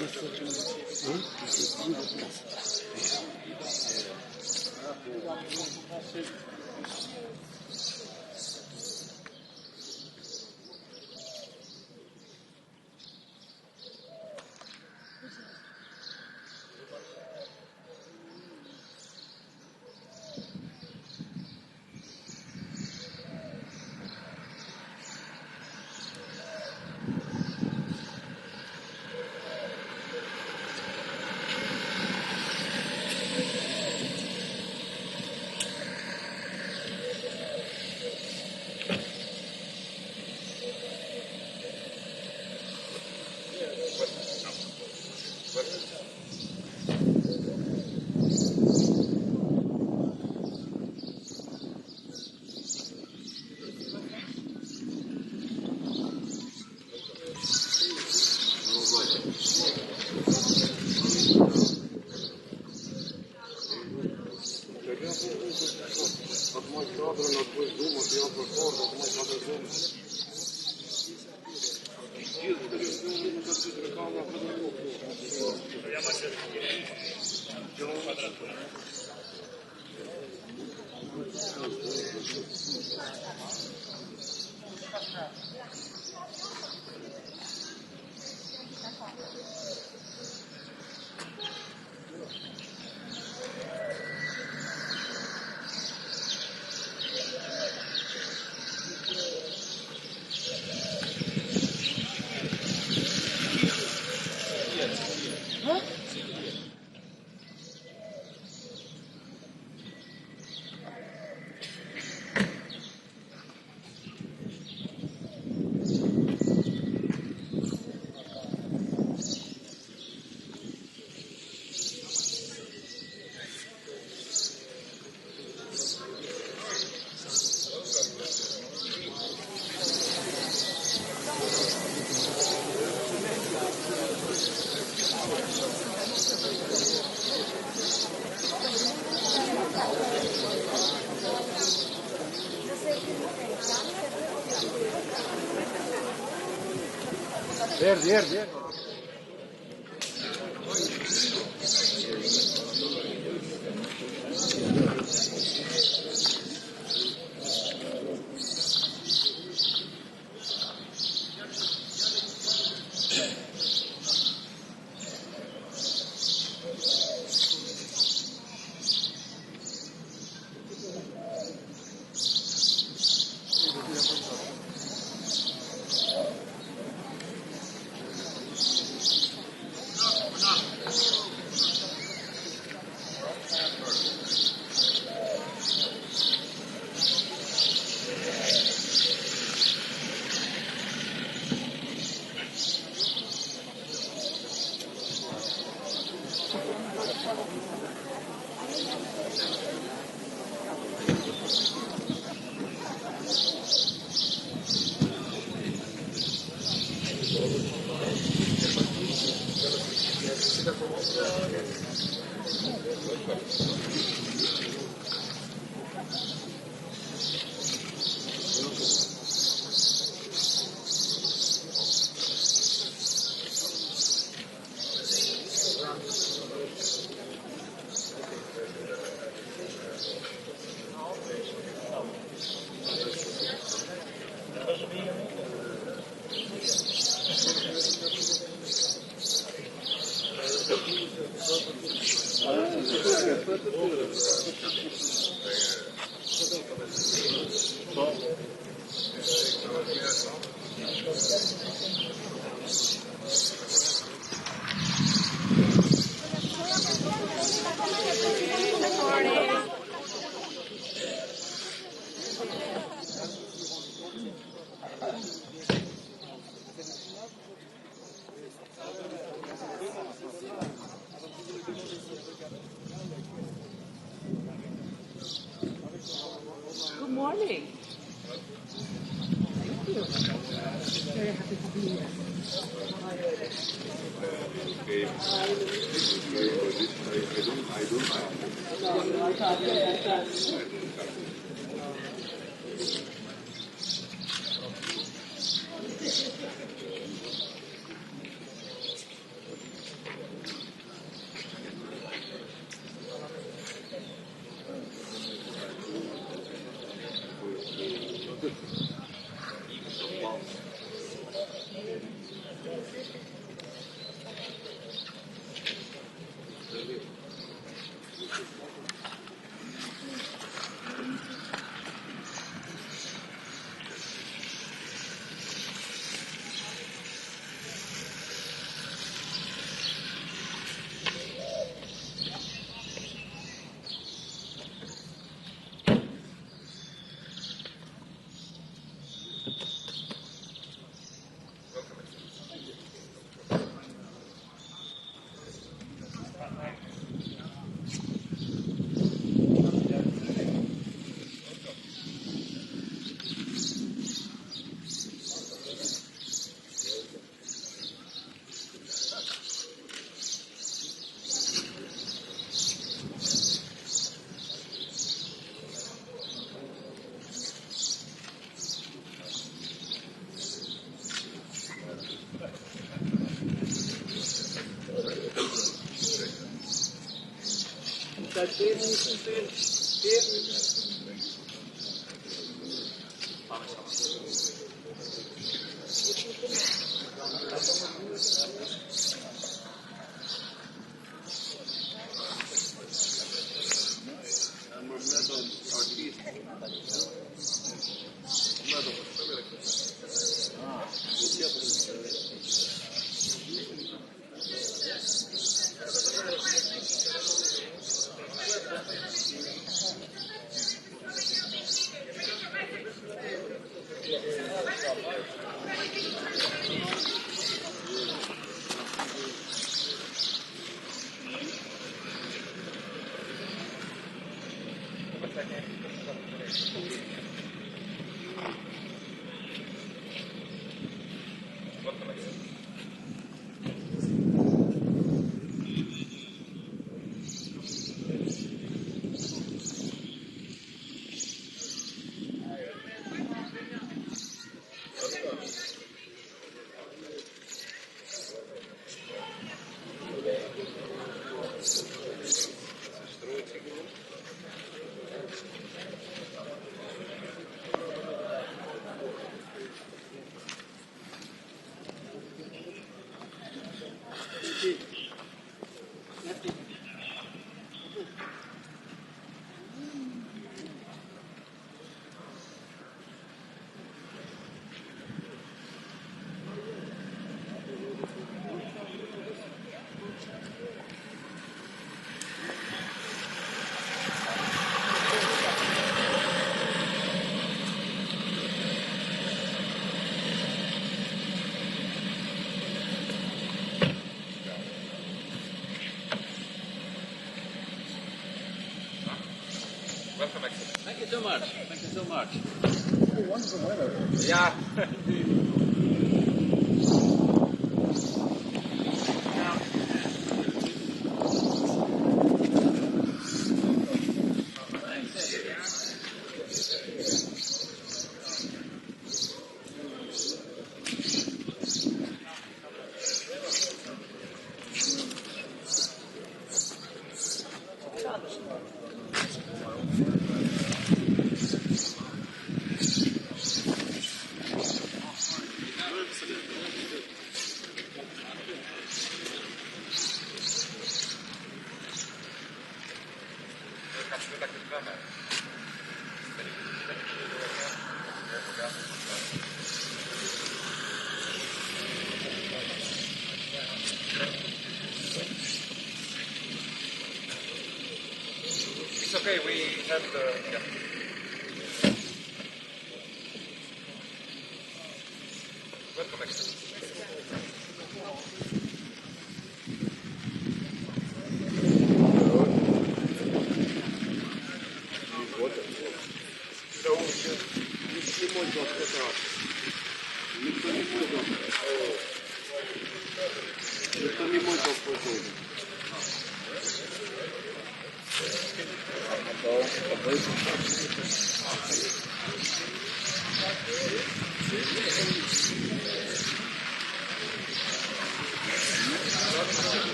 Ver. Good morning. Thank you. Very happy to be here. Welcome, Excellency. Thank you so much. Thank you so much. Oh, wonderful weather. Yeah. It's okay, we have the... Yeah. Welcome, Excellency.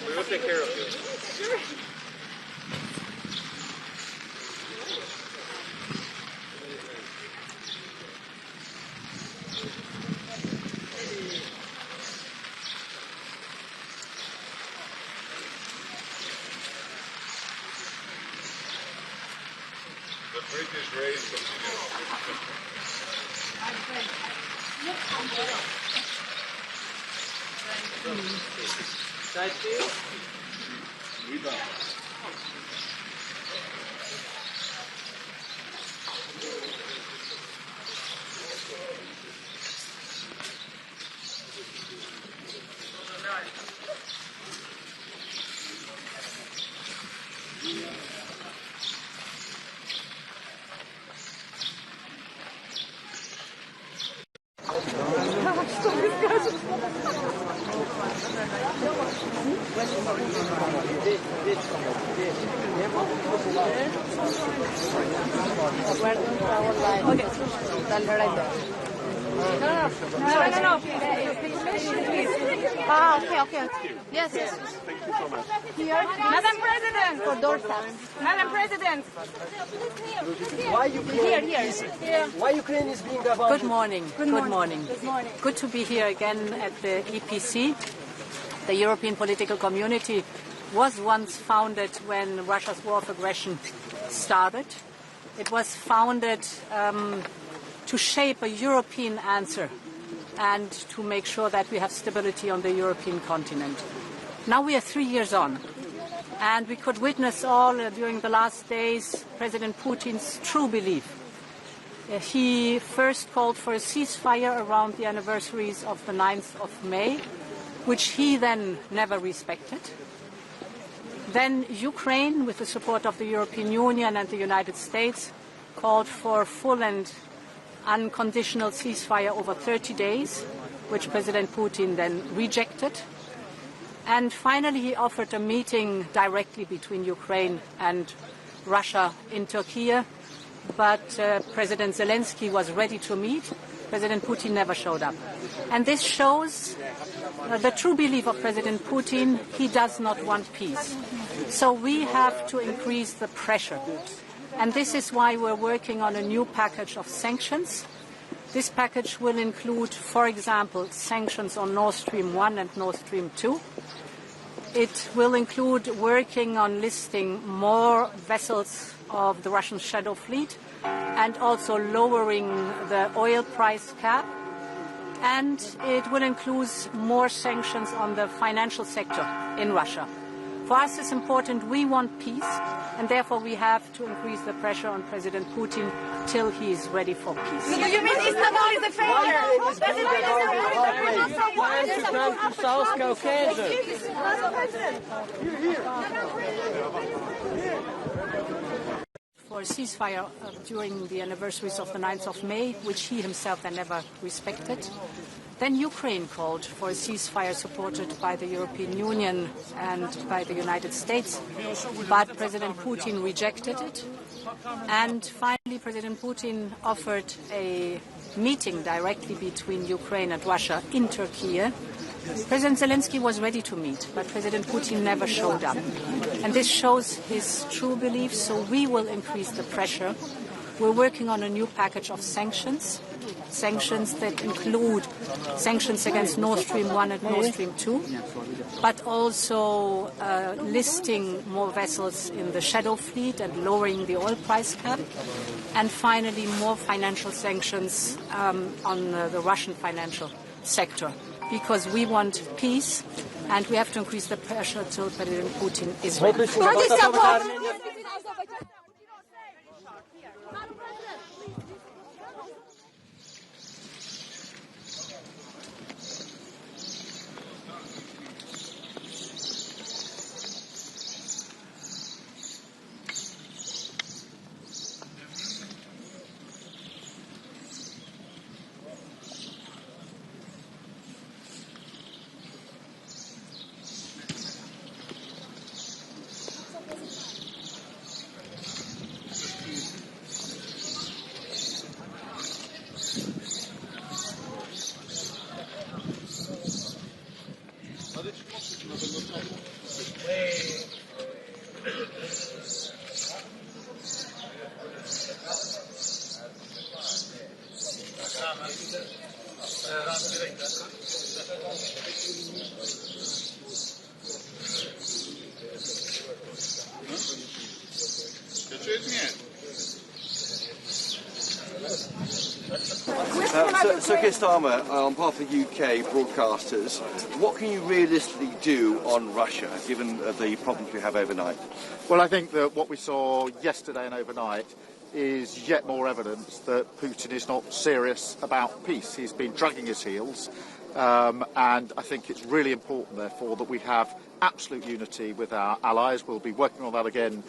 We will take care of you. Sure. The British race continues. I'm good. Side view. Okay. Yes. Here, Madam President. For doorsteps. Madam President. Why Ukraine? Here. Why Ukraine is being abandoned? Good morning. Good morning. Good to be here again at the EPC. The European Political Community was once founded when Russia's war of aggression started. It was founded to shape a European answer and to make sure that we have stability on the European continent. Now we are 3 years on, and we could witness all during the last days President Putin's true belief. He first called for a ceasefire around the anniversaries of the 9th of May, which he then never respected. Then Ukraine, with the support of the European Union and the United States, called for full and unconditional ceasefire over 30 days, which President Putin then rejected. And finally, he offered a meeting directly between Ukraine and Russia in Turkey, but President Zelenskiy was ready to meet. President Putin never showed up. And this shows the true belief of President Putin. He does not want peace. So we have to increase the pressure. And this is why we're working on a new package of sanctions. This package will include, for example, sanctions on Nord Stream 1 and Nord Stream 2. It will include working on listing more vessels of the Russian shadow fleet and also lowering the oil price cap. And it will include more sanctions on the financial sector in Russia. For us, it's important. We want peace, and therefore we have to increase the pressure on President Putin till he is ready for peace. Do you mean Istanbul is a failure? Plan to come to South Caucasus. For a ceasefire during the anniversaries of the 9th of May, which he himself then never respected. Then Ukraine called for a ceasefire supported by the European Union and by the United States, but President Putin rejected it. And finally, President Putin offered a meeting directly between Ukraine and Russia in Turkey. President Zelenskiy was ready to meet, but President Putin never showed up. And this shows his true beliefs, so we will increase the pressure. We're working on a new package of sanctions that include sanctions against Nord Stream 1 and Nord Stream 2, but also listing more vessels in the shadow fleet and lowering the oil price cap, and finally more financial sanctions on the Russian financial sector, because we want peace and we have to increase the pressure till President Putin is ready. So Keir Starmer, on behalf of UK broadcasters, what can you realistically do on Russia, given the problems we have overnight? Well, I think that what we saw yesterday and overnight is yet more evidence that Putin is not serious about peace. He's been dragging his heels, and I think it's really important, therefore, that we have absolute unity with our allies. We'll be working on that again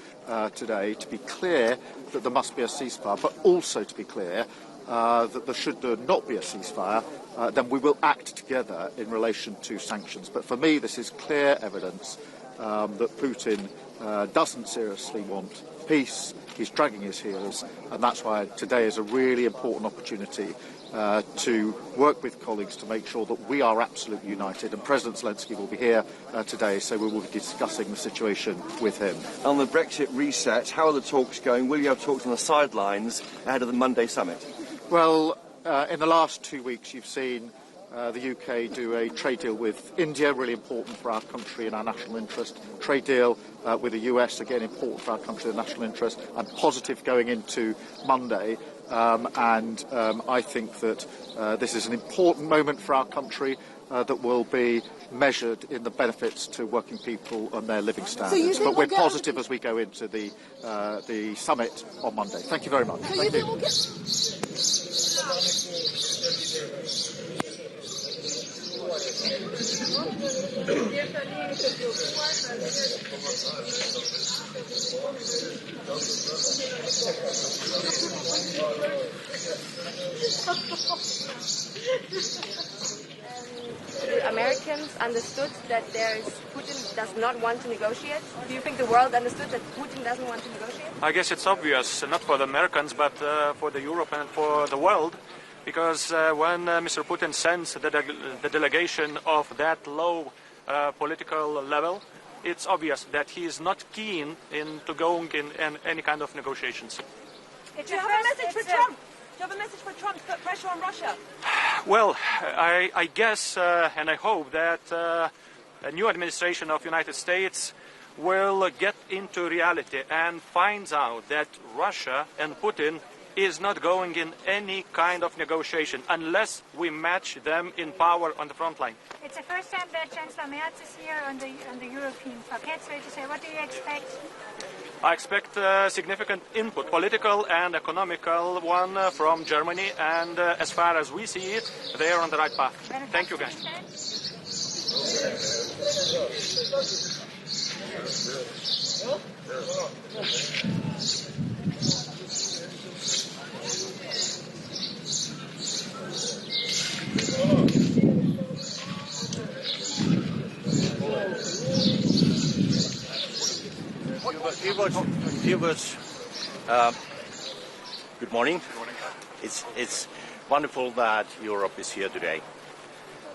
today to be clear that there must be a ceasefire, but also to be clear that there should not be a ceasefire, then we will act together in relation to sanctions. But for me, this is clear evidence that Putin doesn't seriously want peace. He's dragging his heels, and that's why today is a really important opportunity to work with colleagues to make sure that we are absolutely united. And President Zelenskiy will be here today, so we will be discussing the situation with him. On the Brexit reset, how are the talks going? Will you have talks on the sidelines ahead of the Monday summit? Well, in the last 2 weeks, you've seen the UK do a trade deal with India, really important for our country and our national interest. Trade deal with the US, again important for our country and national interest. I'm positive going into Monday, and I think that this is an important moment for our country that will be measured in the benefits to working people and their living standards. But we're positive as we go into the summit on Monday. Thank you very much. Thank you. The Americans understood that Putin does not want to negotiate. Do you think the world understood that Putin doesn't want to negotiate? I guess it's obvious, not for the Americans, but for the Europe and for the world. Because when Mr. Putin sends the delegation of that low political level, it's obvious that he is not keen into going in any kind of negotiations. Do you have a message for Trump? Do you have a message for Trump to put pressure on Russia? Well, I guess and I hope that a new administration of United States will get into reality and finds out that Russia and Putin is not going in any kind of negotiation unless we match them in power on the front line. It's the first time that Chancellor Merz is here on the European parquet, so to say. What do you expect? I expect significant input, political and economical one from Germany, and as far as we see it, they are on the right path. Thank you, guys. Viewers, good morning. It's wonderful that Europe is here today,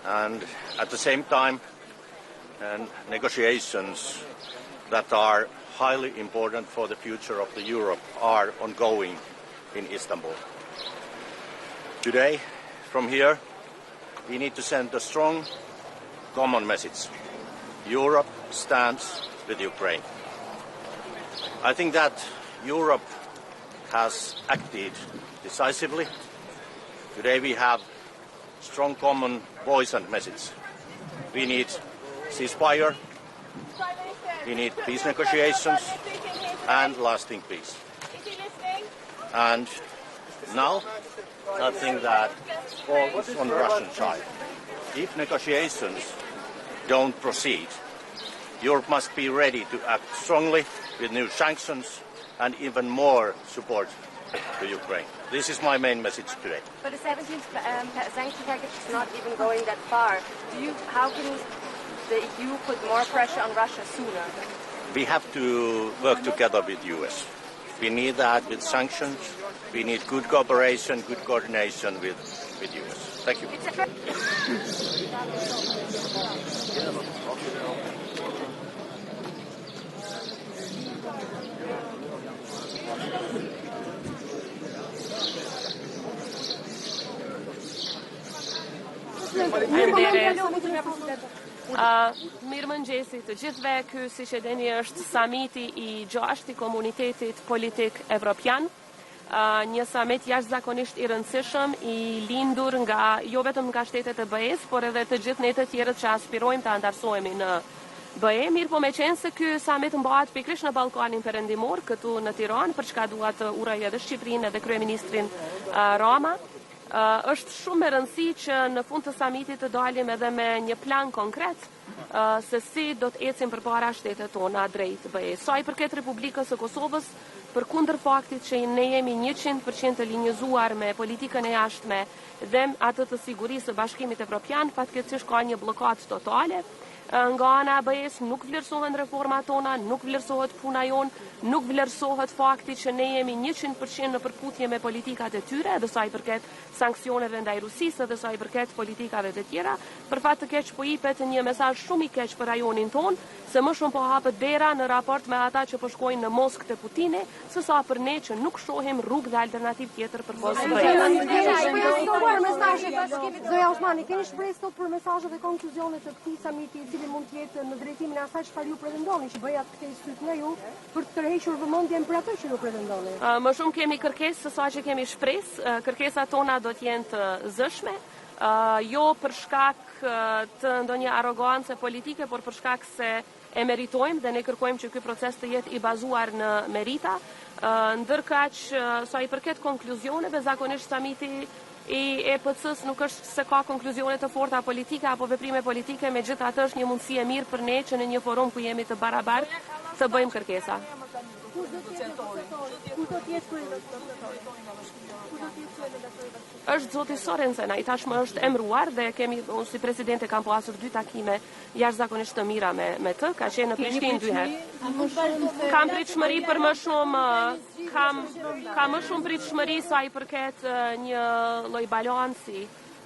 and at the same time, negotiations that are highly important for the future of the Europe are ongoing in Istanbul. Today, from here, we need to send a strong common message. Europe stands with Ukraine. I think that Europe has acted decisively. Today we have strong common voice and message. We need ceasefire, we need peace negotiations and lasting peace. And now I think that all is on the Russian side. If negotiations don't proceed, Europe must be ready to act strongly with new sanctions and even more support to Ukraine. This is my main message today. But the 17th sanction package is not even going that far. How can the EU put more pressure on Russia sooner? We have to work together with the US. We need that with sanctions. We need good cooperation, good coordination with the US. Thank you. Mirëmëngjesi të gjithëve, ky siç e dini është samiti I 6 I Komunitetit Politik Evropian. një summit jashtëzakonisht I rëndësishëm I lindur nga jo vetëm nga shtetet e BE-s, por edhe të gjithë ne të tjerët që aspirojmë të antarësohemi në BE, mirë po me qenë se ky summit mbahet pikërisht në Ballkanin Perëndimor, këtu në Tiranë, për çka dua të uroj edhe Shqipërinë edhe kryeministrin Rama. Është shumë e rëndësishme që në fund të summitit të dalim edhe me një plan konkret se si do të ecim përpara shtetet tona drejt BE. Sa I përket Republikës së Kosovës, përkundër faktit që ne jemi 100% të linjëzuar me politikën e jashtme dhe atë të sigurisë së Bashkimit Evropian, fatkeqësisht ka një blokadë totale. Nga ana e BE-s nuk vlerësohen reformat tona, nuk vlerësohet puna jon, nuk vlerësohet fakti që ne jemi 100% në përputhje me politikat e tyre, edhe sa I përket sanksioneve ndaj Rusisë, edhe sa I përket politikave të tjera. Për fat të keq po jepet një mesazh shumë I keq për rajonin ton, se më shumë po hapet dera në raport me ata që po shkojnë në Moskë te Putini, sesa për ne që nuk shohim rrugë dhe alternativë tjetër për Kosovën. Zoja Osmani, keni shpresë sot për mesazhet e konkluzionet të këtij samiti I cili mund të jetë në drejtimin e asaj çfarë ju pretendoni, që BE-ja të kthejë syt nga ju për të tërhequr vëmendjen për atë që ju pretendoni? Më shumë kemi kërkesë se sa që kemi shpresë. Kërkesat tona do të jenë të zëshme, jo për shkak të ndonjë arrogancë politike, por për shkak se e meritojmë dhe ne kërkojmë që ky proces të jetë I bazuar në merita. Ndërkaq sa I përket konkluzioneve, zakonisht samiti I EPC-s nuk është se ka konkluzione të forta politike apo veprime politike, megjithatë është një mundësi e mirë për ne që në një forum ku jemi të barabartë të bëjmë kërkesa. Është zoti Sorensen, ai tashmë është emëruar dhe kemi, unë si presidente kam pasur 2 takime jashtëzakonisht të mira me të, ka qenë në Prishtinë 2 herë. Kam pritshmëri për më shumë, kam më shumë pritshmëri sa I përket një lloj balanci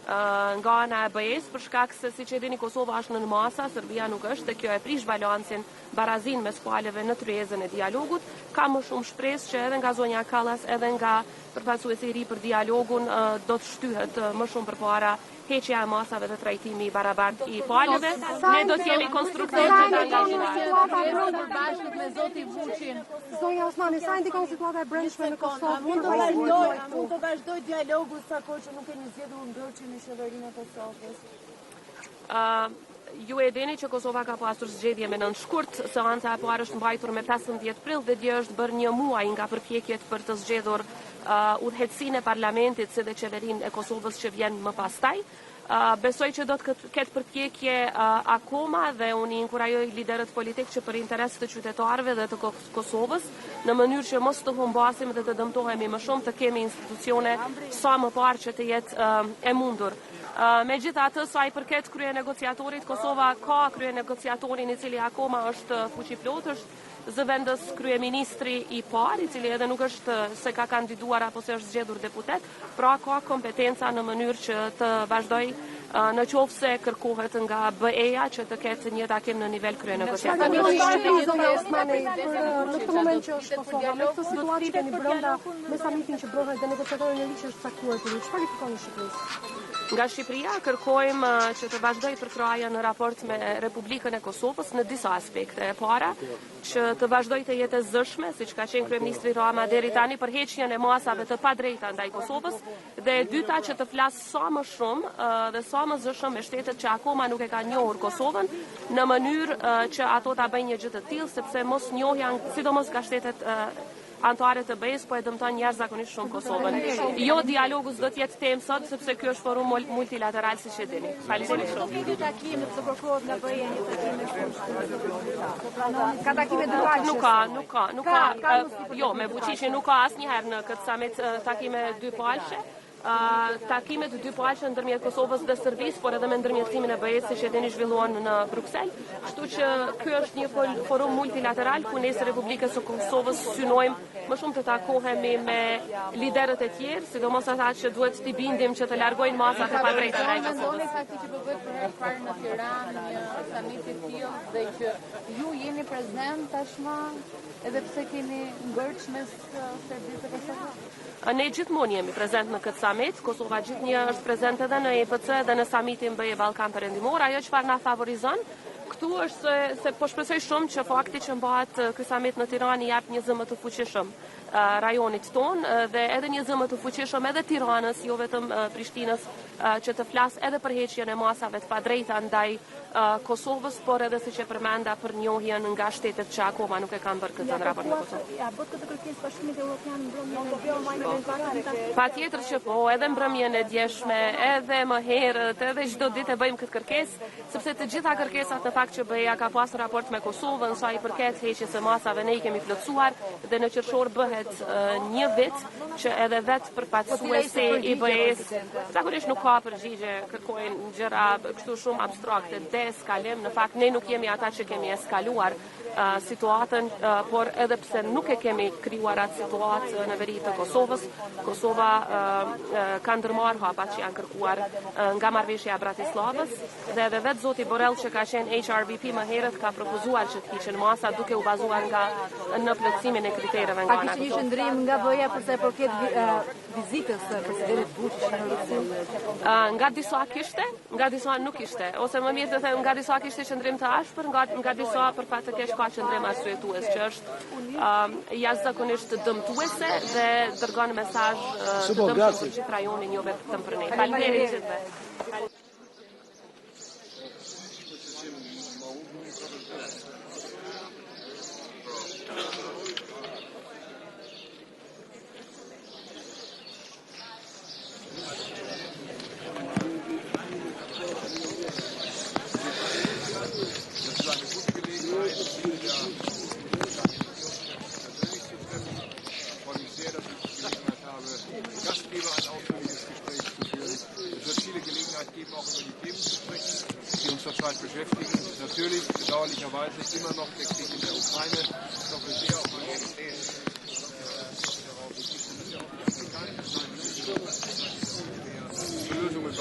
nga ana e BE-s, për shkak se siç e dini Kosova është në masa, Serbia nuk është, dhe kjo e prish balancin, barazin mes palëve në tryezën e dialogut. Ka më shumë shpresë që edhe nga zonja Kallas, edhe nga përfaqësuesi I ri për dialogun do të shtyhet më shumë përpara heqja e masave dhe trajtimi I barabartë I palëve. Ne do të jemi konstruktivë të angazhuar. Bashkët me zoti Vuçin. Zonja Osmani, sa ndikon situata e brendshme në Kosovë? Mund të vazhdoj dialogu sa kohë që nuk keni zgjedhur ndërçi në qeverinë e Kosovës? Ju e dini që Kosova ka pasur zgjedhje me 9 shkurt, seanca e parë është mbajtur me 15 prill dhe dje është bërë një muaj nga përpjekjet për të zgjedhur udhëheqësinë e parlamentit si dhe qeverinë e Kosovës që vjen më pastaj. Besoj që do të ketë përpjekje akoma dhe unë I inkurajoj liderët politik që për interes të qytetarëve dhe të Kosovës, në mënyrë që mos të humbasim dhe të dëmtohemi më shumë, të kemi institucione sa më parë që të jetë e mundur. Megjithatë, sa I përket krye negociatorit, Kosova ka krye negociatorin I cili akoma është fuqiplot, është zëvendës kryeministri I parë, I cili edhe nuk është se ka kandiduar apo se është zgjedhur deputet, pra ka kompetenca në mënyrë që të vazhdoj në qoftë se kërkohet nga BE-ja që të ketë një takim në nivel krye negociatori. Në këtë moment që është Kosova, me këtë situatë që keni brenda me samitin që bëhet dhe negociatorin e ligjit është caktuar për ju, çfarë I kërkoni Shqipërisë? Nga Shqipëria kërkojmë që të vazhdoj përkraja në raport me Republikën e Kosovës në disa aspekte. E para, që të vazhdoj të jetë zëshme, siç ka qenë kryeministri Rama deri tani për heqjen e masave të padrejta ndaj Kosovës, dhe e dyta që të flas sa më shumë dhe sa më zëshëm me shtetet që akoma nuk e kanë njohur Kosovën, në mënyrë që ato ta bëjnë një gjë të tillë, sepse mos njohja, sidomos nga shtetet anëtare të BE-s, po e dëmton jashtëzakonisht shumë Kosovën. Jo, dialogu s'do të jetë temë sot, sepse ky është forum multilateral siç e dini. Faleminderit shumë. Ky takim të kërkohet nga BE-ja një takim ka takime dypalëshe? Nuk ka. Jo, me Vučićin nuk ka asnjëherë në këtë summit takime dypalëshe. Takimet dypalëshe ndërmjet Kosovës dhe Serbisë, por edhe me ndërmjetësimin e BE-s, siç e dini zhvilluan në Bruksel. Kështu që ky është një forum multilateral ku ne si Republikës së Kosovës synojmë më shumë të takohemi me liderët e tjerë, sidomos ata që duhet t'i bindim që të largojnë masat e padrejta ndaj Kosovës. Mendoni fakti që po bëhet për herë të parë në Tiranë një samit I tillë dhe që ju jeni prezant tashmë edhe pse keni ngërç mes Serbisë dhe Kosovës? Ne gjithmonë jemi prezent në këtë summit. Kosova gjithnjë është prezent edhe në EPC dhe në summitin BE Ballkan Perëndimor. Ajo çfarë na favorizon këtu është se po shpresoj shumë që fakti që mbahet ky summit në Tiranë jap një zë më të fuqishëm rajonit ton dhe edhe një zëmë të fuqishëm edhe Tiranës, jo vetëm Prishtinës, që të flas edhe për heqjen e masave të padrejta ndaj Kosovës, por edhe siç e përmenda për njohjen nga shtetet që akoma nuk e kanë bërë këtë në raport me Kosovën. Ja bot këtë kërkesë Bashkimit Evropian mbrëmjen Patjetër që po, edhe mbrëmjen e djeshme, edhe më herët, edhe çdo ditë e bëjmë këtë kërkesë, sepse të gjitha kërkesat në fakt që BE-ja ka pasur raport me Kosovën, sa i përket heqjes së masave ne i kemi plotësuar dhe në qershor bëhet një vit që edhe vetë përfaqësuesi i BE-s zakonisht nuk ka përgjigje, kërkojnë gjëra kështu shumë abstrakte, deeskalim, në fakt ne nuk jemi ata që kemi eskaluar situatën, por edhe pse nuk e kemi krijuar atë situatë në veri të Kosovës, Kosova ka ndërmarrë hapat që janë kërkuar nga marrëveshja e Bratislavës dhe edhe vetë zoti Borrell që ka qenë HRVP më herët ka propozuar që të hiqen masa duke u bazuar në plotësimin e kritereve nga ana. A kishte një qëndrim nga BE-ja për sa i përket vizitës së presidentit Vučić në Rusi? Nga disa kishte, nga disa nuk kishte, ose më mirë të them nga disa kishte qëndrim të ashpër, nga disa për fat të keq ka qëndrim arsyetues, që është jashtëzakonisht dëmtuese dhe dërgon mesazh të dëmshëm për gjithë rajonin, jo vetëm për ne. Faleminderit gjithëve. Beschäftigen. Natürlich, bedauerlicherweise, immer noch der Krieg in der Ukraine, doch sehr auf Realität. Lösungen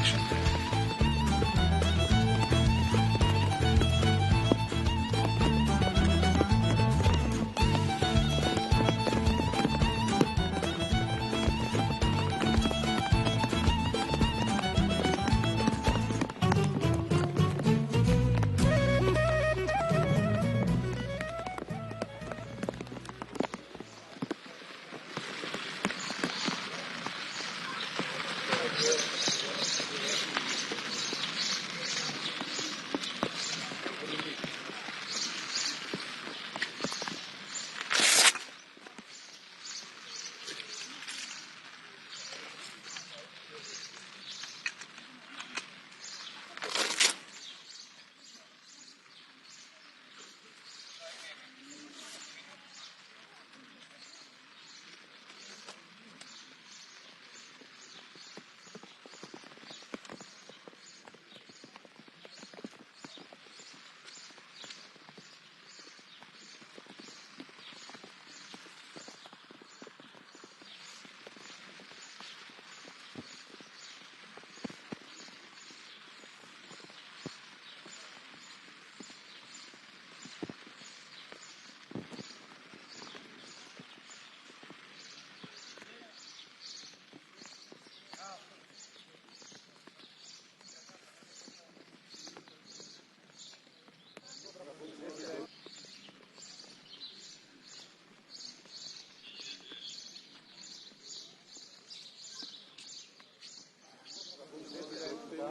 election.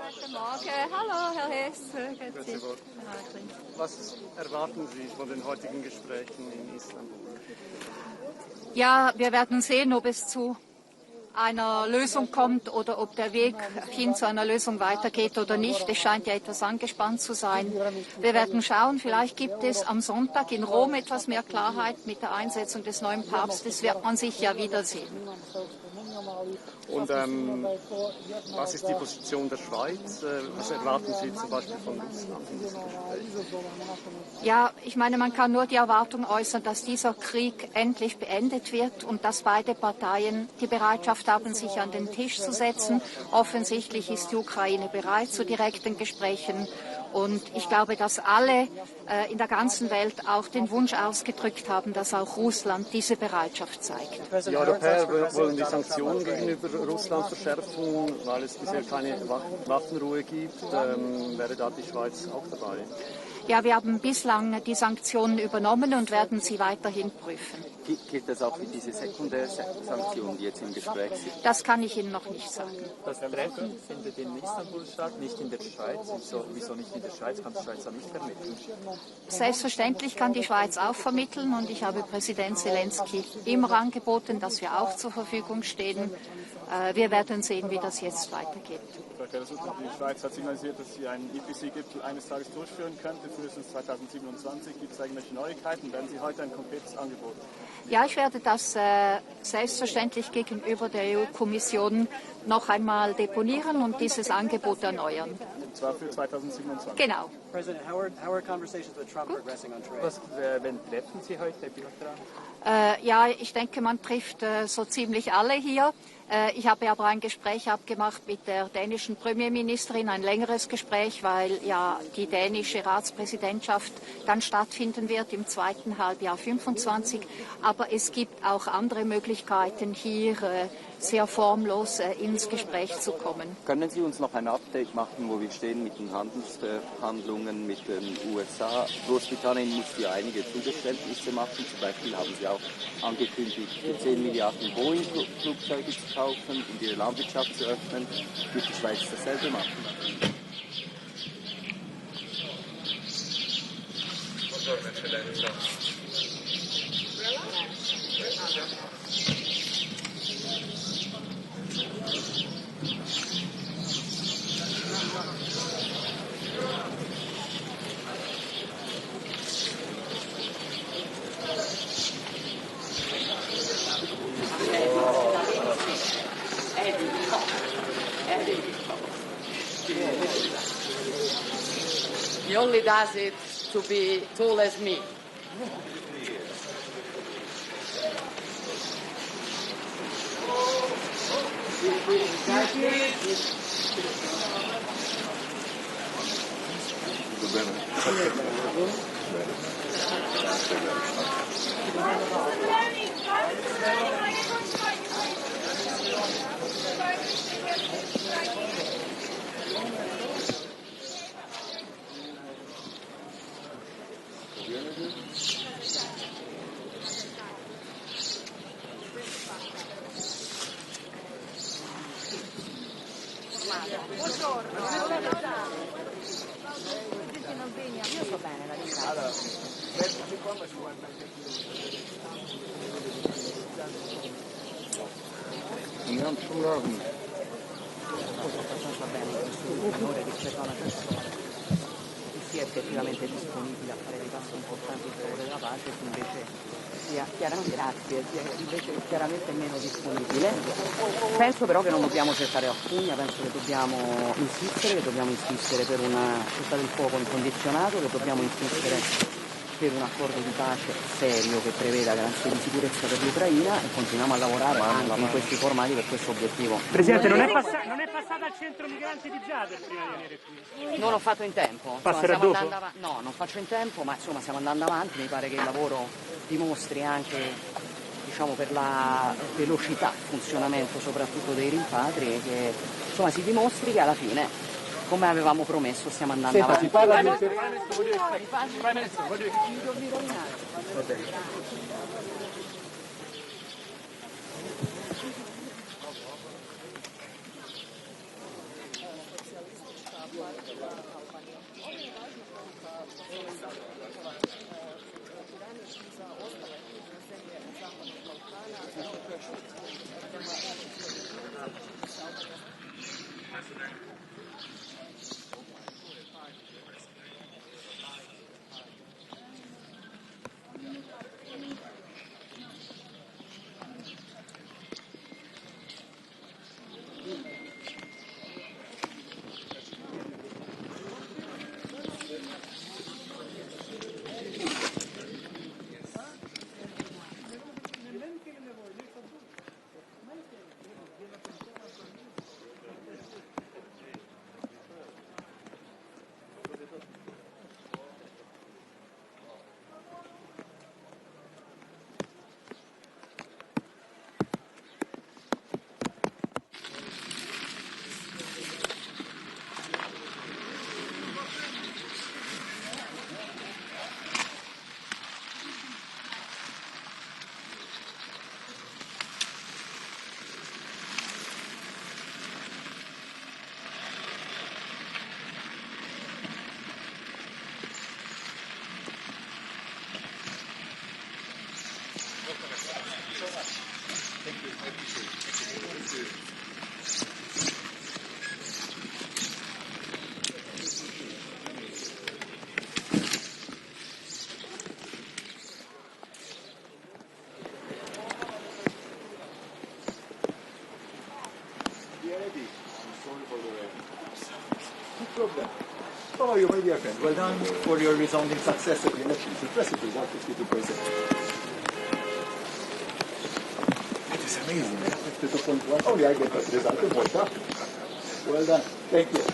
Guten Morgen. Hallo, Herr Hess. Was erwarten Sie von den heutigen Gesprächen in Istanbul? Ja, wir werden sehen, ob es zu einer Lösung kommt oder ob der Weg hin zu einer Lösung weitergeht oder nicht. Es scheint ja etwas angespannt zu sein. Wir werden schauen, vielleicht gibt es am Sonntag in Rom etwas mehr Klarheit mit der Einsetzung des neuen Papstes. Wird man sich ja wiedersehen. Und was ist die Position der Schweiz? Was erwarten Sie zum Beispiel von Russland in diesem Gespräch? Ja, ich meine, man kann nur die Erwartung äußern, dass dieser Krieg endlich beendet wird und dass beide Parteien die Bereitschaft haben, sich an den Tisch zu setzen. Offensichtlich ist die Ukraine bereit zu direkten Gesprächen. Und ich glaube, dass alle in der ganzen Welt auch den Wunsch ausgedrückt haben, dass auch Russland diese Bereitschaft zeigt. Die Europäer wollen die Sanktionen gegenüber Russland verschärfen, weil es bisher keine Waffenruhe gibt. Wäre da die Schweiz auch dabei? Ja, wir haben bislang die Sanktionen übernommen und werden sie weiterhin prüfen. Gilt das auch für diese Sekundärsanktionen, die jetzt im Gespräch sind? Das kann ich Ihnen noch nicht sagen. Das Treffen findet in Istanbul statt, nicht in der Schweiz. Wieso nicht in der Schweiz? Kann die Schweiz da nicht vermitteln? Selbstverständlich kann die Schweiz auch vermitteln und ich habe Präsident Zelenskiy immer angeboten, dass wir auch zur Verfügung stehen. Wir werden sehen, wie das jetzt weitergeht. Die Schweiz hat signalisiert, dass sie einen EPC-Gipfel eines Tages durchführen könnte, frühestens 2027. Gibt es irgendwelche Neuigkeiten? Werden Sie heute ein konkretes Angebot? Ja, ich werde das selbstverständlich gegenüber der EU-Kommission noch einmal deponieren und dieses Angebot erneuern. Und zwar für 2027? Genau. President, how are conversations with Trump progressing on trade? Wen treffen Sie heute bilateral? Ja, ich denke, man trifft so ziemlich alle hier. Ich habe aber ein Gespräch abgemacht mit der dänischen Premierministerin, ein längeres Gespräch, weil ja die dänische Ratspräsidentschaft dann stattfinden wird im zweiten Halbjahr 25. Aber es gibt auch andere Möglichkeiten, hier sehr formlos ins Gespräch zu kommen. Können Sie uns noch ein Update machen, wo wir stehen mit den Handelsverhandlungen mit den USA? Großbritannien muss ja einige Zugeständnisse machen. Zum Beispiel haben Sie auch angekündigt, für 10 Milliarden Boeing-Flugzeuge zu kaufen und ihre Landwirtschaft zu öffnen. Wird die Schweiz dasselbe machen? He only does it to be tall as me. Io sto bene, la ringrazio. Allora, mettiti qua, ma si guarda anche Non sono abbastanza bene in questo minore rispetto a una persona che sia effettivamente disponibile a fare dei passi importanti in favore della pace, che invece sia chiaramente meno disponibile. Penso però che non dobbiamo cercare la pugna, penso che dobbiamo insistere per una cessata del fuoco incondizionato, che dobbiamo insistere per un accordo di pace serio che preveda garanzie di sicurezza per l'Ucraina, e continuiamo a lavorare anche in questi formati per questo obiettivo. Presidente, non è passata al centro migranti di Zagreb prima di venire qui? Non ho fatto in tempo. Passerà dopo? No, non faccio in tempo, ma insomma stiamo andando avanti, mi pare che il lavoro dimostri anche, diciamo, per la velocità di funzionamento soprattutto dei rimpatri, che insomma si dimostri che alla fine, come avevamo promesso, stiamo andando avanti. Si parla di How are you, my dear friend? Well done for your resounding success at the elections. Impressive result, 52%. That is amazing. 52.1. Only I get that result in Malta. Well done. Thank you.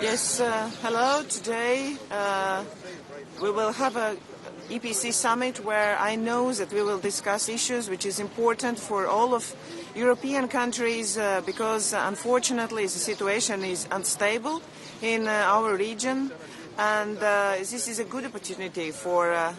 Yes, hello. Today we will have a EPC summit where I know that we will discuss issues which is important for all of European countries because unfortunately the situation is unstable in our region, and this is a good opportunity for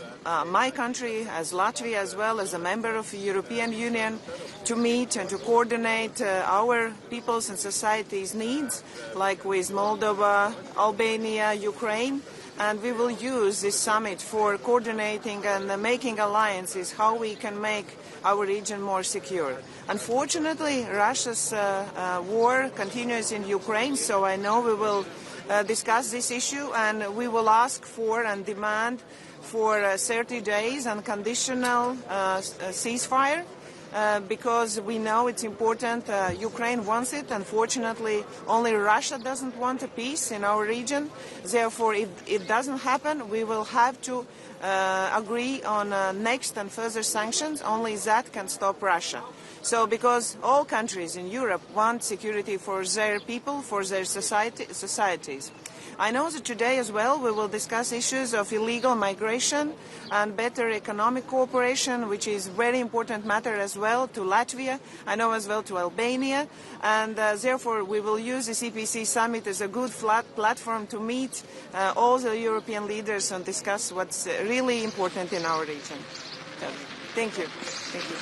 my country as Latvia, as well as a member of the European Union, to meet and to coordinate our people's and societies' needs, like with Moldova, Albania, Ukraine. And we will use this summit for coordinating and making alliances how we can make our region more secure. Unfortunately, Russia's war continues in Ukraine, so I know we will discuss this issue, and we will ask for and demand for 30 days unconditional ceasefire. Because we know it's important. Ukraine wants it. Unfortunately, only Russia doesn't want a peace in our region. Therefore, if it doesn't happen, we will have to agree on next and further sanctions. Only that can stop Russia. So because all countries in Europe want security for their people, for their societies. I know that today as well we will discuss issues of illegal migration and better economic cooperation, which is a very important matter as well to Latvia, I know as well to Albania, and therefore we will use this EPC summit as a good platform to meet all the European leaders and discuss what's really important in our region. Thank you. Thank you.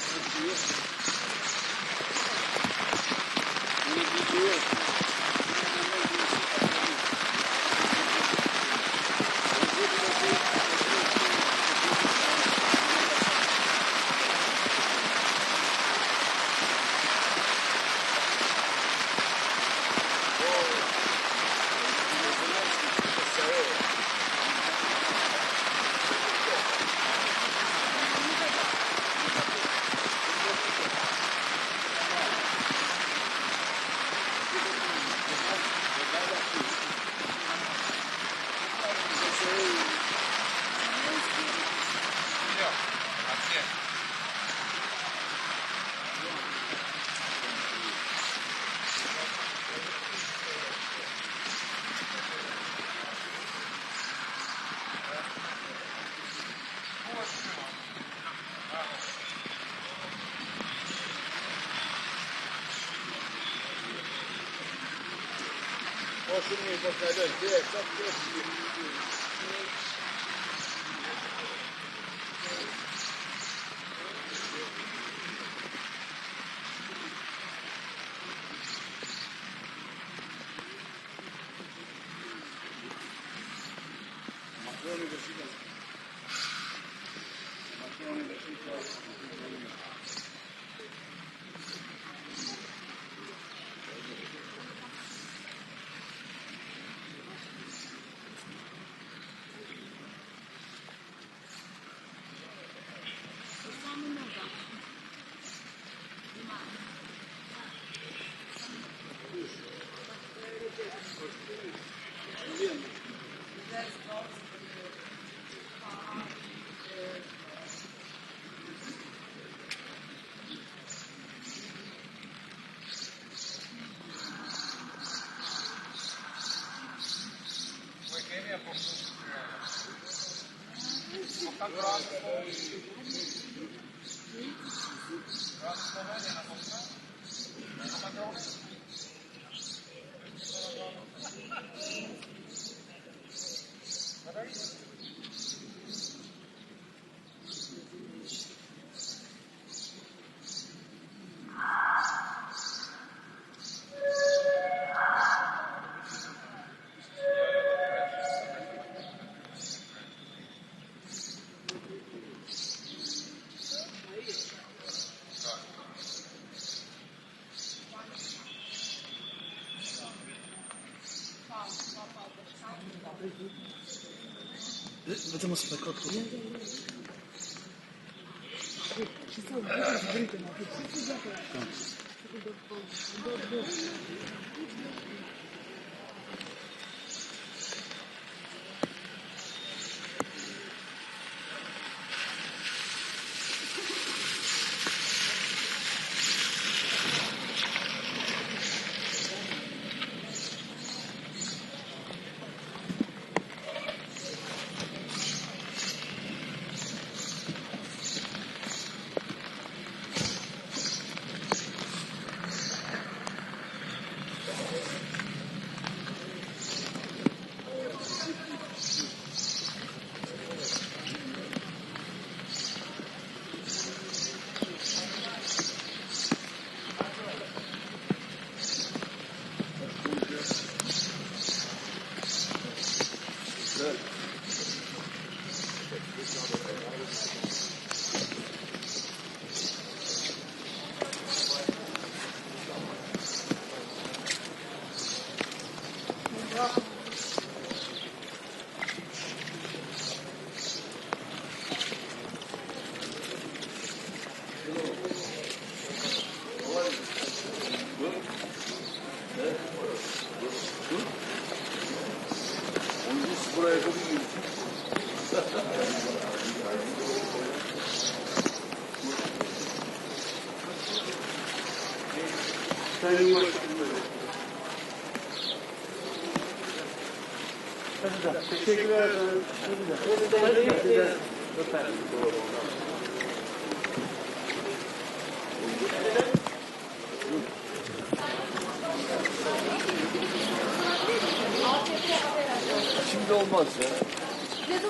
Şimdi olmaz ya.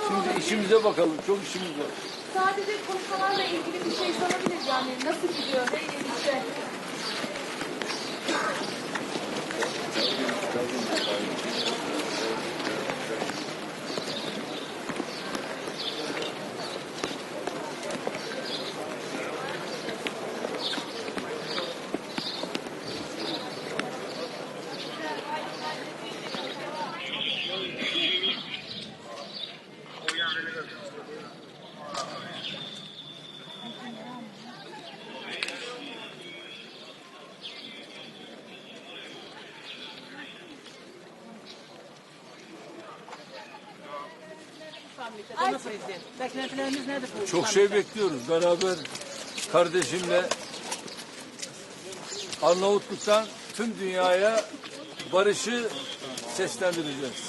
Şimdi işimize bakalım. Çok işimiz var. Sadece konuşmalarla ilgili bir şey sorabiliriz yani. Nasıl gidiyor? İşte. Çok şey bekliyoruz. Beraber kardeşimle Arnavutluk'tan tüm dünyaya barışı seslendireceğiz.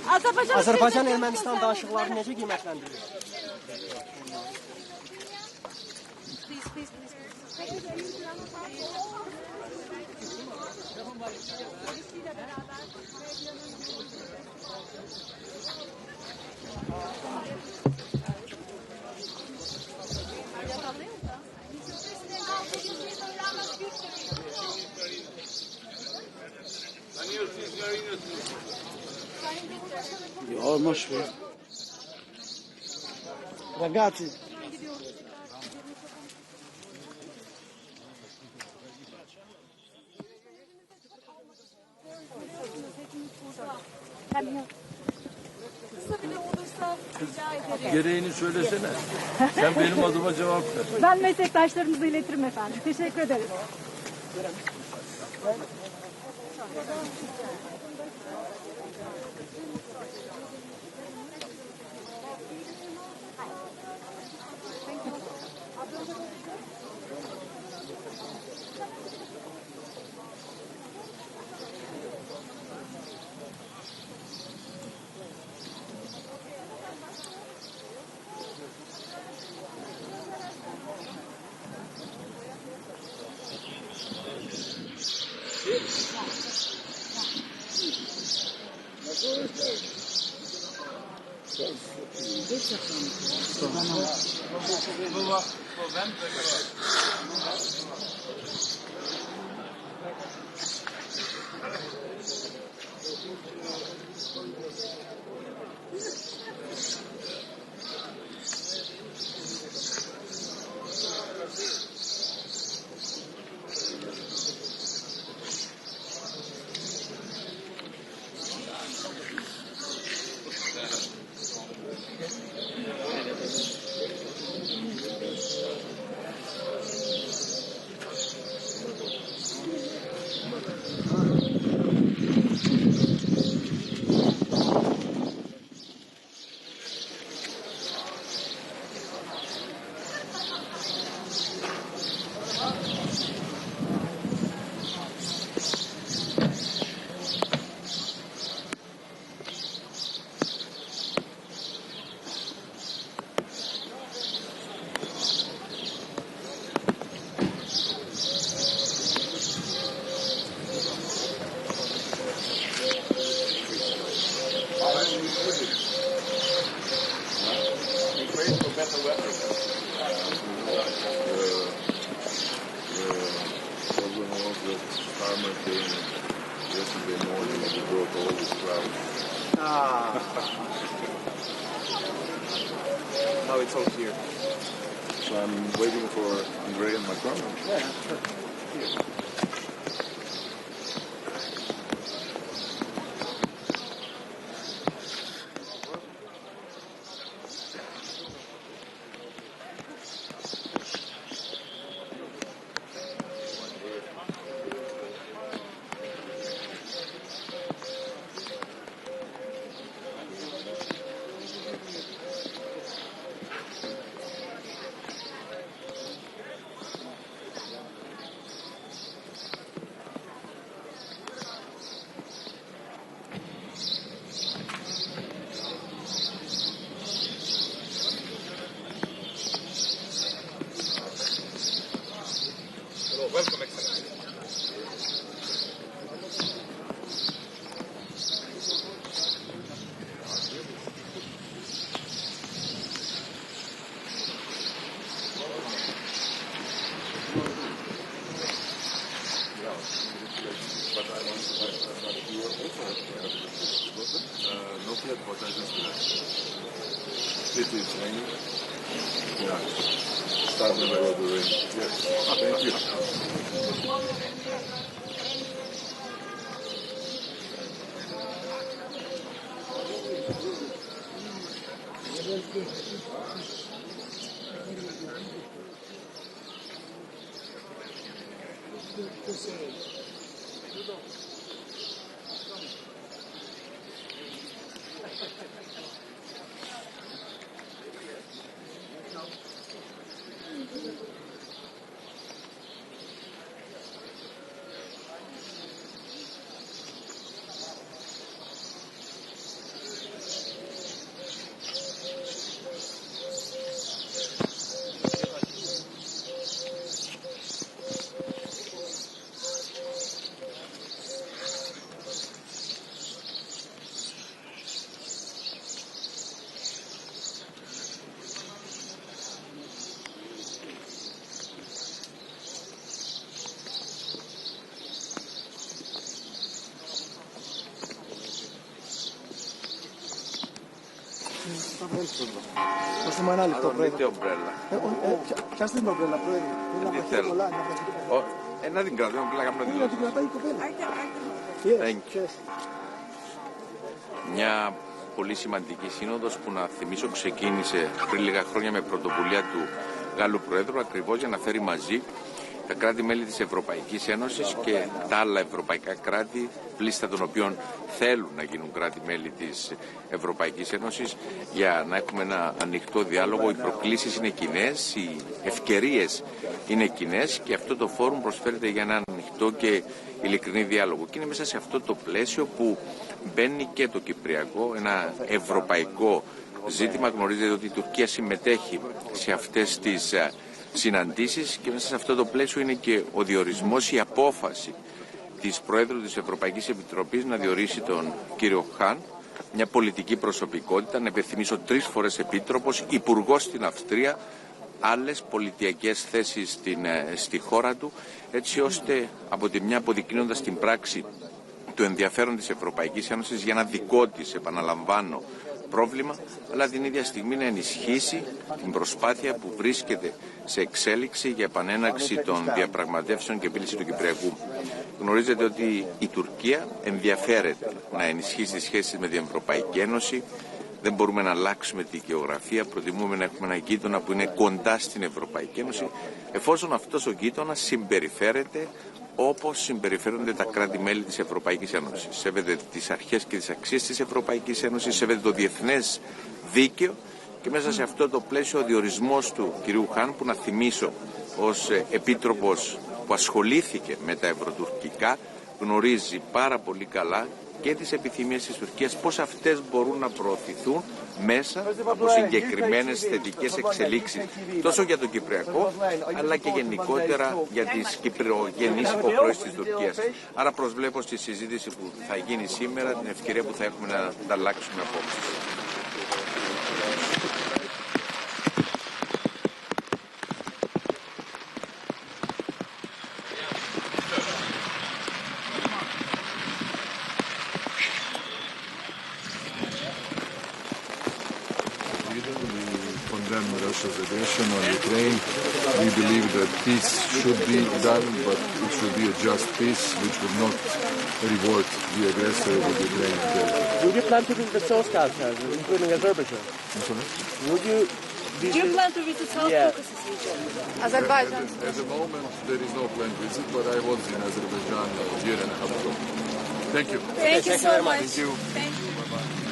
Azərbaycan Ermənistan danışıqlarını necə qiymətləndirir? Ya maşallah. Ragazzi. Gereğini söylesene. Sen benim adıma cevap ver. Ben meslektaşlarımıza iletirim efendim. Teşekkür ederiz. also here. So I'm waiting for Andrea and Macron. Yeah, sure. Here. Welcome, Excellency. Not yet, but I just it is raining. Yeah. Start the middle of the rain. Yes. Thank you. Δώστε ένα λεπτό, Πρόεδρε. ομπρέλα. Πιάστε την ομπρέλα, Πρόεδρε. Τι θέλω. Να την κρατώ, να κάνω τη Να την κρατάει η κοπέλα. Μια πολύ σημαντική σύνοδος που, να θυμίσω, ξεκίνησε πριν λίγα χρόνια με πρωτοβουλία του Γάλλου Προέδρου, ακριβώς για να φέρει μαζί τα κράτη-μέλη της Ευρωπαϊκής Ένωσης και τα άλλα ευρωπαϊκά κράτη, πλήστα των οποίων θέλουν να γίνουν κράτη-μέλη της Ευρωπαϊκής Ένωσης, για να έχουμε ένα ανοιχτό διάλογο. Οι προκλήσεις είναι κοινές, οι ευκαιρίες είναι κοινές και αυτό το φόρουμ προσφέρεται για ένα ανοιχτό και ειλικρινή διάλογο. Και είναι μέσα σε αυτό το πλαίσιο που μπαίνει και το κυπριακό, ένα ευρωπαϊκό ζήτημα. Γνωρίζετε ότι η Τουρκία συμμετέχει σε αυτές τις συναντήσεις και μέσα σε αυτό το πλαίσιο είναι και ο διορισμός, η απόφαση της Προέδρου της Ευρωπαϊκής Επιτροπής να διορίσει τον κύριο Χαν, μια πολιτική προσωπικότητα, να υπενθυμίσω 3 φορές επίτροπος, υπουργός στην Αυστρία, άλλες πολιτιακές θέσεις στη χώρα του, έτσι ώστε από τη μια αποδεικνύοντας την πράξη το ενδιαφέρον της Ευρωπαϊκής Ένωσης για ένα δικό της, επαναλαμβάνω, πρόβλημα, αλλά την ίδια στιγμή να ενισχύσει την προσπάθεια που βρίσκεται σε εξέλιξη για επανέναρξη των διαπραγματεύσεων και επίλυση του Κυπριακού. Γνωρίζετε ότι η Τουρκία ενδιαφέρεται να ενισχύσει τις σχέσεις με την Ευρωπαϊκή Ένωση. Δεν μπορούμε να αλλάξουμε τη γεωγραφία, προτιμούμε να έχουμε ένα γείτονα που είναι κοντά στην Ευρωπαϊκή Ένωση, εφόσον αυτός ο γείτονας συμπεριφέρεται όπως συμπεριφέρονται τα κράτη-μέλη της Ευρωπαϊκής Ένωσης. Σέβεται τις αρχές και τις αξίες της Ευρωπαϊκής Ένωσης, σέβεται το διεθνές δίκαιο και μέσα σε αυτό το πλαίσιο ο διορισμός του κυρίου Χαν, που να θυμίσω ως επίτροπος που ασχολήθηκε με τα ευρωτουρκικά, γνωρίζει πάρα πολύ καλά και τις επιθυμίες της Τουρκίας, πώς αυτές μπορούν να προωθηθούν μέσα από συγκεκριμένες θετικές εξελίξεις, τόσο για το Κυπριακό, αλλά και γενικότερα για τις κυπριογενείς υποχρεώσεις της Τουρκίας. Άρα προσβλέπω στη συζήτηση που θα γίνει σήμερα, την ευκαιρία που θα έχουμε να ανταλλάξουμε απόψεις. condemn Russia's aggression on Ukraine. We believe that peace should be done, but it should be a just peace which would not reward the aggressor with Ukrainian territory. Would you plan to visit the South Caucasus, including Azerbaijan? Would you visit? Do you plan to visit South Caucasus region? Azerbaijan. At the moment, there is no planned visit, but I was in Azerbaijan a year and a half ago. Thank you. Thank you so much. Thank you. Thank you. Bye-bye.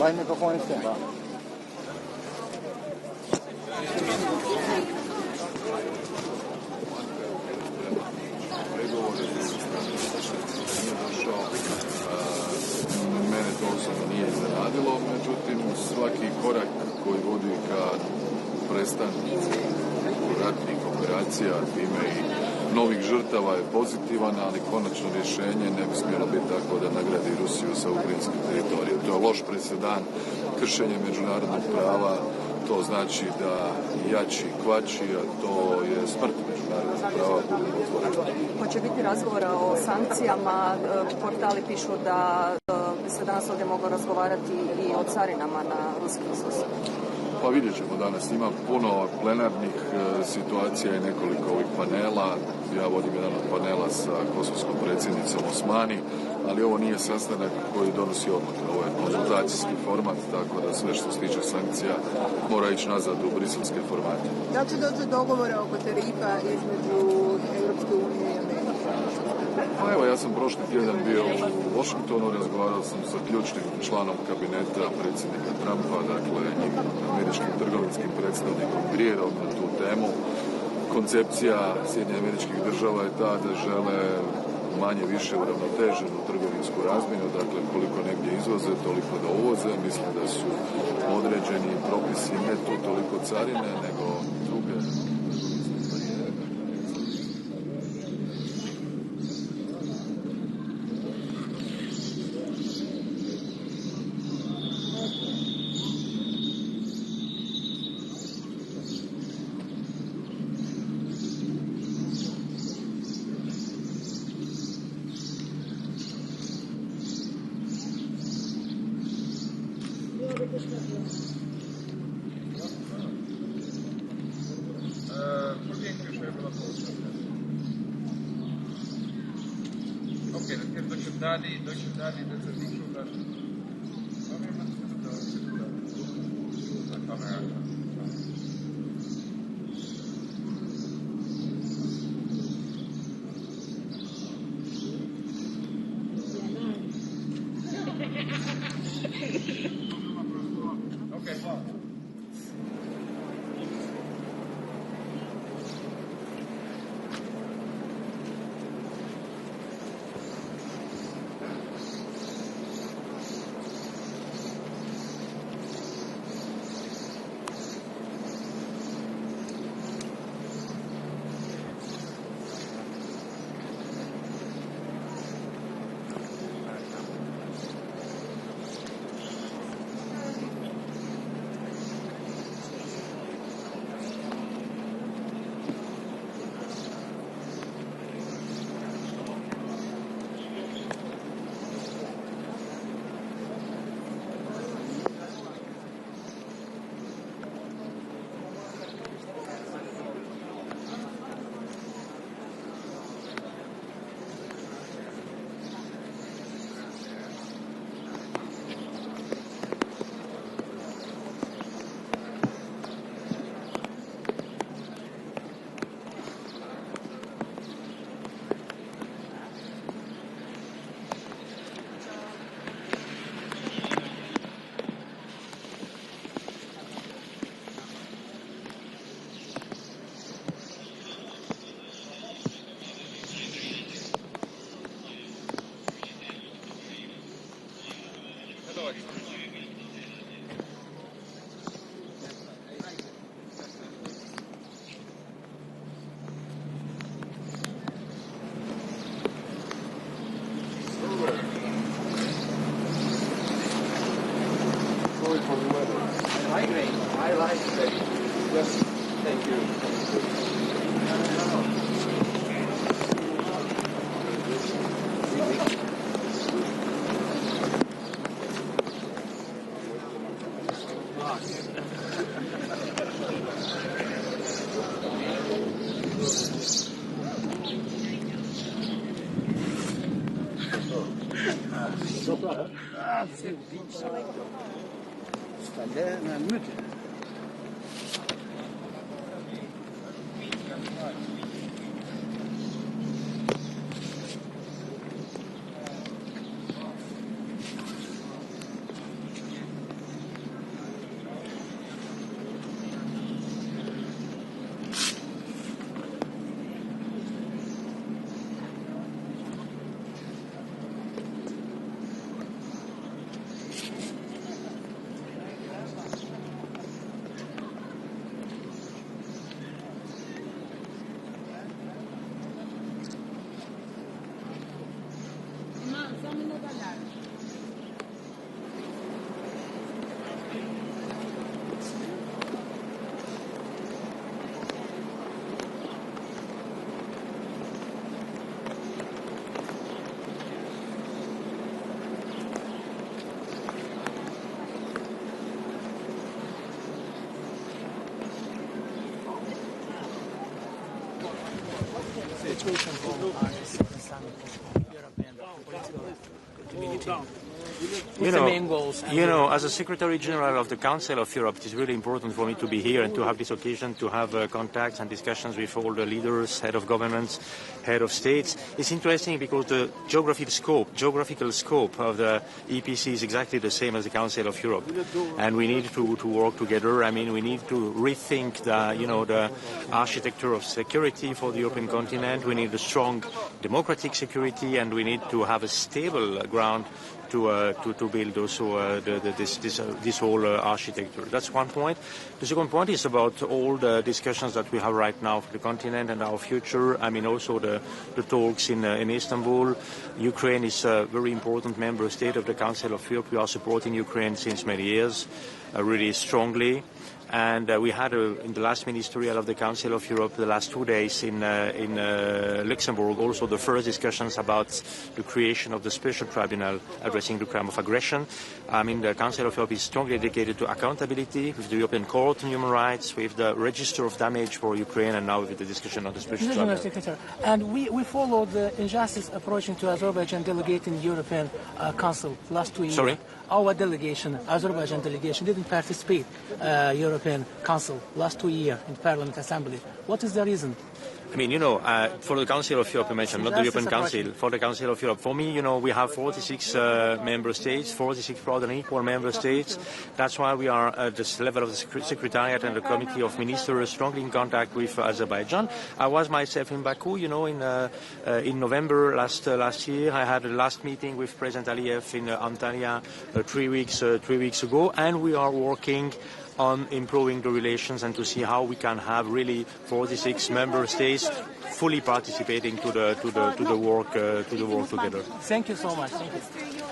Daj mikrofon s tim, da. Mene to osobno nije iznenadilo, međutim svaki korak koji vodi ka prestanku ratnih operacija, time i novih žrtava je pozitivan, ali konačno rješenje ne bi smjelo biti tako da nagradi Rusiju sa ukrajinskim teritorijom. To je loš presedan, kršenje međunarodnog prava, to znači da jači kvači, a to je smrt međunarodnog prava. Hoće biti razgovora o sankcijama, portali pišu da bi se danas ovdje moglo razgovarati i o carinama na ruski izvoz. Pa vidjet ćemo danas. Ima puno plenarnih situacija i nekoliko ovih panela. Ja vodim jedan od panela sa kosovskom predsjednicom Osmani, ali ovo nije sastanak koji donosi odluke. Ovo je konzultacijski format, tako da sve što se tiče sankcija mora ići nazad u briselske formate. Da li će doći dogovora oko tarifa između Europske unije i Amerike? Pa evo, ja sam prošli tjedan bio u Washingtonu, razgovarao sam sa ključnim članom kabineta predsjednika Trumpa, dakle američkim trgovinskim predstavnikom Greerom na tu temu. Koncepcija Sjedinjenih Američkih Država je ta da žele manje više uravnoteženu trgovinsku razmjenu, dakle koliko negdje izvoze, toliko da uvoze. Mislim da su određeni propisi ne tu toliko carine, nego druge. Thank you. You know, as a Secretary General of the Council of Europe, it is really important for me to be here and to have this occasion to have contacts and discussions with all the leaders, head of governments, head of states. It's interesting because the geographical scope of the EPC is exactly the same as the Council of Europe, and we need to work together. I mean, we need to rethink the architecture of security for the European continent. We need a strong democratic security, and we need to have a stable ground to build also this whole architecture. That's one point. The second point is about all the discussions that we have right now for the continent and our future. I mean, also the talks in Istanbul. Ukraine is a very important member state of the Council of Europe. We are supporting Ukraine since many years, really strongly. And we had, in the last ministerial of the Council of Europe, the last 2 days in Luxembourg, also the first discussions about the creation of the special tribunal addressing the crime of aggression. I mean, the Council of Europe is strongly dedicated to accountability with the European Court on Human Rights, with the register of damage for Ukraine, and now with the discussion on the special tribunal. Secretary, and we followed the injustice approaching to Azerbaijan delegate in the European Council last 2 years. Sorry? Our delegation, Azerbaijan delegation, didn't participate European Council last 2 years in Parliament Assembly. What is the reason? I mean, for the Council of Europe, you mentioned, not the European Council, for the Council of Europe. For me, we have 46 member states, 46 proud and equal member states. That's why we are at this level of the Secretariat and the Committee of Ministers strongly in contact with Azerbaijan. I was myself in Baku, in November last year. I had a last meeting with President Aliyev in Antalya 3 weeks ago, and we are working on improving the relations and to see how we can have really 46 member states fully participating to the work together. Thank you so much. Thank you.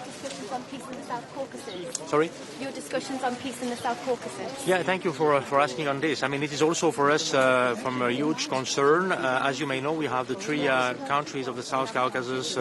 On peace in the South Caucasus. Sorry? Your discussions on peace in the South Caucasus. Yeah, thank you for asking on this. I mean, it is also for us from a huge concern. As you may know, we have the three countries of the South Caucasus,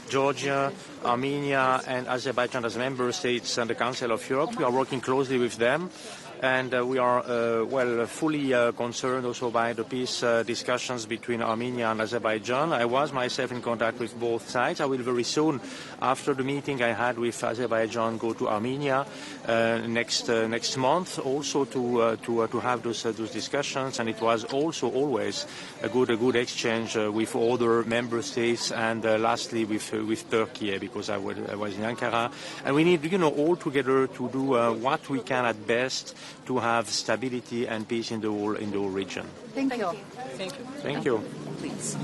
Georgia, Armenia, and Azerbaijan as member states and the Council of Europe. We are working closely with them. And we are, fully concerned also by the peace discussions between Armenia and Azerbaijan. I was myself in contact with both sides. I will very soon, after the meeting I had with Azerbaijan, go to Armenia next month, also to have those discussions. And it was also always a good exchange with other member states, and lastly with Turkey, because I was in Ankara. And we need, all together to do what we can at best to have stability and peace in the whole region. Thank you. Thank you. Thank you. Please.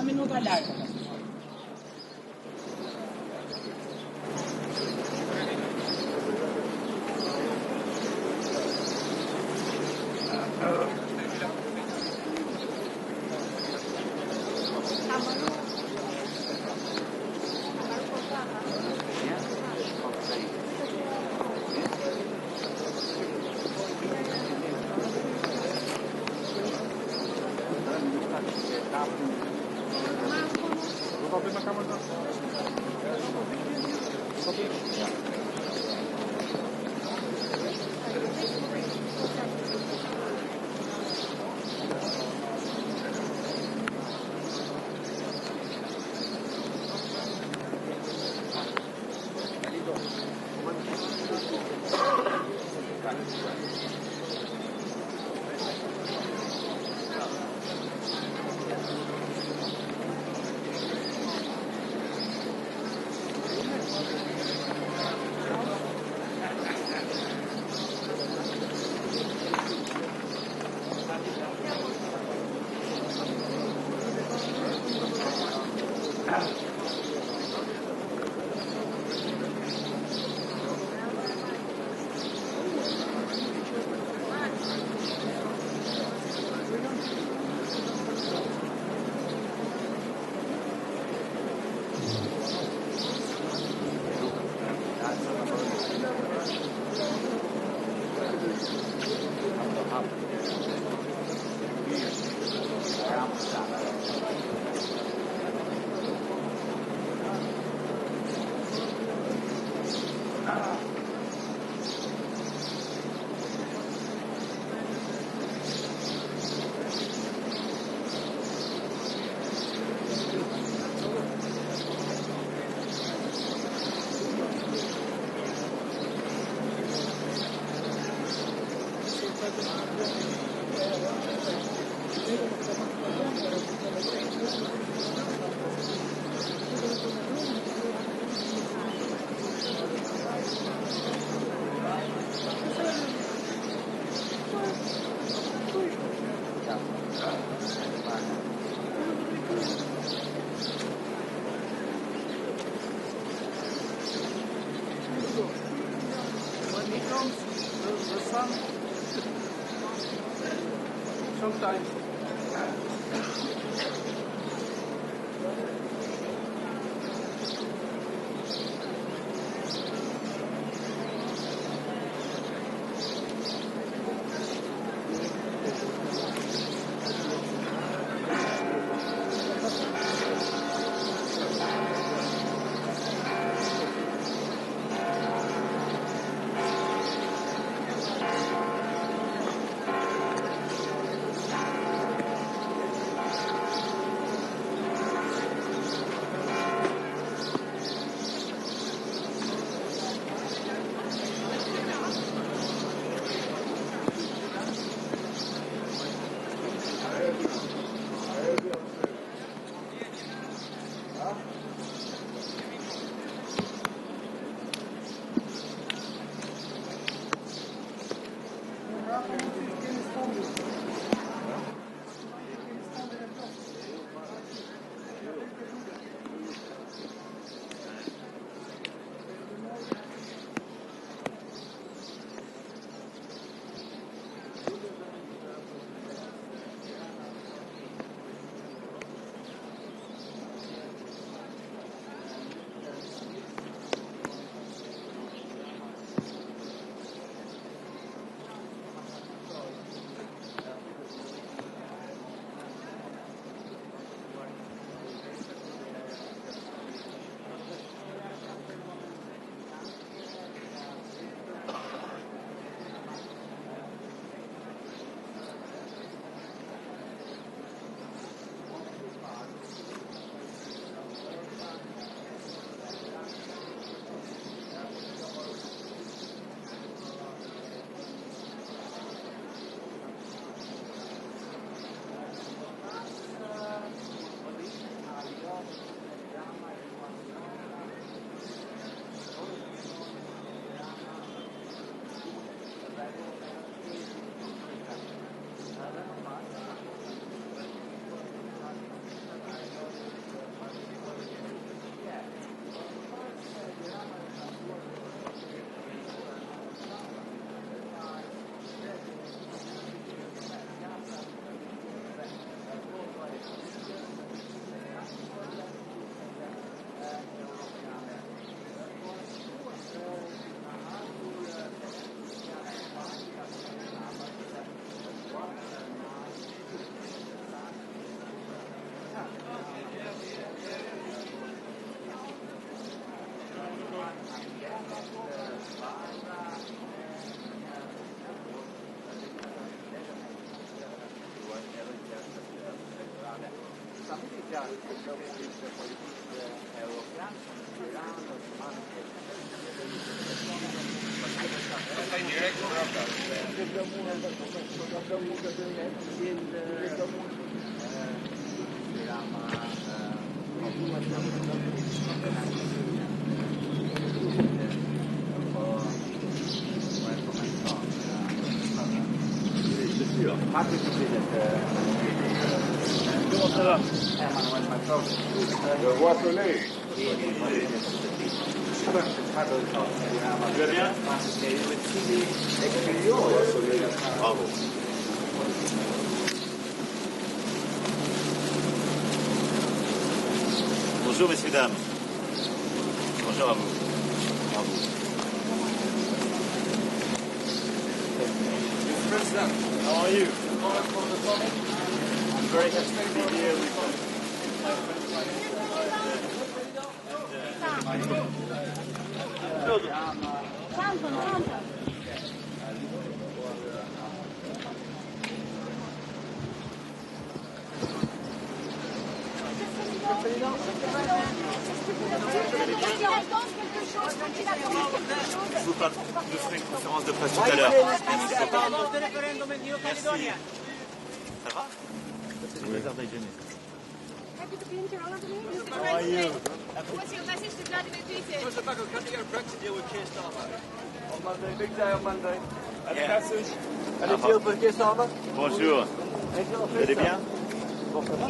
Minuta larga. Sometimes Comment ça va? Je vois soleil. Tu vas bien? Bravo. Bonjour messieurs, dames. Bonjour à vous. Bravo. Mr. President, how are you? I'm very happy to be here with my friends. Je vous parle, je ferai une conférence de presse tout à l'heure. Merci. Ça va? C'est des Azerbaïdjanais. Happy to be in Tirana today. How are you? What's your message to Vladimir Putin? What's the back of can't get a Brexit deal with Keir Starmer? On Monday, big day on Monday. Any message? Any deal for Keir Starmer? Bonjour. Vous allez bien? Bon, ça va?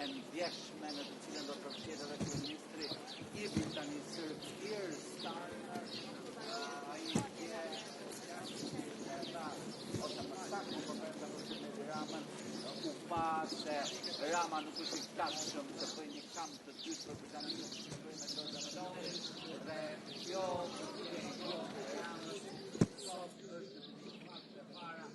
En vjersmene të cilën do të përfshirë edhe kryeministri I Britanisë Keir Starmer, ai ose më saktë po përmenda për Ramën, u pa se Rama nuk është I gatshëm të bëjë një kamp të dytë për Britaninë që bëjë me Volodymyr dhe kjo sot është e para.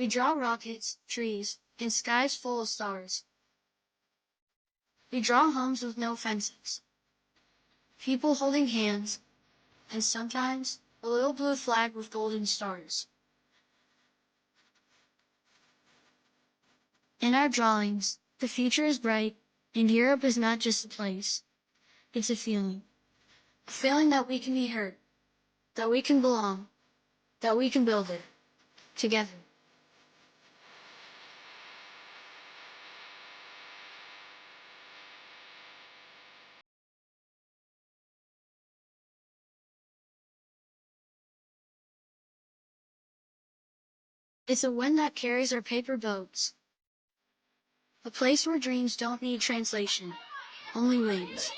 We draw rockets, trees, and skies full of stars. We draw homes with no fences, people holding hands, and sometimes a little blue flag with golden stars. In our drawings, the future is bright, and Europe is not just a place. It's a feeling that we can be heard, that we can belong, that we can build it together. It's a wind that carries our paper boats. A place where dreams don't need translation, only wings.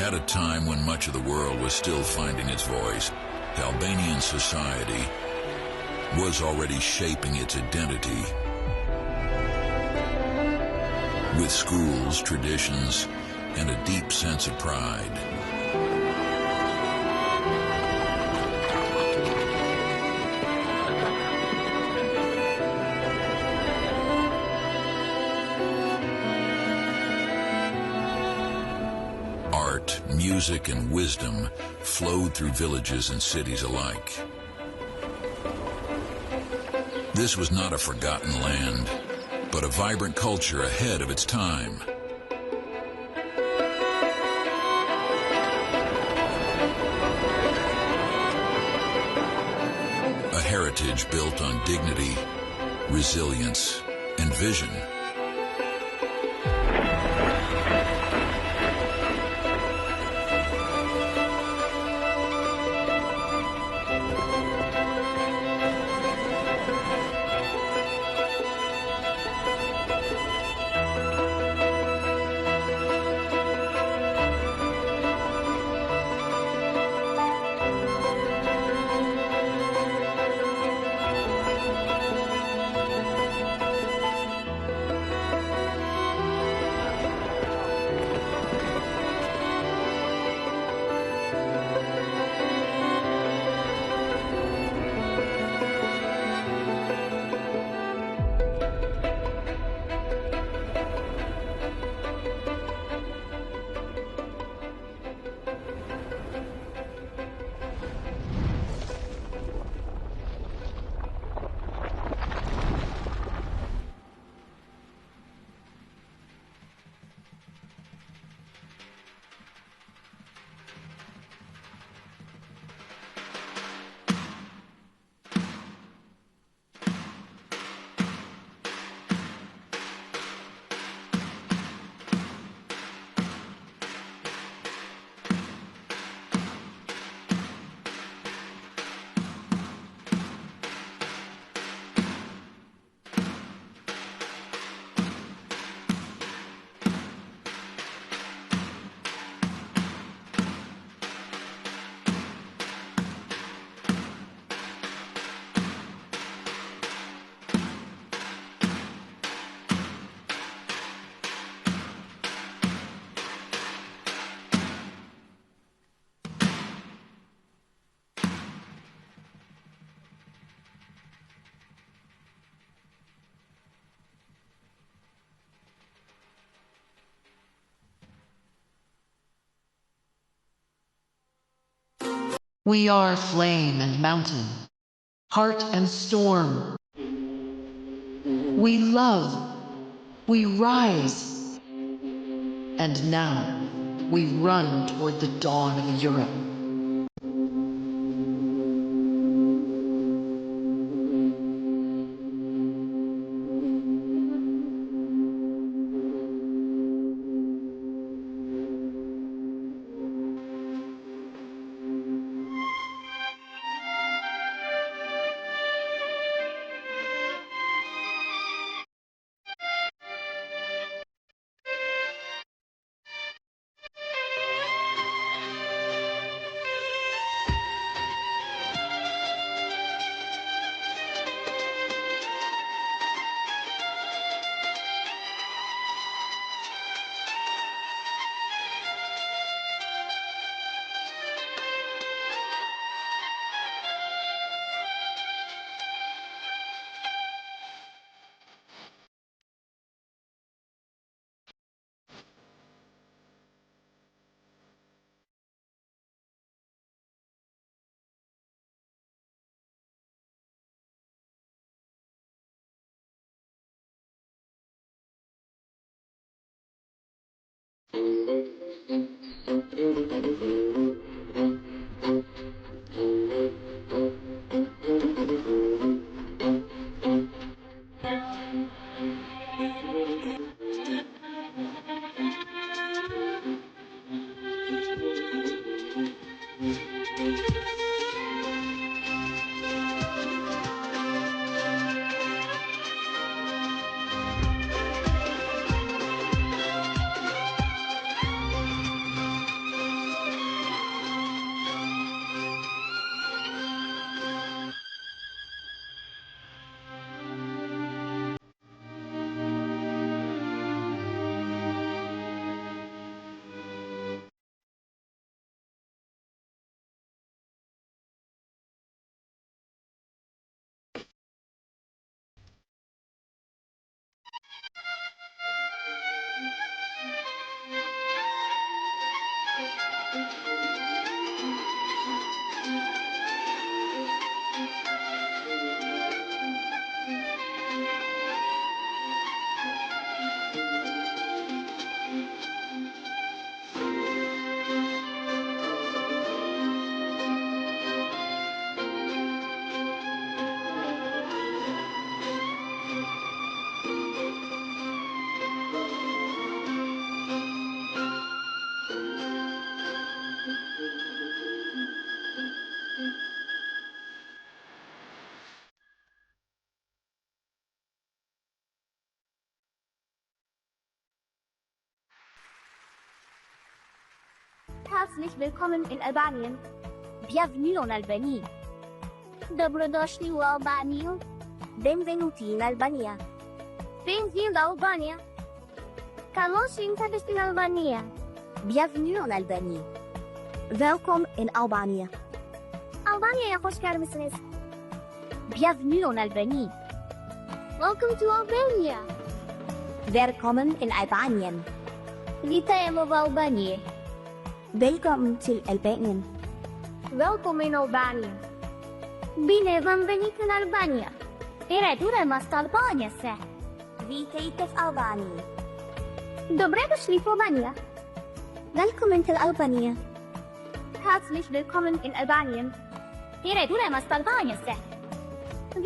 At a time when much of the world was still finding its voice, Albanian society was already shaping its identity. With schools, traditions, and a deep sense of pride. Art, music, and wisdom flowed through villages and cities alike. This was not a forgotten land, but a vibrant culture ahead of its time. A heritage built on dignity, resilience, and vision. We are flame and mountain, heart and storm. We love, we rise, and now we run toward the dawn of Europe. Herzlich willkommen in Albanien. Bienvenue en Albanie. Dobrodošli u Albaniju. Benvenuti in Albania. Bem-vindo à Albânia. Carlos interest in Albania. Bienvenue en Albanie. Welkom in Albanië. Albanya'ya hoş gelmişsiniz. Bienvenue en Albanie. Welcome to Albania. Velkommen in Albanien. Witajmy w Albanii. Velkommen til Albanien. Welkom in Albanië. Bine v-am venit în Albania. Eredurăm asta Albania se. Witajte w Albanii. Dobre došli v Albania. Welkom til Albania. Herzlich willkommen in Albanien. Eredurăm asta Albania se.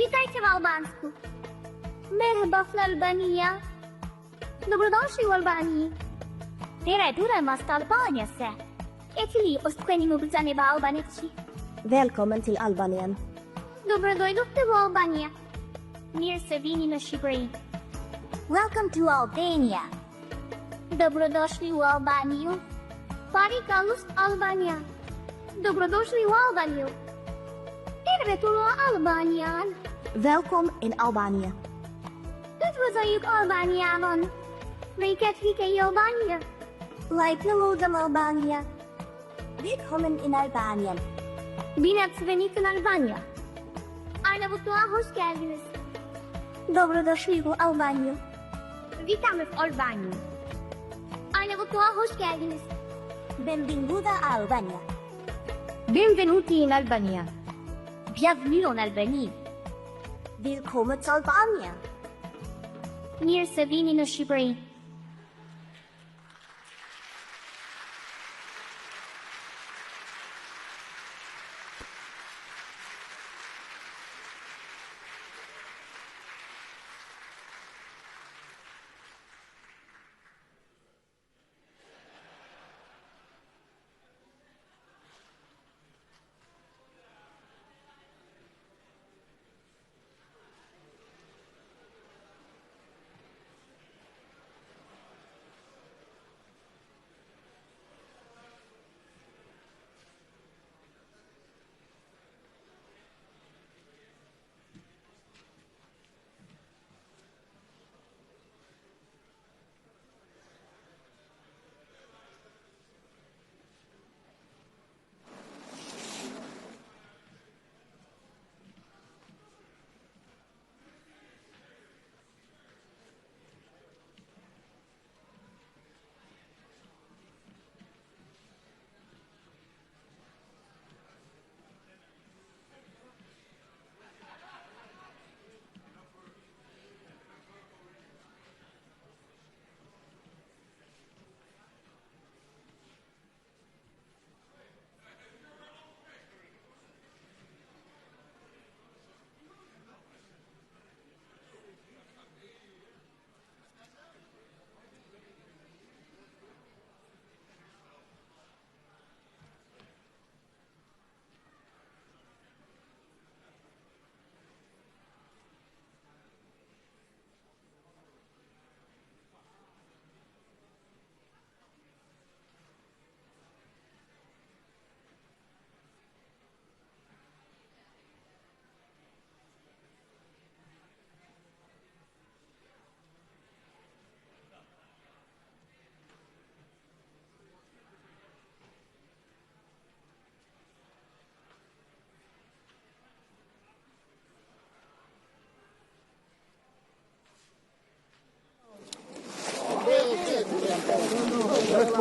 Witajte w Albansku. Merhaba v Albania. Dobrodošli u Albaniji. Eredurăm asta Albania se. Etili ostkwenimo brzane v Albanici. Velkommen til Albanien. Dobrodošli v Albania. Mirë se vini në Shqipëri. Welcome to Albania. Dobrodošli u Albaniju. Pari kalus Albania. Dobrodošli u Albaniju. Tervetuloa Albaniaan. Welkom in Albanië. Dit was ayuk Albanianon. Reykjavik in Albanië. Lijpelodem Albanië. Willkommen in Albanien. Bine ați venit în Albania. Arnavutluğa hoş geldiniz. Dobrodošli u Albaniju. Witamy w Albanii. Arnavutluğa hoş geldiniz. Benvenuta a Albania. Benvenuti in Albania. Bienvenue en Albanie. Willkommen in Albania. Mirë se vini në Shqipëri.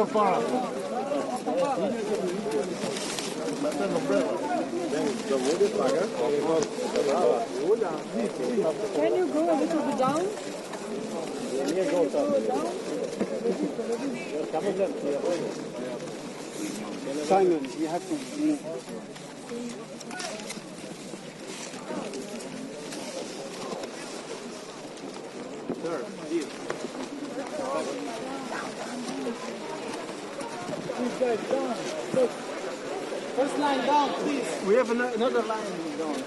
papà. Can you go a little bit down? Simon, you have to. Sir, here. Please guys, down. Look. First line down, please. We have another line down.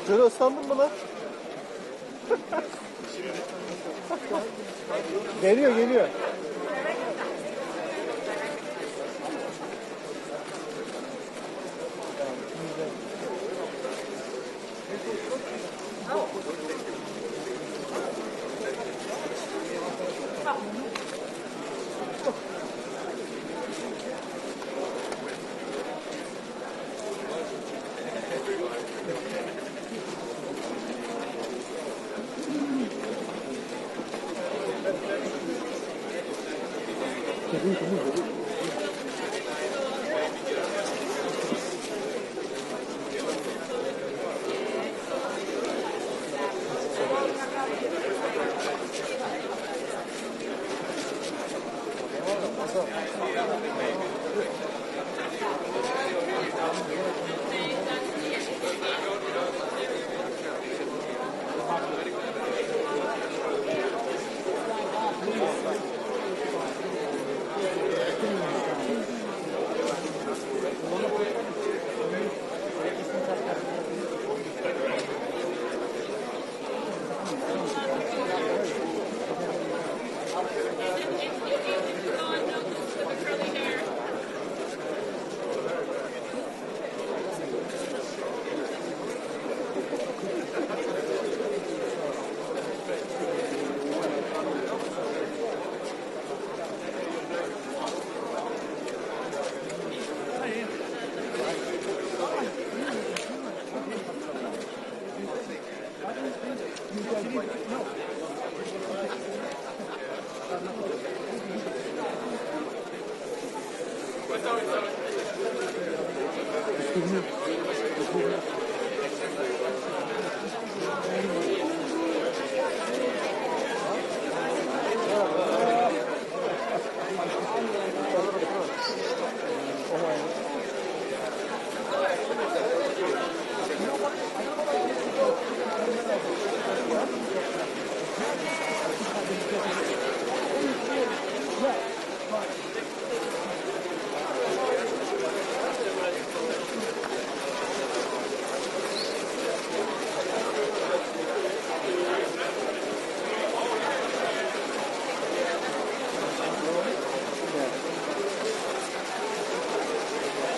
Celo İstanbul mu lan? Geliyor geliyor.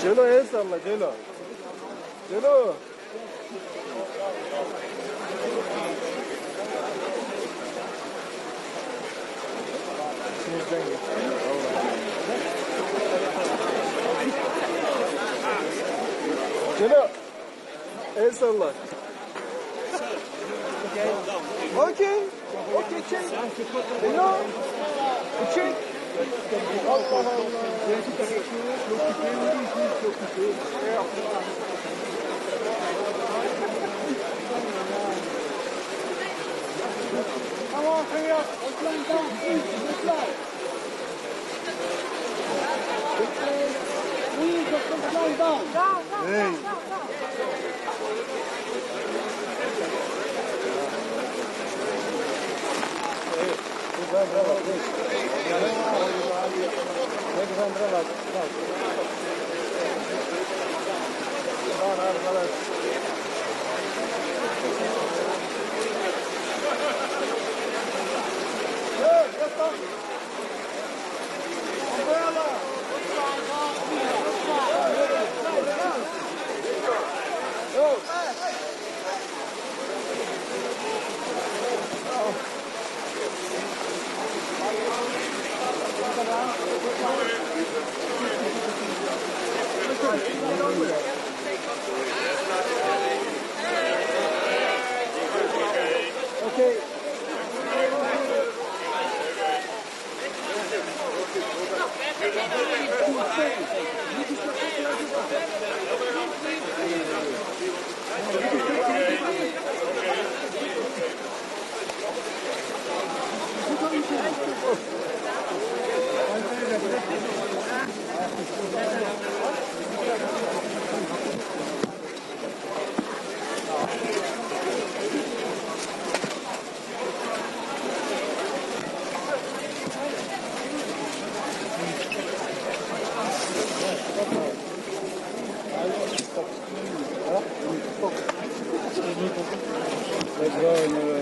Celo el salla, Celo. Celo. Celo. El salla. Okay. Okay, check. Hello. Check. Allah Allah. Tamam, hayır. Hey. Let's go in the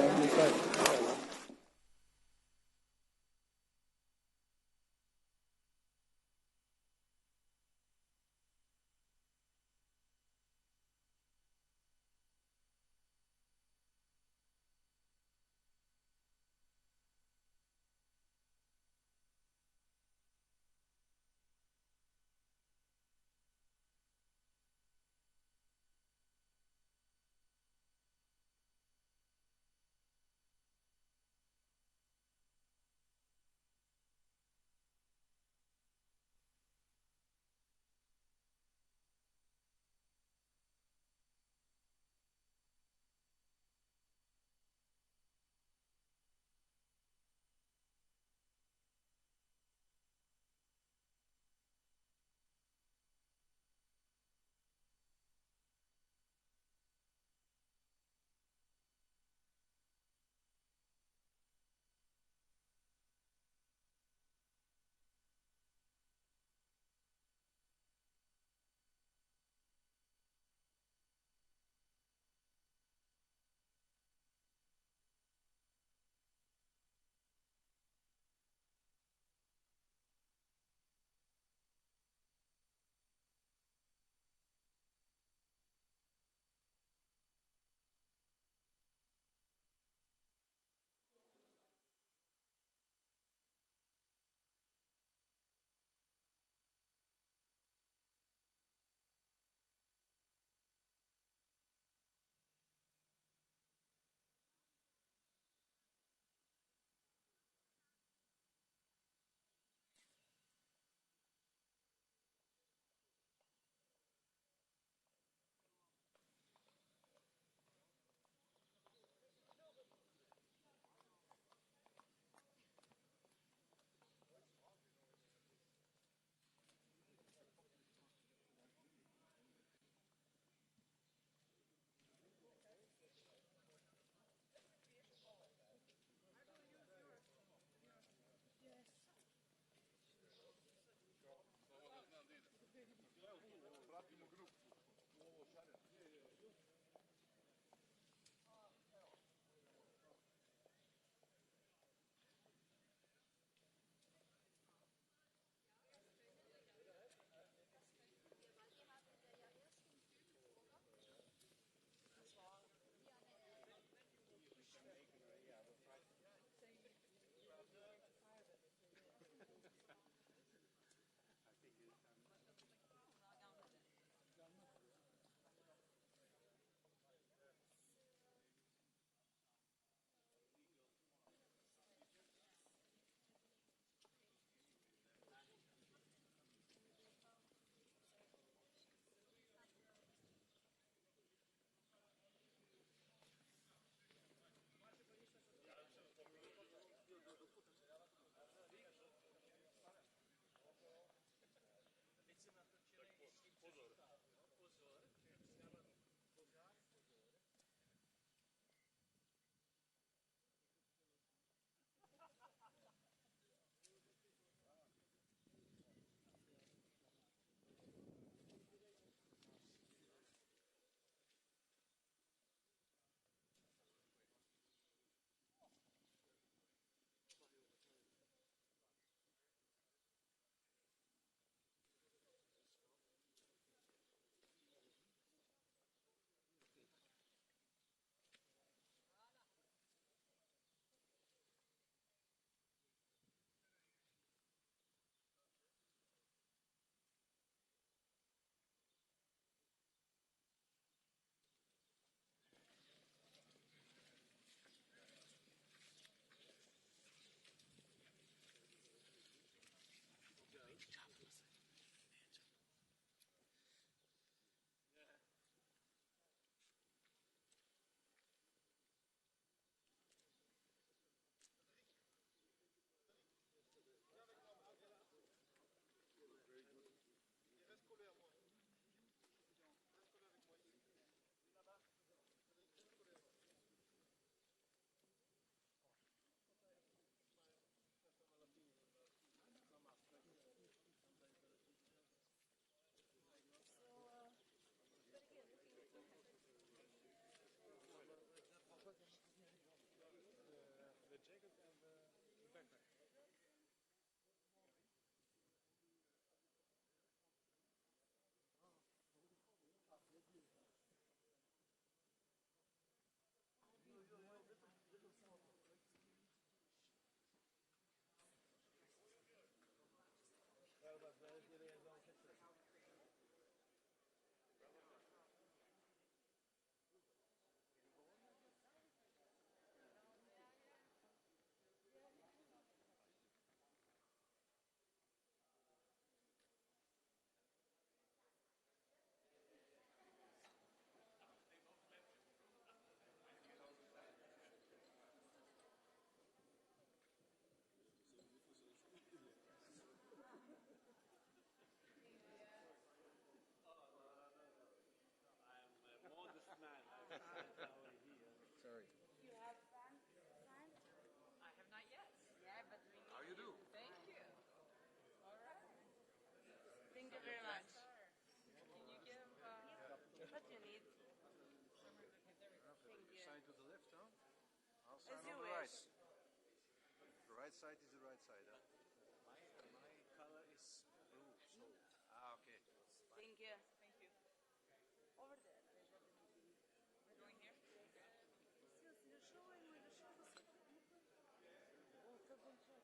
As you wish. The right side is the right side, huh? My color is blue, so... Okay. Thank you. Thank you. Over there. We're going here? You're showing me the show. Thank you very much. There you go. Thank you.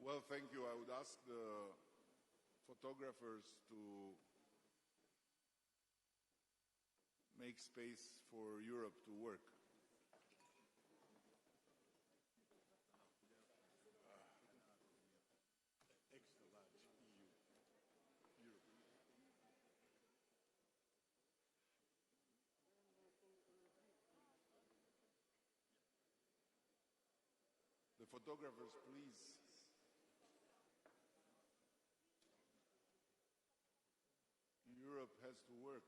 Well, thank you. I would ask the photographers to make space for Europe to work. Extra large EU. Europe. The photographers, please. Europe has to work.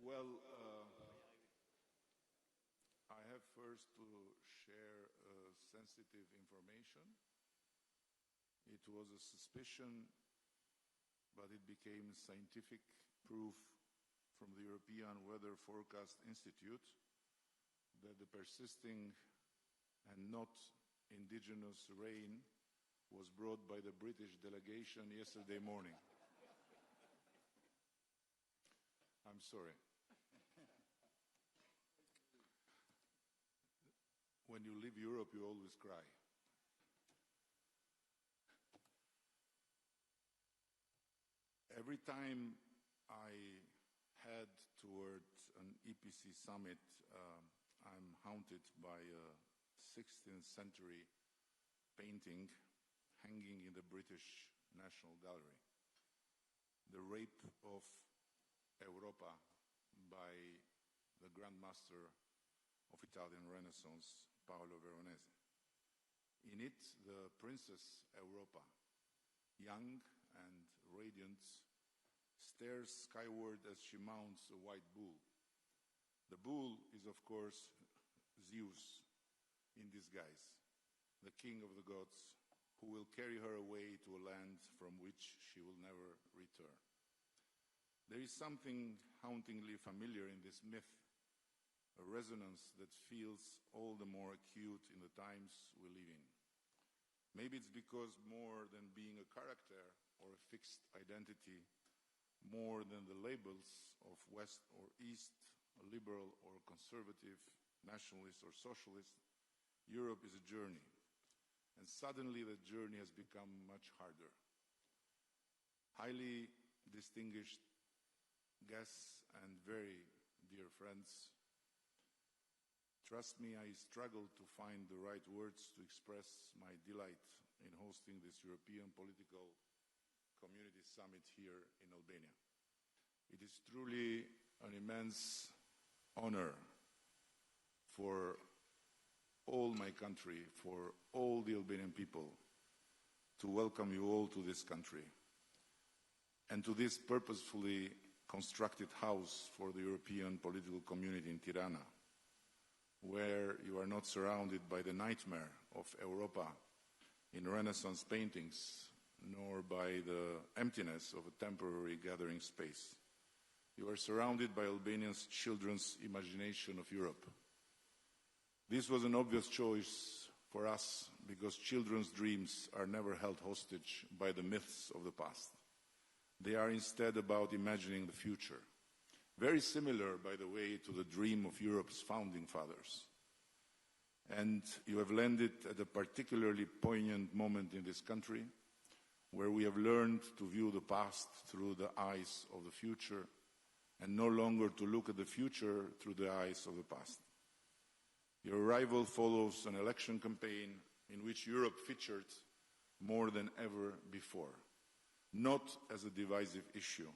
Well, I have first to share sensitive information. It was a suspicion, but it became scientific proof from the European Weather Forecast Institute that the persisting and not indigenous rain was brought by the British delegation yesterday morning. I'm sorry. When you leave Europe, you always cry. Every time I head toward an EPC summit, I'm haunted by a 16th century painting hanging in the British National Gallery. The Rape of Europa by the Grand Master of Italian Renaissance, Paolo Veronese. In it, the Princess Europa, young and radiant, stares skyward as she mounts a white bull. The bull is, of course, Zeus in disguise, the king of the gods, who will carry her away to a land from which she will never return. There is something hauntingly familiar in this myth, a resonance that feels all the more acute in the times we live in. Maybe it's because more than being a character or a fixed identity, more than the labels of West or East, a liberal or conservative, nationalist or socialist, Europe is a journey. And suddenly the journey has become much harder. Highly distinguished guests and very dear friends, trust me, I struggled to find the right words to express my delight in hosting this European Political Community Summit here in Albania. It is truly an immense honor for all my country, for all the Albanian people, to welcome you all to this country and to this purposefully constructed house for the European political community in Tirana, where you are not surrounded by the nightmare of Europa in Renaissance paintings, nor by the emptiness of a temporary gathering space. You are surrounded by Albanians' children's imagination of Europe. This was an obvious choice for us because children's dreams are never held hostage by the myths of the past. They are instead about imagining the future. Very similar, by the way, to the dream of Europe's founding fathers. And you have landed at a particularly poignant moment in this country, where we have learned to view the past through the eyes of the future and no longer to look at the future through the eyes of the past. Your arrival follows an election campaign in which Europe featured more than ever before, not as a divisive issue,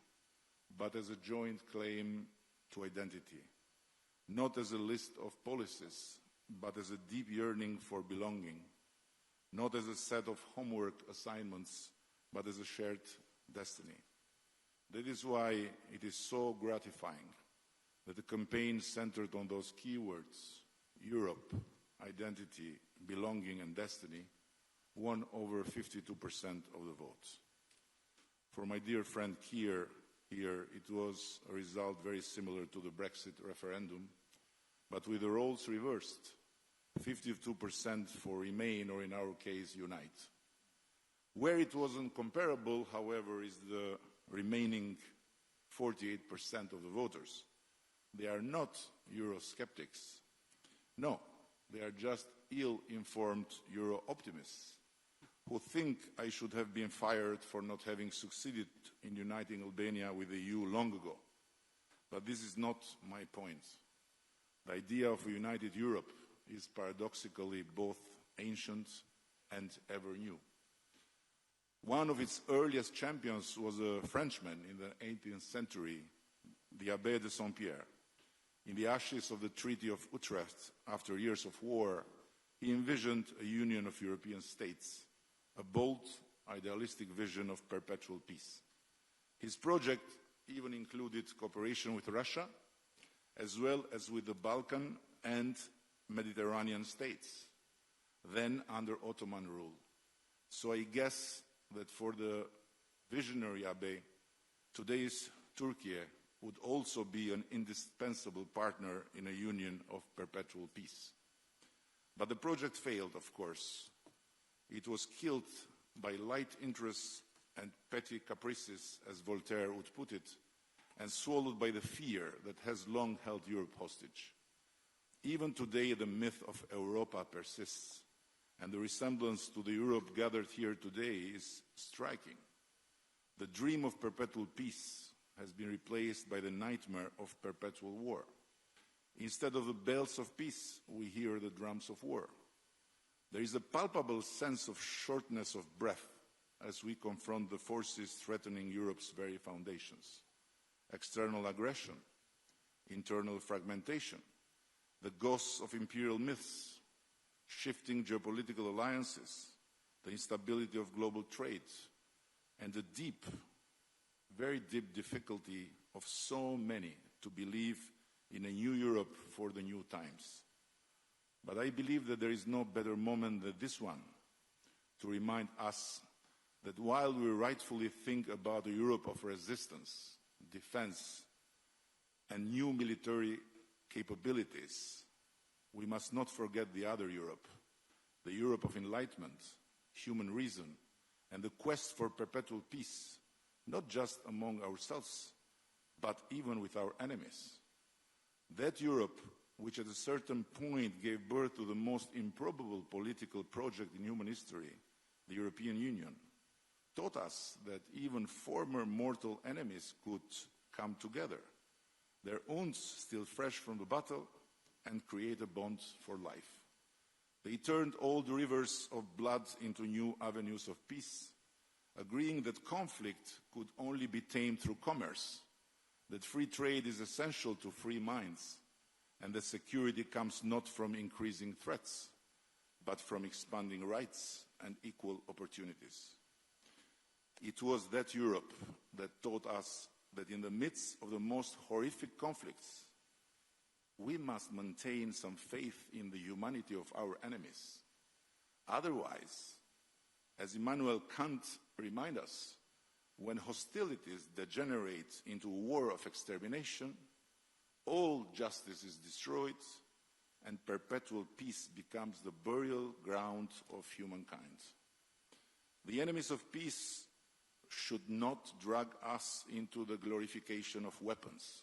but as a joint claim to identity, not as a list of policies, but as a deep yearning for belonging, not as a set of homework assignments, but as a shared destiny. That is why it is so gratifying that the campaign centered on those keywords, Europe, identity, belonging and destiny, won over 52% of the votes. For my dear friend Keir here, it was a result very similar to the Brexit referendum, but with the roles reversed, 52% for Remain, or in our case, Unite. Where it wasn't comparable, however, is the remaining 48% of the voters. They are not Eurosceptics. No, they are just ill-informed Euro-optimists who think I should have been fired for not having succeeded in uniting Albania with the EU long ago. But this is not my point. The idea of a united Europe is paradoxically both ancient and ever new. One of its earliest champions was a Frenchman in the 18th century, the Abbé de Saint-Pierre. In the ashes of the Treaty of Utrecht, after years of war, he envisioned a union of European states, a bold, idealistic vision of perpetual peace. His project even included cooperation with Russia, as well as with the Balkan and Mediterranean states, then under Ottoman rule. So I guess that for the visionary Abbé, today's Turkey would also be an indispensable partner in a union of perpetual peace. But the project failed, of course. It was killed by light interests and petty caprices, as Voltaire would put it, and swallowed by the fear that has long held Europe hostage. Even today, the myth of Europa persists, and the resemblance to the Europe gathered here today is striking. The dream of perpetual peace has been replaced by the nightmare of perpetual war. Instead of the bells of peace, we hear the drums of war. There is a palpable sense of shortness of breath as we confront the forces threatening Europe's very foundations. External aggression, internal fragmentation, the ghosts of imperial myths, shifting geopolitical alliances, the instability of global trade, and the deep, very deep difficulty of so many to believe in a new Europe for the new times. But I believe that there is no better moment than this one to remind us that while we rightfully think about a Europe of resistance, defense, and new military capabilities, we must not forget the other Europe, the Europe of enlightenment, human reason, and the quest for perpetual peace, not just among ourselves, but even with our enemies. That Europe, which at a certain point gave birth to the most improbable political project in human history, the European Union, taught us that even former mortal enemies could come together, their wounds still fresh from the battle, and create a bond for life. They turned old rivers of blood into new avenues of peace, agreeing that conflict could only be tamed through commerce, that free trade is essential to free minds, and that security comes not from increasing threats, but from expanding rights and equal opportunities. It was that Europe that taught us that in the midst of the most horrific conflicts, we must maintain some faith in the humanity of our enemies. Otherwise, as Emmanuel Kant reminds us, when hostilities degenerate into a war of extermination, all justice is destroyed and perpetual peace becomes the burial ground of humankind. The enemies of peace should not drag us into the glorification of weapons.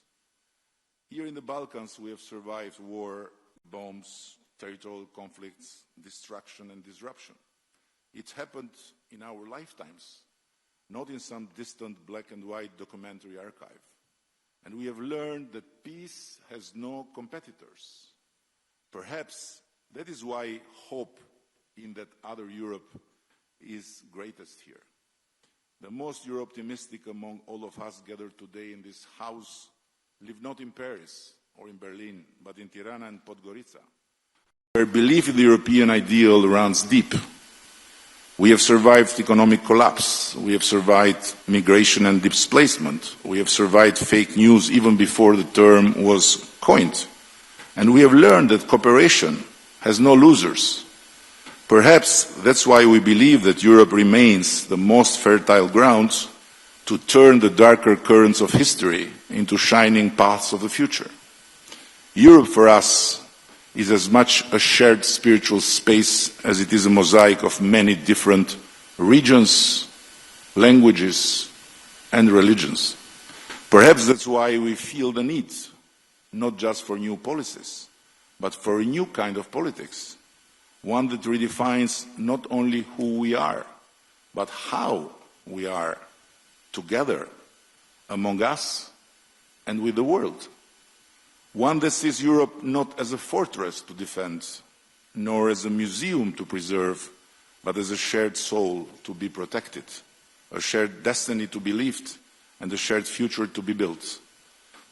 Here in the Balkans, we have survived war, bombs, territorial conflicts, destruction and disruption. It happened in our lifetimes, not in some distant black and white documentary archive. And we have learned that peace has no competitors. Perhaps that is why hope in that other Europe is greatest here. The most Euro-optimistic among all of us gathered today in this house live not in Paris or in Berlin, but in Tirana and Podgorica, where belief in the European ideal runs deep. We have survived economic collapse. We have survived migration and displacement. We have survived fake news even before the term was coined. And we have learned that cooperation has no losers. Perhaps that's why we believe that Europe remains the most fertile ground to turn the darker currents of history into shining paths of the future. Europe for us is as much a shared spiritual space as it is a mosaic of many different regions, languages, and religions. Perhaps that's why we feel the need, not just for new policies, but for a new kind of politics, one that redefines not only who we are, but how we are together among us and with the world. One that sees Europe not as a fortress to defend, nor as a museum to preserve, but as a shared soul to be protected, a shared destiny to be lived, and a shared future to be built.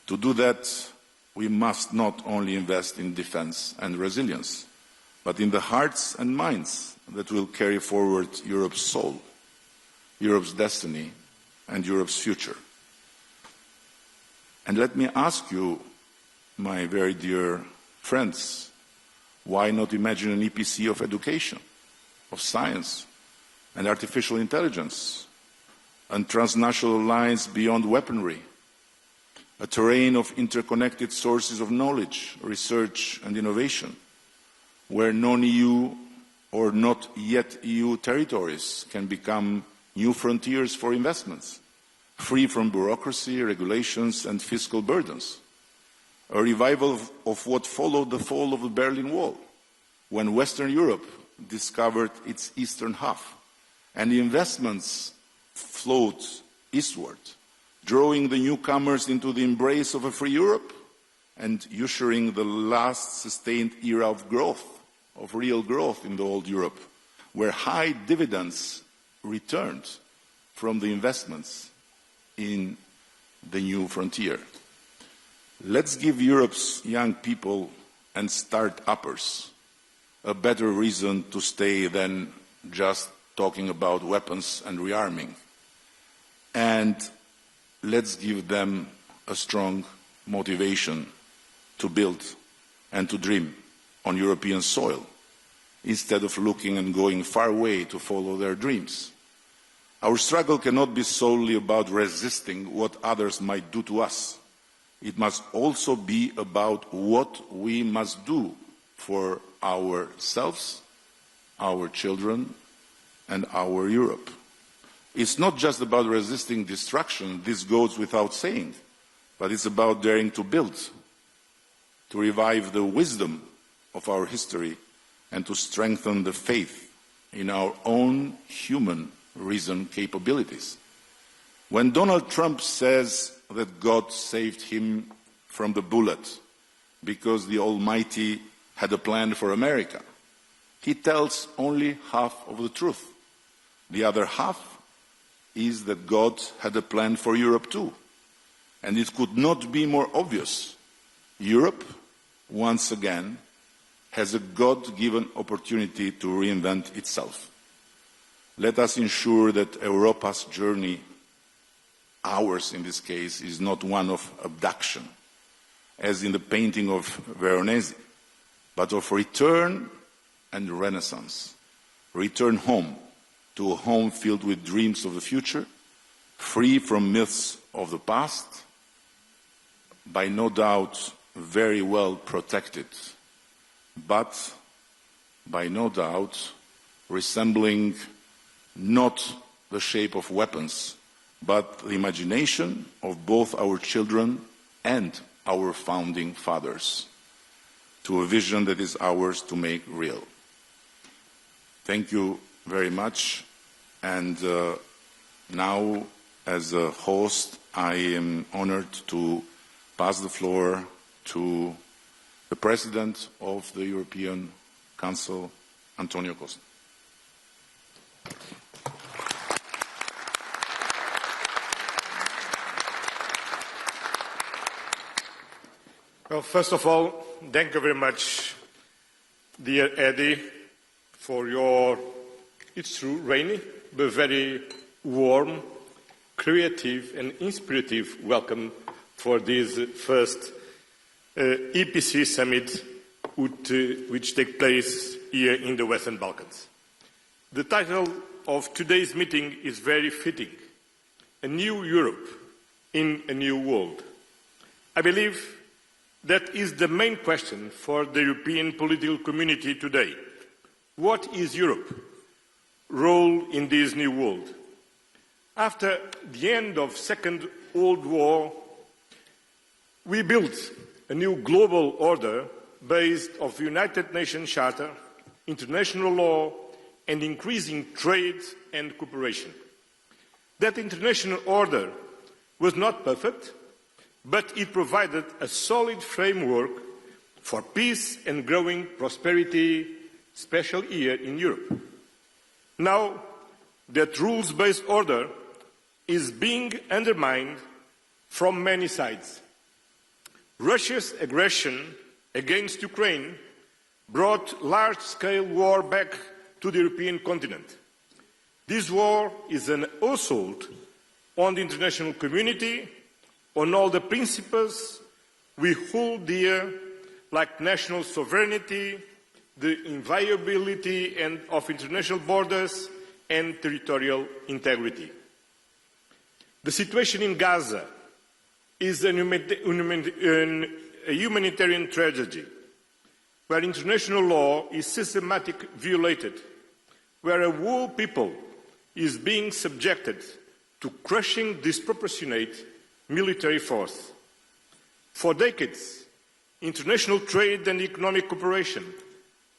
To do that, we must not only invest in defense and resilience, but in the hearts and minds that will carry forward Europe's soul, Europe's destiny, and Europe's future. And let me ask you, my very dear friends, why not imagine an EPC of education, of science, and artificial intelligence, and transnational alliance beyond weaponry, a terrain of interconnected sources of knowledge, research, and innovation, where non-EU or not yet EU territories can become new frontiers for investments, free from bureaucracy, regulations, and fiscal burdens. A revival of what followed the fall of the Berlin Wall, when Western Europe discovered its eastern half, and the investments flowed eastward, drawing the newcomers into the embrace of a free Europe and ushering the last sustained era of growth, of real growth in the old Europe, where high dividends returned from the investments in the new frontier. Let's give Europe's young people and start-uppers a better reason to stay than just talking about weapons and rearming. And let's give them a strong motivation to build and to dream on European soil, instead of looking and going far away to follow their dreams. Our struggle cannot be solely about resisting what others might do to us. It must also be about what we must do for ourselves, our children, and our Europe. It's not just about resisting destruction, this goes without saying, but it's about daring to build, to revive the wisdom of our history, and to strengthen the faith in our own human reason capabilities. When Donald Trump says that God saved him from the bullet because the Almighty had a plan for America, he tells only half of the truth. The other half is that God had a plan for Europe too. And it could not be more obvious. Europe, once again, has a God-given opportunity to reinvent itself. Let us ensure that Europa's journey, ours in this case, is not one of abduction, as in the painting of Veronese, but of return and renaissance. Return home, to a home filled with dreams of the future, free from myths of the past, by no doubt very well protected but by no doubt resembling not the shape of weapons, but the imagination of both our children and our founding fathers, to a vision that is ours to make real. Thank you very much. And now, as a host, I am honored to pass the floor to the President of the European Council, António Costa. Well, first of all, thank you very much, dear Eddie, for your, it's true, rainy, but very warm, creative and inspirative welcome for this first EPC summit which takes place here in the Western Balkans. The title of today's meeting is very fitting, A New Europe in a New World. I believe that is the main question for the European political community today. What is Europe's role in this new world? After the end of the Second World War, we built a new global order based on the United Nations Charter, international law, and increasing trade and cooperation. That international order was not perfect, but it provided a solid framework for peace and growing prosperity, especially here in Europe. Now, that rules-based order is being undermined from many sides. Russia's aggression against Ukraine brought large-scale war back to the European continent. This war is an assault on the international community, on all the principles we hold dear, like national sovereignty, the inviolability of international borders, and territorial integrity. The situation in Gaza is a humanitarian tragedy, where international law is systematically violated, where a whole people is being subjected to crushing disproportionate military force. For decades, international trade and economic cooperation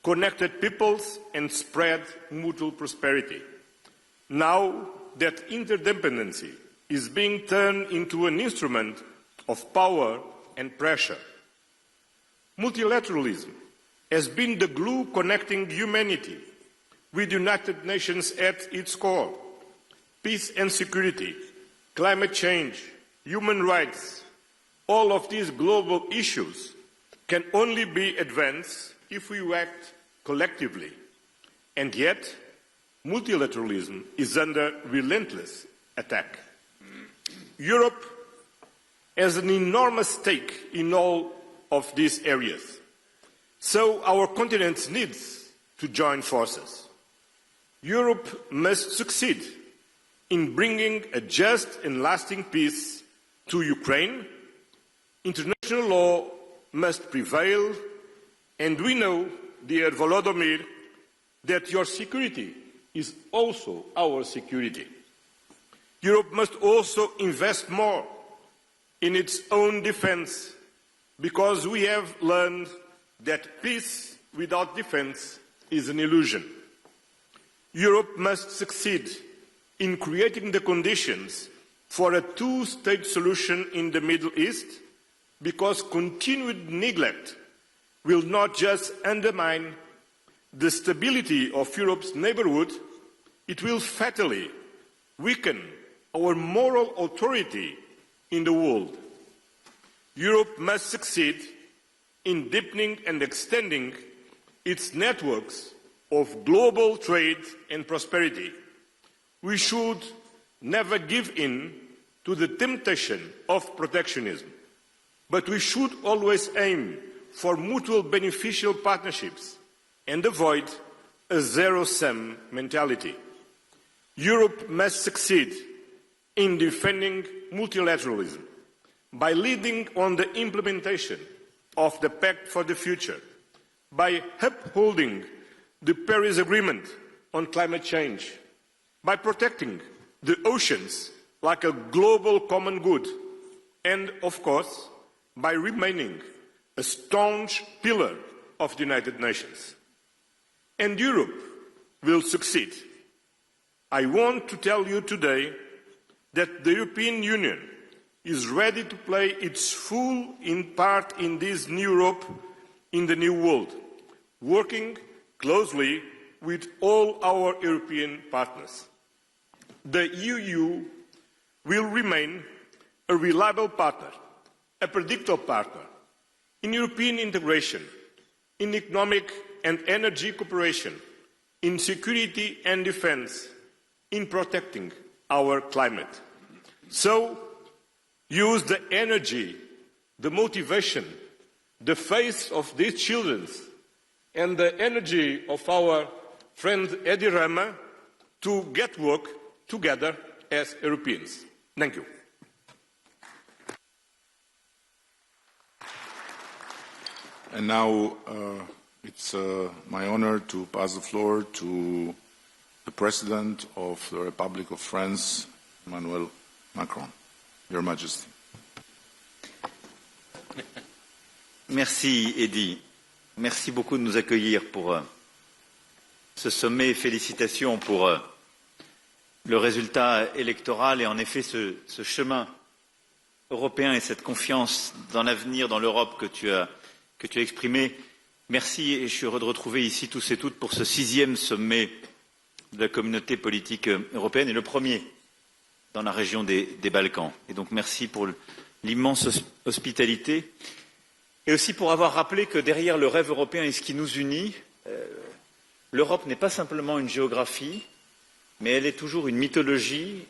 connected peoples and spread mutual prosperity. Now that interdependency is being turned into an instrument of power and pressure. Multilateralism has been the glue connecting humanity with the United Nations at its core. Peace and security, climate change, human rights, all of these global issues can only be advanced if we act collectively. And yet, multilateralism is under relentless attack. Europe has an enormous stake in all of these areas. So our continent needs to join forces. Europe must succeed in bringing a just and lasting peace to Ukraine. International law must prevail, and we know, dear Volodymyr, that your security is also our security. Europe must also invest more in its own defense, because we have learned that peace without defense is an illusion. Europe must succeed in creating the conditions for a two-state solution in the Middle East, because continued neglect will not just undermine the stability of Europe's neighbourhood, it will fatally weaken our moral authority in the world. Europe must succeed in deepening and extending its networks of global trade and prosperity. We should never give in to the temptation of protectionism, but we should always aim for mutual beneficial partnerships and avoid a zero-sum mentality. Europe must succeed in defending multilateralism by leading on the implementation of the Pact for the Future, by upholding the Paris Agreement on climate change, by protecting the oceans like a global common good, and, of course, by remaining a staunch pillar of the United Nations. And Europe will succeed. I want to tell you today that the European Union is ready to play its full part in this new Europe, in the new world, working closely with all our European partners. The EU will remain a reliable partner, a predictable partner in European integration, in economic and energy cooperation, in security and defence, in protecting our climate. So, use the energy, the motivation, the faith of these children and the energy of our friend Edi Rama to get work together as Europeans. Thank you. And now it's my honor to pass the floor to the President of the Republic of France, Emmanuel Macron. Your Majesty. Merci, Eddy. Merci beaucoup de nous accueillir pour ce sommet. Félicitations pour le résultat électoral et en effet ce chemin européen et cette confiance dans l'avenir, dans l'Europe que tu as exprimé. Merci et je suis heureux de retrouver ici tous et toutes pour ce 6e sommet de la communauté politique européenne et le premier dans la région des Balkans. Et donc merci pour l'immense hospitalité et aussi pour avoir rappelé que derrière le rêve européen et ce qui nous unit, l'Europe n'est pas simplement une géographie, mais elle est toujours une mythologie,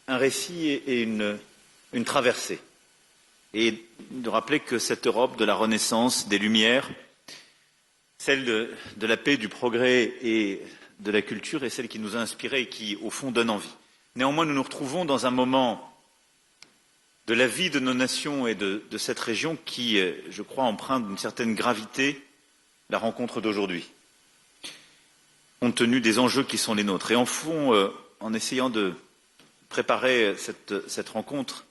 un récit et une traversée. Et de rappeler que cette Europe de la Renaissance, des Lumières, celle de la paix, du progrès et de la culture est celle qui nous a inspirés et qui, au fond, donne envie. Néanmoins, nous nous retrouvons dans un moment de la vie de nos nations et de cette région qui, je crois, emprunte d'une certaine gravité la rencontre d'aujourd'hui, compte tenu des enjeux qui sont les nôtres. Et en fond, en essayant de préparer cette rencontre,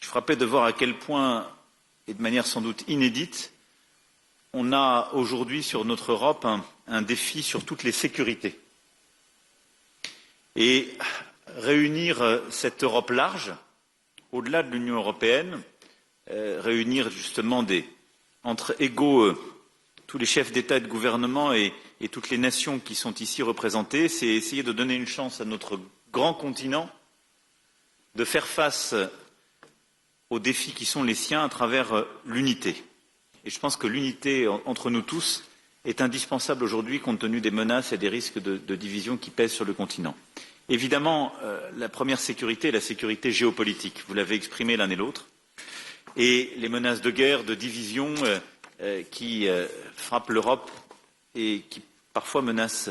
je frappais de voir à quel point, et de manière sans doute inédite, on a aujourd'hui sur notre Europe un défi sur toutes les sécurités. Et réunir cette Europe large, au-delà de l'Union européenne, réunir justement entre égaux tous les chefs d'État et de gouvernement et toutes les nations qui sont ici représentées, c'est essayer de donner une chance à notre grand continent de faire face aux défis qui sont les siens à travers l'unité. Et je pense que l'unité entre nous tous est indispensable aujourd'hui compte tenu des menaces et des risques de division qui pèsent sur le continent. Évidemment, la première sécurité est la sécurité géopolitique. Vous l'avez exprimé l'un et l'autre. Et les menaces de guerre, de division qui frappent l'Europe et qui parfois menacent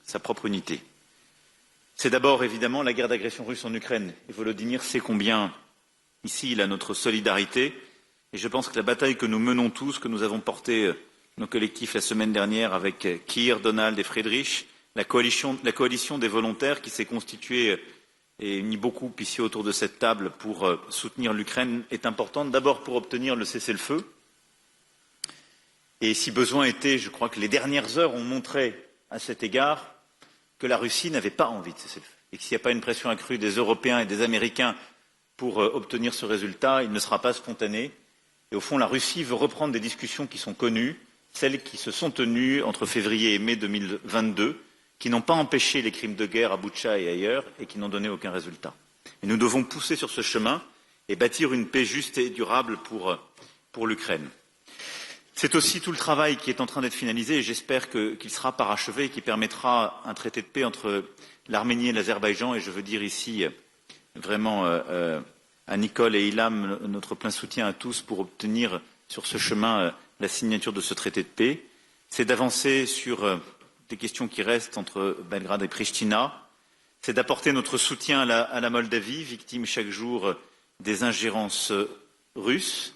sa propre unité. C'est d'abord évidemment la guerre d'agression russe en Ukraine. Et Volodymyr sait combien ici il a notre solidarité. Et je pense que la bataille que nous menons tous, que nous avons portée nos collectifs la semaine dernière avec Keir, Donald et Friedrich, la coalition des volontaires qui s'est constituée et unie beaucoup ici autour de cette table pour soutenir l'Ukraine est importante, d'abord pour obtenir le cessez-le-feu. Et si besoin était, je crois que les dernières heures ont montré à cet égard que la Russie n'avait pas envie de cessez-le-feu. Et que s'il n'y a pas une pression accrue des Européens et des Américains pour obtenir ce résultat, il ne sera pas spontané. Et au fond, la Russie veut reprendre des discussions qui sont connues, celles qui se sont tenues entre février et mai 2022, qui n'ont pas empêché les crimes de guerre à Boutcha et ailleurs et qui n'ont donné aucun résultat. Et nous devons pousser sur ce chemin et bâtir une paix juste et durable pour l'Ukraine. C'est aussi tout le travail qui est en train d'être finalisé et j'espère qu'il sera parachevé et qui permettra un traité de paix entre l'Arménie et l'Azerbaïdjan. Et je veux dire ici vraiment à Nicole et Ilham notre plein soutien à tous pour obtenir sur ce chemin la signature de ce traité de paix. C'est d'avancer sur des questions qui restent entre Belgrade et Pristina. C'est d'apporter notre soutien à la Moldavie, victime chaque jour des ingérences russes.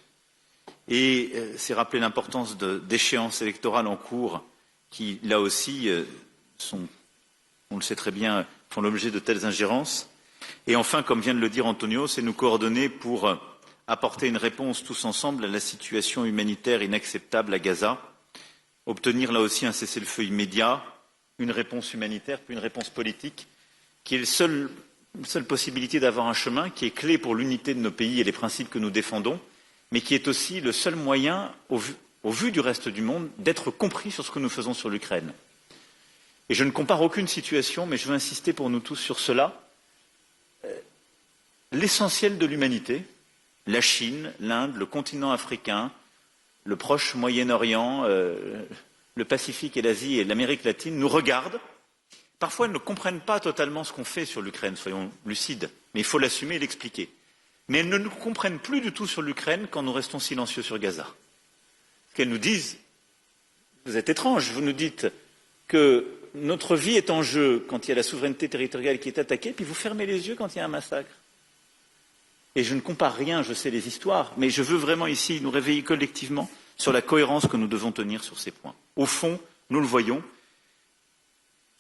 Et c'est rappeler l'importance d'échéances électorales en cours qui, là aussi, on le sait très bien, font l'objet de telles ingérences. Et enfin, comme vient de le dire António, c'est nous coordonner pour apporter une réponse tous ensemble à la situation humanitaire inacceptable à Gaza, obtenir là aussi un cessez-le-feu immédiat, une réponse humanitaire, puis une réponse politique, qui est la seule possibilité d'avoir un chemin qui est clé pour l'unité de nos pays et les principes que nous défendons, mais qui est aussi le seul moyen, au vu du reste du monde, d'être compris sur ce que nous faisons sur l'Ukraine. Et je ne compare aucune situation, mais je veux insister pour nous tous sur cela. L'essentiel de l'humanité, la Chine, l'Inde, le continent africain, le proche Moyen-Orient, le Pacifique et l'Asie et l'Amérique latine nous regardent. Parfois, ils ne comprennent pas totalement ce qu'on fait sur l'Ukraine, soyons lucides, mais il faut l'assumer et l'expliquer. Mais elles ne nous comprennent plus du tout sur l'Ukraine quand nous restons silencieux sur Gaza. Ce qu'elles nous disent, vous êtes étranges, vous nous dites que notre vie est en jeu quand il y a la souveraineté territoriale qui est attaquée, puis vous fermez les yeux quand il y a un massacre. Et je ne compare rien, je sais les histoires, mais je veux vraiment ici nous réveiller collectivement sur la cohérence que nous devons tenir sur ces points. Au fond, nous le voyons,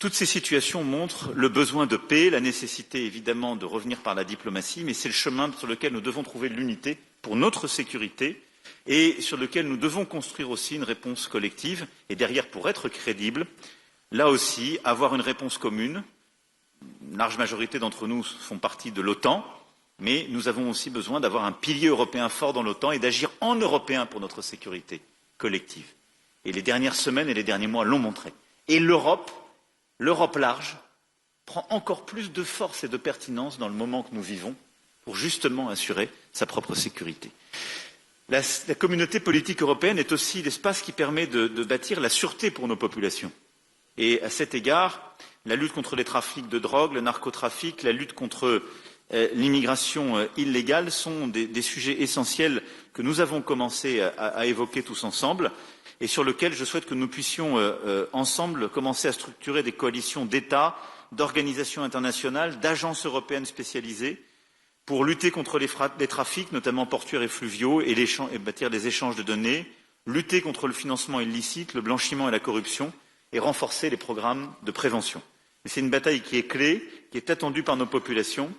toutes ces situations montrent le besoin de paix, la nécessité évidemment de revenir par la diplomatie, mais c'est le chemin sur lequel nous devons trouver l'unité pour notre sécurité et sur lequel nous devons construire aussi une réponse collective et derrière, pour être crédible, là aussi, avoir une réponse commune. Une large majorité d'entre nous font partie de l'OTAN, mais nous avons aussi besoin d'avoir un pilier européen fort dans l'OTAN et d'agir en Européen pour notre sécurité collective. Et les dernières semaines et les derniers mois l'ont montré. Et l'Europe large prend encore plus de force et de pertinence dans le moment que nous vivons pour justement assurer sa propre sécurité. La communauté politique européenne est aussi l'espace qui permet de bâtir la sûreté pour nos populations. Et à cet égard, la lutte contre les trafics de drogue, le narcotrafic, la lutte contre l'immigration illégale sont des sujets essentiels que nous avons commencé à évoquer tous ensemble et sur lesquels je souhaite que nous puissions ensemble commencer à structurer des coalitions d'États, d'organisations internationales, d'agences européennes spécialisées pour lutter contre les trafics, notamment portuaires et fluviaux, et bâtir des échanges de données, lutter contre le financement illicite, le blanchiment et la corruption, et renforcer les programmes de prévention. C'est une bataille qui est clé, qui est attendue par nos populations.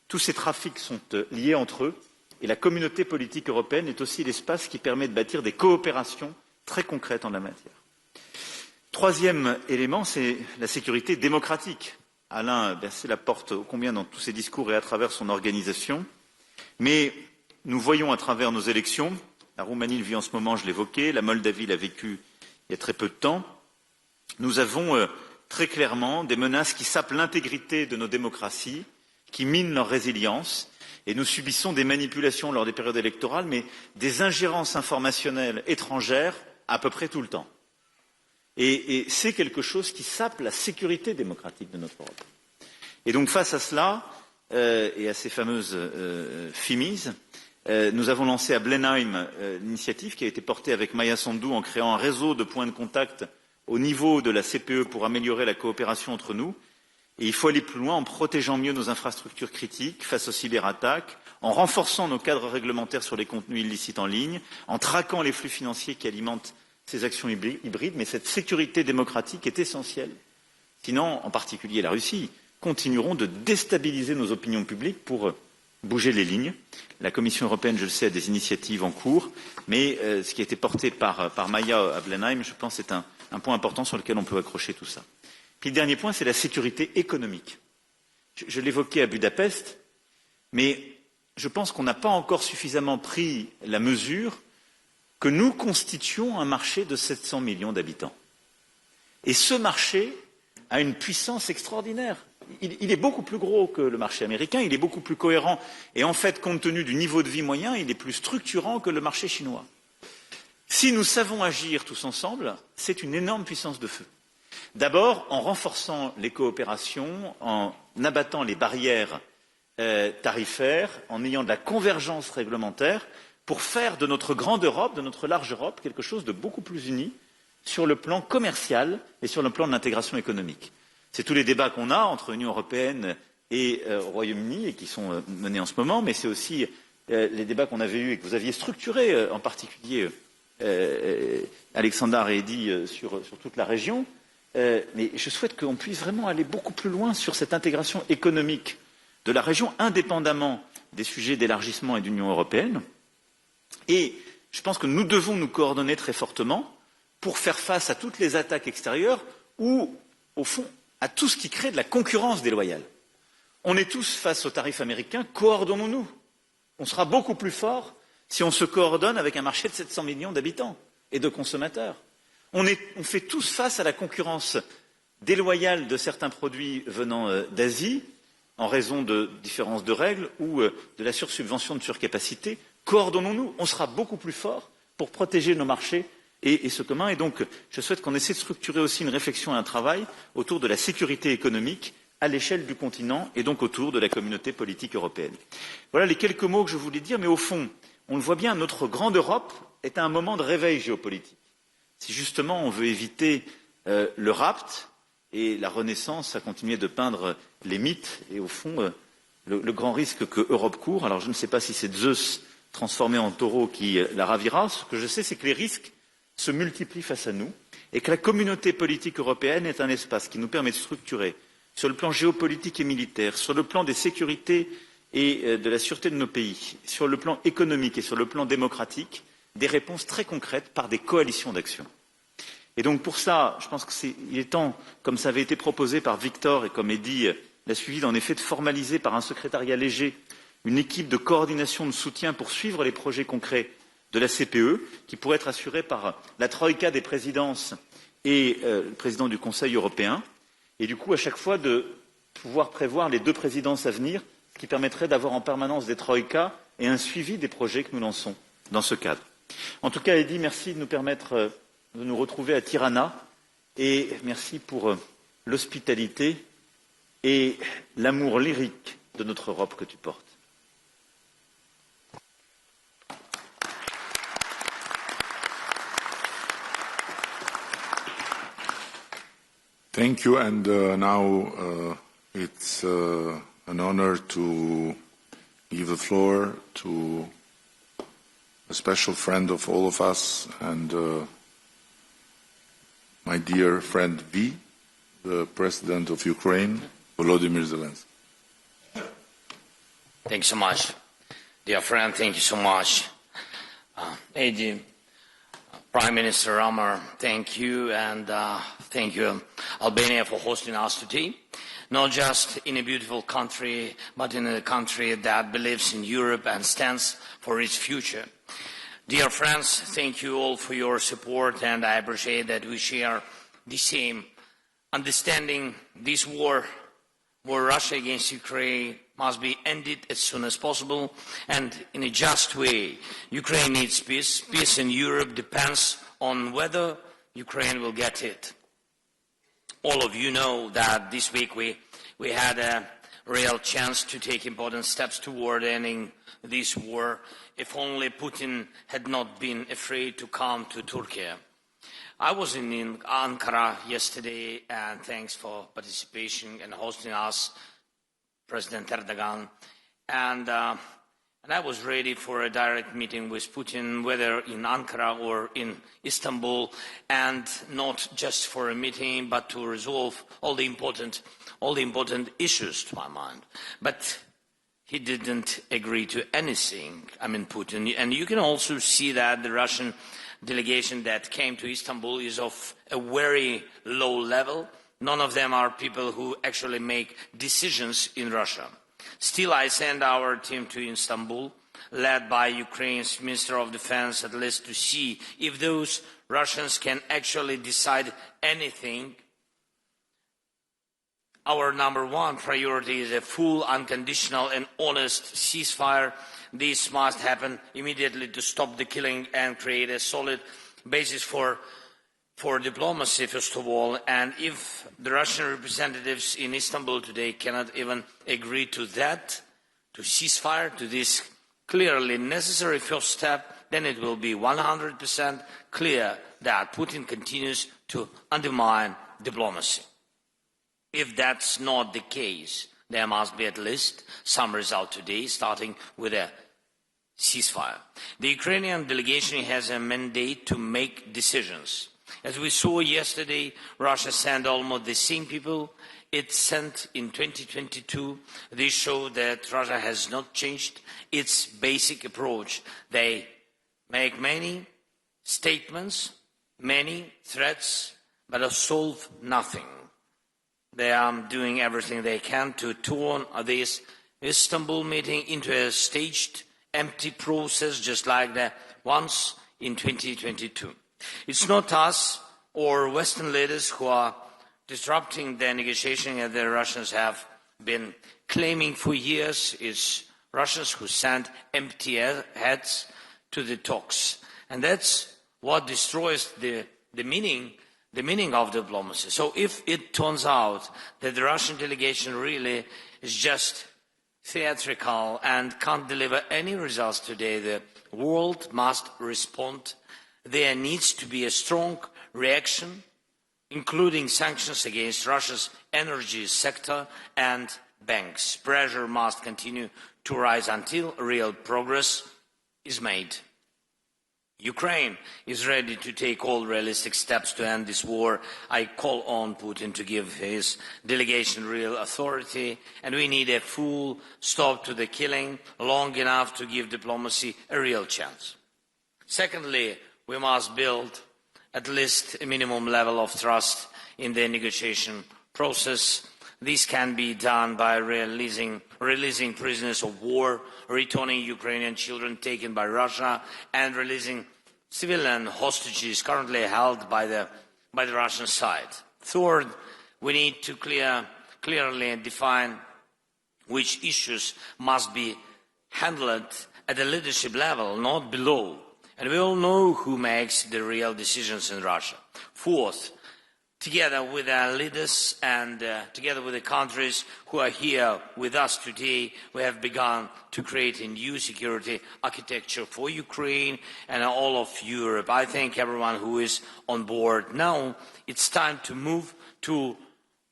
Tous ces trafics sont liés entre eux, et la communauté politique européenne est aussi l'espace qui permet de bâtir des coopérations très concrètes en la matière. Troisième élément, c'est la sécurité démocratique. Alain a versé la porte ô combien dans tous ses discours et à travers son organisation. Mais nous voyons à travers nos élections, la Roumanie le vit en ce moment, je l'évoquais, la Moldavie l'a vécu il y a très peu de temps, nous avons très clairement des menaces qui sapent l'intégrité de nos démocraties, qui minent leur résilience, et nous subissons des manipulations lors des périodes électorales, mais des ingérences informationnelles étrangères à peu près tout le temps. Et c'est quelque chose qui sape la sécurité démocratique de notre Europe. Et donc face à cela, et à ces fameuses FIMIS, nous avons lancé à Blenheim l'initiative qui a été portée avec Maya Sandu en créant un réseau de points de contact au niveau de la CPE pour améliorer la coopération entre nous. Et il faut aller plus loin en protégeant mieux nos infrastructures critiques face aux cyberattaques, en renforçant nos cadres réglementaires sur les contenus illicites en ligne, en traquant les flux financiers qui alimentent ces actions hybrides, mais cette sécurité démocratique est essentielle. Sinon, en particulier la Russie, continueront de déstabiliser nos opinions publiques pour bouger les lignes. La Commission européenne, je le sais, a des initiatives en cours, mais ce qui a été porté par Maya à Blenheim, je pense, est un point important sur lequel on peut accrocher tout ça. Puis le dernier point, c'est la sécurité économique. Je l'évoquais à Budapest, mais je pense qu'on n'a pas encore suffisamment pris la mesure que nous constituons un marché de 700 millions d'habitants. Et ce marché a une puissance extraordinaire. Il est beaucoup plus gros que le marché américain, il est beaucoup plus cohérent. Et en fait, compte tenu du niveau de vie moyen, il est plus structurant que le marché chinois. Si nous savons agir tous ensemble, c'est une énorme puissance de feu. D'abord, en renforçant les coopérations, en abattant les barrières tarifaires, en ayant de la convergence réglementaire, pour faire de notre grande Europe, de notre large Europe, quelque chose de beaucoup plus uni sur le plan commercial et sur le plan de l'intégration économique. C'est tous les débats qu'on a entre l'Union européenne et Royaume-Uni et qui sont menés en ce moment, mais c'est aussi les débats qu'on avait eus et que vous aviez structurés, en particulier Alexandre et Eddy, sur toute la région. Mais je souhaite qu'on puisse vraiment aller beaucoup plus loin sur cette intégration économique de la région, indépendamment des sujets d'élargissement et d'Union européenne. Et je pense que nous devons nous coordonner très fortement pour faire face à toutes les attaques extérieures ou, au fond, à tout ce qui crée de la concurrence déloyale. On est tous face aux tarifs américains, coordonnons-nous. On sera beaucoup plus fort si on se coordonne avec un marché de 700 millions d'habitants et de consommateurs. On fait tous face à la concurrence déloyale de certains produits venant d'Asie, en raison de différences de règles ou de la sursubvention de surcapacité. Coordonnons-nous, on sera beaucoup plus fort pour protéger nos marchés et ce commun. Et donc, je souhaite qu'on essaie de structurer aussi une réflexion et un travail autour de la sécurité économique à l'échelle du continent et donc autour de la communauté politique européenne. Voilà les quelques mots que je voulais dire, mais au fond, on le voit bien, notre grande Europe est à un moment de réveil géopolitique. Si justement on veut éviter le rapt et la Renaissance a continué de peindre les mythes et au fond le grand risque que Europe court, alors je ne sais pas si c'est Zeus transformé en taureau qui la ravira, ce que je sais c'est que les risques se multiplient face à nous et que la communauté politique européenne est un espace qui nous permet de structurer sur le plan géopolitique et militaire, sur le plan des sécurités et de la sûreté de nos pays, sur le plan économique et sur le plan démocratique, des réponses très concrètes par des coalitions d'action. Et donc pour ça, je pense qu'il est temps, comme ça avait été proposé par Victor et comme Eddy l'a suivi, en effet, de formaliser par un secrétariat léger une équipe de coordination de soutien pour suivre les projets concrets de la CPE, qui pourrait être assurée par la troïka des présidences et le président du Conseil européen, et du coup à chaque fois de pouvoir prévoir les 2 présidences à venir, ce qui permettrait d'avoir en permanence des troïkas et un suivi des projets que nous lançons dans ce cadre. En tout cas, Eddy, merci de nous permettre de nous retrouver à Tirana et merci pour l'hospitalité et l'amour lyrique de notre Europe que tu portes. Thank you, and now it's an honor to give the floor to a special friend of all of us and my dear friend V, the President of Ukraine, Volodymyr Zelenskiy. Thank you so much. Dear friend, thank you so much. Eddy, Prime Minister Rama, thank you, and thank you, Albania, for hosting us today. Not just in a beautiful country, but in a country that believes in Europe and stands for its future. Dear friends, thank you all for your support, and I appreciate that we share the same understanding. This war Russia against Ukraine must be ended as soon as possible and in a just way. Ukraine needs peace. Peace in Europe depends on whether Ukraine will get it. All of you know that this week we had a real chance to take important steps toward ending this war, if only Putin had not been afraid to come to Turkey. I was in Ankara yesterday, and thanks for participation and hosting us, President Erdogan. And I was ready for a direct meeting with Putin, whether in Ankara or in Istanbul, and not just for a meeting, but to resolve all the important issues to my mind. But he didn't agree to anything, Putin. And you can also see that the Russian delegation that came to Istanbul is of a very low level. None of them are people who actually make decisions in Russia. Still, I send our team to Istanbul, led by Ukraine's Minister of Defense, at least to see if those Russians can actually decide anything. Our number one priority is a full, unconditional and honest ceasefire. This must happen immediately to stop the killing and create a solid basis for diplomacy, first of all. And if the Russian representatives in Istanbul today cannot even agree to that, to ceasefire, to this clearly necessary first step, then it will be 100% clear that Putin continues to undermine diplomacy. If that's not the case, there must be at least some result today, starting with a ceasefire. The Ukrainian delegation has a mandate to make decisions. As we saw yesterday, Russia sent almost the same people it sent in 2022. This shows that Russia has not changed its basic approach. They make many statements, many threats, but solve nothing. They are doing everything they can to turn this Istanbul meeting into a staged, empty process, just like the ones in 2022. It's not us or Western leaders who are disrupting the negotiation that the Russians have been claiming for years. It's Russians who send empty heads to the talks. And that's what destroys the meaning of diplomacy. So if it turns out that the Russian delegation really is just theatrical and can't deliver any results today, the world must respond. There needs to be a strong reaction, including sanctions against Russia's energy sector and banks. Pressure must continue to rise until real progress is made. Ukraine is ready to take all realistic steps to end this war. I call on Putin to give his delegation real authority, and we need a full stop to the killing, long enough to give diplomacy a real chance. Secondly, we must build at least a minimum level of trust in the negotiation process. This can be done by releasing prisoners of war, returning Ukrainian children taken by Russia, and releasing civilian hostages currently held by the Russian side. Third, we need to clearly define which issues must be handled at the leadership level, not below. And we all know who makes the real decisions in Russia. Fourth, together with our leaders and together with the countries who are here with us today, we have begun to create a new security architecture for Ukraine and all of Europe. I thank everyone who is on board. Now it's time to move to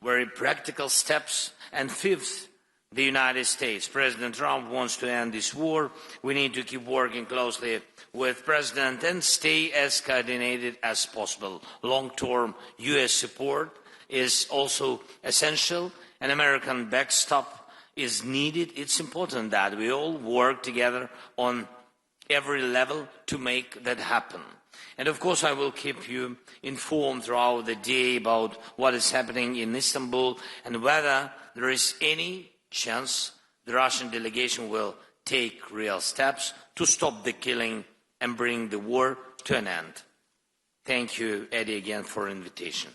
very practical steps. And fifth, the United States. President Trump wants to end this war. We need to keep working closely with President and stay as coordinated as possible. Long-term U.S. support is also essential. An American backstop is needed. It's important that we all work together on every level to make that happen. And of course, I will keep you informed throughout the day about what is happening in Istanbul and whether there is any chance the Russian delegation will take real steps to stop the killing and bring the war to an end. Thank you, Eddie, again for the invitation.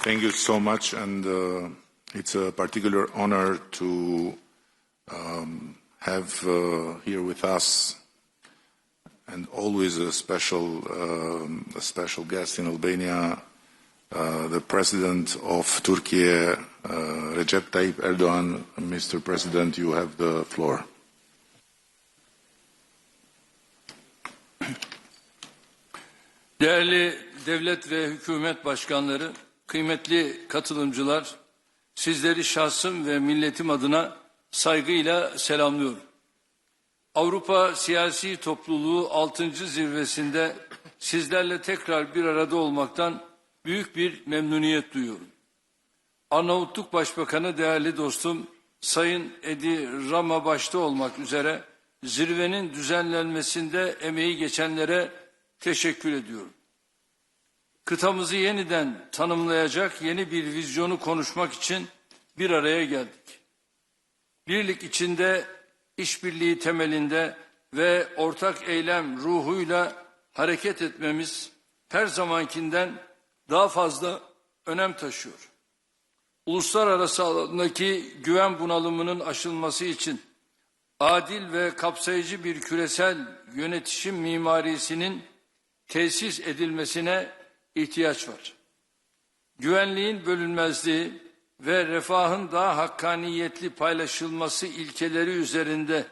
Thank you so much, and it's a particular honor to have here with us, and always a special guest in Albania, the President of Turkey, Recep Tayyip Erdogan. Mr. President, you have the floor. Değerli devlet ve hükümet başkanları, kıymetli katılımcılar, sizleri şahsım ve milletim adına saygıyla selamlıyorum. Avrupa Siyasi Topluluğu 6. zirvesinde sizlerle tekrar bir arada olmaktan büyük bir memnuniyet duyuyorum. Arnavutluk Başbakanı değerli dostum Sayın Rama başta olmak üzere zirvenin düzenlenmesinde emeği geçenlere teşekkür ediyorum. Kıtamızı yeniden tanımlayacak yeni bir vizyonu konuşmak için bir araya geldik. Birlik içinde, işbirliği temelinde ve ortak eylem ruhuyla hareket etmemiz her zamankinden daha fazla önem taşıyor. Uluslararası alandaki güven bunalımının aşılması için adil ve kapsayıcı bir küresel yönetişim mimarisinin tesis edilmesine ihtiyaç var. Güvenliğin bölünmezliği ve refahın daha hakkaniyetli paylaşılması ilkeleri üzerinde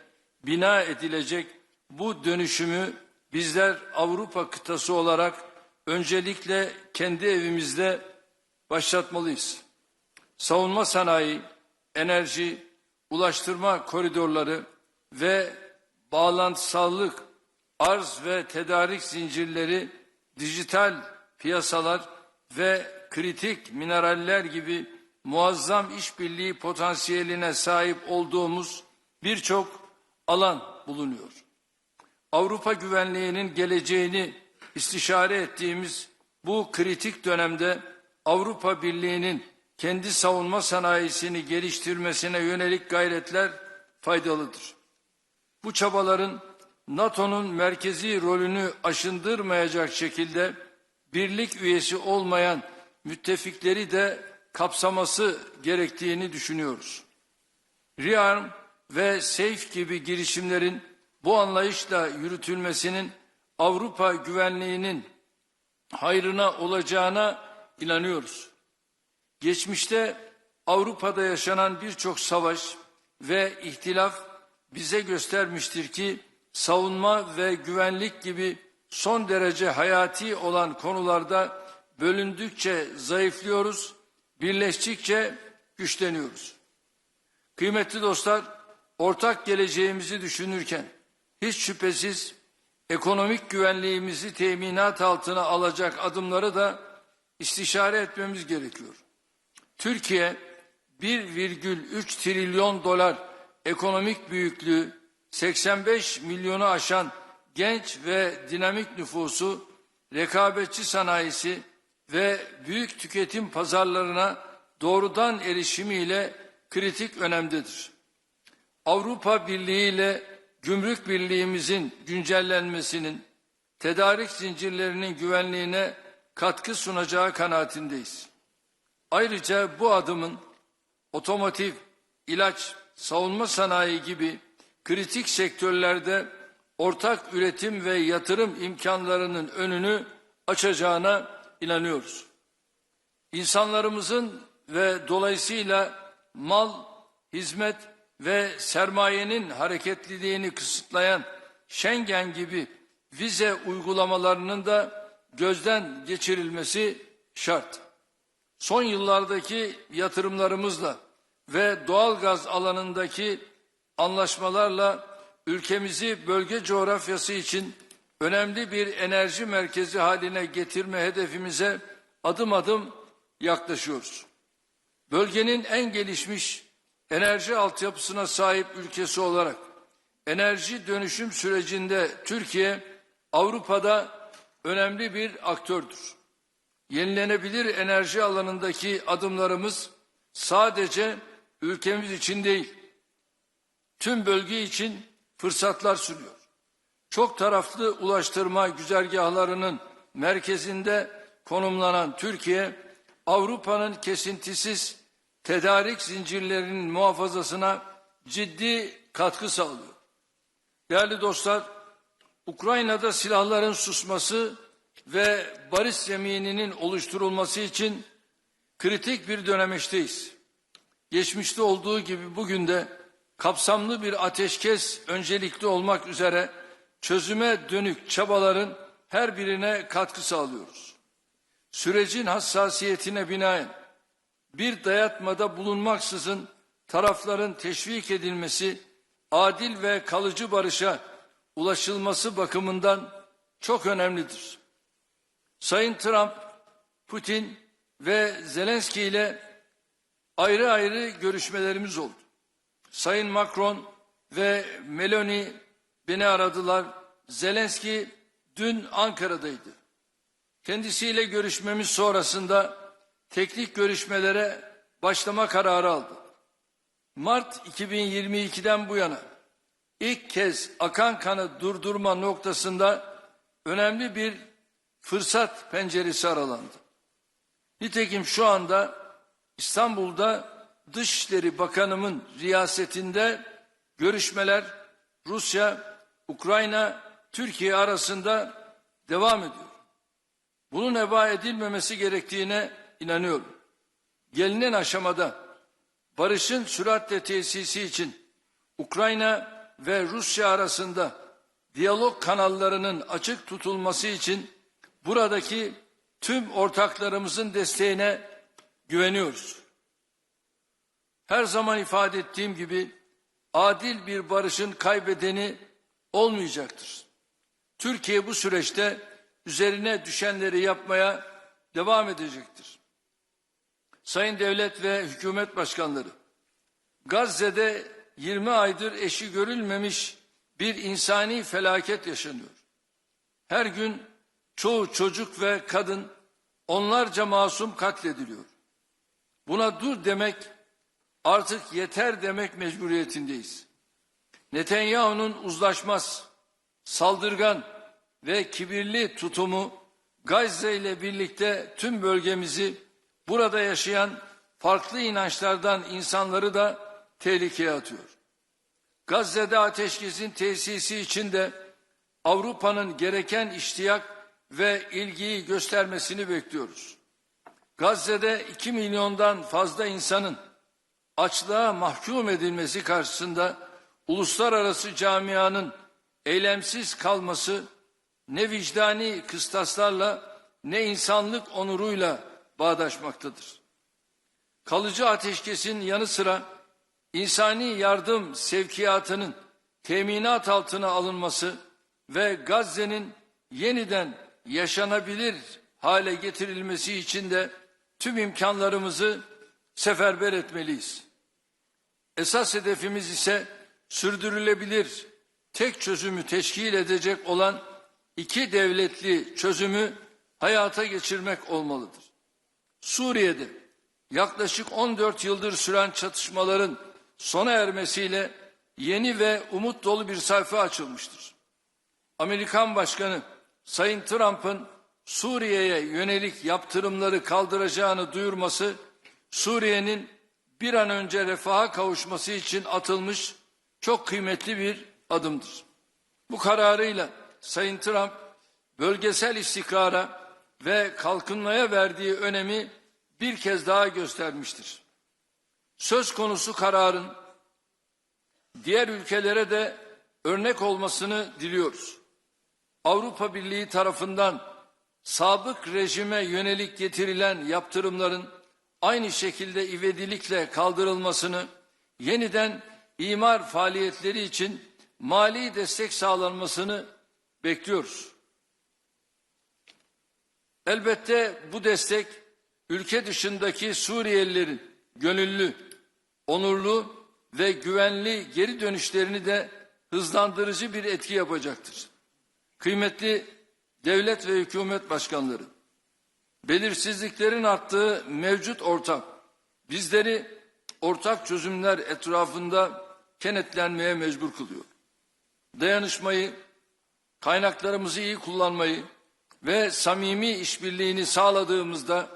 bina edilecek bu dönüşümü bizler Avrupa kıtası olarak öncelikle kendi evimizde başlatmalıyız. savunma sanayi, enerji, ulaştırma koridorları ve bağlantısallık, arz ve tedarik zincirleri, dijital piyasalar ve kritik mineraller gibi muazzam işbirliği potansiyeline sahip olduğumuz birçok alan bulunuyor. Avrupa güvenliğinin geleceğini istişare ettiğimiz bu kritik dönemde Avrupa Birliği'nin kendi savunma sanayisini geliştirmesine yönelik gayretler faydalıdır. Bu çabaların NATO'nun merkezi rolünü aşındırmayacak şekilde birlik üyesi olmayan müttefikleri de kapsaması gerektiğini düşünüyoruz. REARM ve SAFE gibi girişimlerin bu anlayışla yürütülmesinin Avrupa güvenliğinin hayrına olacağına inanıyoruz. Geçmişte Avrupa'da yaşanan birçok savaş ve ihtilaf bize göstermiştir ki savunma ve güvenlik gibi son derece hayati olan konularda bölündükçe zayıflıyoruz, birleştikçe güçleniyoruz. Kıymetli dostlar, ortak geleceğimizi düşünürken hiç şüphesiz ekonomik güvenliğimizi teminat altına alacak adımları da istişare etmemiz gerekiyor. Türkiye 1,3 trilyon dolar ekonomik büyüklüğü, 85 milyonu aşan genç ve dinamik nüfusu, rekabetçi sanayisi ve büyük tüketim pazarlarına doğrudan erişimiyle kritik önemdedir. Avrupa Birliği ile gümrük birliğimizin güncellenmesinin tedarik zincirlerinin güvenliğine katkı sunacağı kanaatindeyiz. Ayrıca bu adımın otomotiv, ilaç, savunma sanayi gibi kritik sektörlerde ortak üretim ve yatırım imkanlarının önünü açacağına inanıyoruz. İnsanlarımızın ve dolayısıyla mal, hizmet ve sermayenin hareketliliğini kısıtlayan Schengen gibi vize uygulamalarının da gözden geçirilmesi şart. Son yıllardaki yatırımlarımızla ve doğalgaz alanındaki anlaşmalarla ülkemizi bölge coğrafyası için önemli bir enerji merkezi haline getirme hedefimize adım adım yaklaşıyoruz. Bölgenin en gelişmiş enerji altyapısına sahip ülkesi olarak enerji dönüşüm sürecinde Türkiye Avrupa'da önemli bir aktördür. Yenilenebilir enerji alanındaki adımlarımız sadece ülkemiz için değil, tüm bölge için fırsatlar sunuyor. Çok taraflı ulaştırma güzergahlarının merkezinde konumlanan Türkiye, Avrupa'nın kesintisiz tedarik zincirlerinin muhafazasına ciddi katkı sağlıyor. Değerli dostlar, Ukrayna'da silahların susması ve barış zemininin oluşturulması için kritik bir dönemeçteyiz. Geçmişte olduğu gibi bugün de kapsamlı bir ateşkes öncelikli olmak üzere çözüme dönük çabaların her birine katkı sağlıyoruz. Sürecin hassasiyetine binaen bir dayatmada bulunmaksızın tarafların teşvik edilmesi, adil ve kalıcı barışa ulaşılması bakımından çok önemlidir. Sayın Trump, Putin ve Zelenskiy ile ayrı ayrı görüşmelerimiz oldu. Sayın Macron ve Meloni beni aradılar. Zelenskiy dün Ankara'daydı. Kendisiyle görüşmemiz sonrasında teknik görüşmelere başlama kararı aldı. Mart 2022'den bu yana ilk kez akan kanı durdurma noktasında önemli bir fırsat penceresi aralandı. Nitekim şu anda İstanbul'da Dışişleri Bakanımın riyasetinde görüşmeler Rusya, Ukrayna, Türkiye arasında devam ediyor. Bunun heba edilmemesi gerektiğine inanıyorum. Gelinen aşamada barışın süratle tesisi için Ukrayna ve Rusya arasında diyalog kanallarının açık tutulması için buradaki tüm ortaklarımızın desteğine güveniyoruz. her zaman ifade ettiğim gibi adil bir barışın kaybedeni olmayacaktır. Türkiye bu süreçte üzerine düşenleri yapmaya devam edecektir. Sayın devlet ve hükümet başkanları, Gazze'de 20 aydır eşi görülmemiş bir insani felaket yaşanıyor. Her gün çoğu çocuk ve kadın, onlarca masum katlediliyor. Buna dur demek, artık yeter demek mecburiyetindeyiz. Netanyahu'nun uzlaşmaz, saldırgan ve kibirli tutumu Gazze ile birlikte tüm bölgemizi, burada yaşayan farklı inançlardan insanları da tehlikeye atıyor. Gazze'de ateşkesin tesisi için de Avrupa'nın gereken iştiyak ve ilgiyi göstermesini bekliyoruz. Gazze'de 2 milyondan fazla insanın açlığa mahkum edilmesi karşısında uluslararası camianın eylemsiz kalması ne vicdani kıstaslarla ne insanlık onuruyla bağdaşmaktadır. Kalıcı ateşkesin yanı sıra insani yardım sevkiyatının teminat altına alınması ve Gazze'nin yeniden yaşanabilir hale getirilmesi için de tüm imkanlarımızı seferber etmeliyiz. Esas hedefimiz ise sürdürülebilir tek çözümü teşkil edecek olan 2 devletli çözümü hayata geçirmek olmalıdır. Suriye'de yaklaşık 14 yıldır süren çatışmaların sona ermesiyle yeni ve umut dolu bir sayfa açılmıştır. Amerikan Başkanı Sayın Trump'ın Suriye'ye yönelik yaptırımları kaldıracağını duyurması, Suriye'nin bir an önce refaha kavuşması için atılmış çok kıymetli bir adımdır. Bu kararıyla Sayın Trump, bölgesel istikrara ve kalkınmaya verdiği önemi bir kez daha göstermiştir. Söz konusu kararın diğer ülkelere de örnek olmasını diliyoruz. Avrupa Birliği tarafından sabık rejime yönelik getirilen yaptırımların aynı şekilde ivedilikle kaldırılmasını, yeniden imar faaliyetleri için mali destek sağlanmasını bekliyoruz. Elbette bu destek ülke dışındaki Suriyelilerin gönüllü, onurlu ve güvenli geri dönüşlerini de hızlandırıcı bir etki yapacaktır. Kıymetli devlet ve hükümet başkanları, belirsizliklerin arttığı mevcut ortam bizleri ortak çözümler etrafında kenetlenmeye mecbur kılıyor. Dayanışmayı, kaynaklarımızı iyi kullanmayı ve samimi işbirliğini sağladığımızda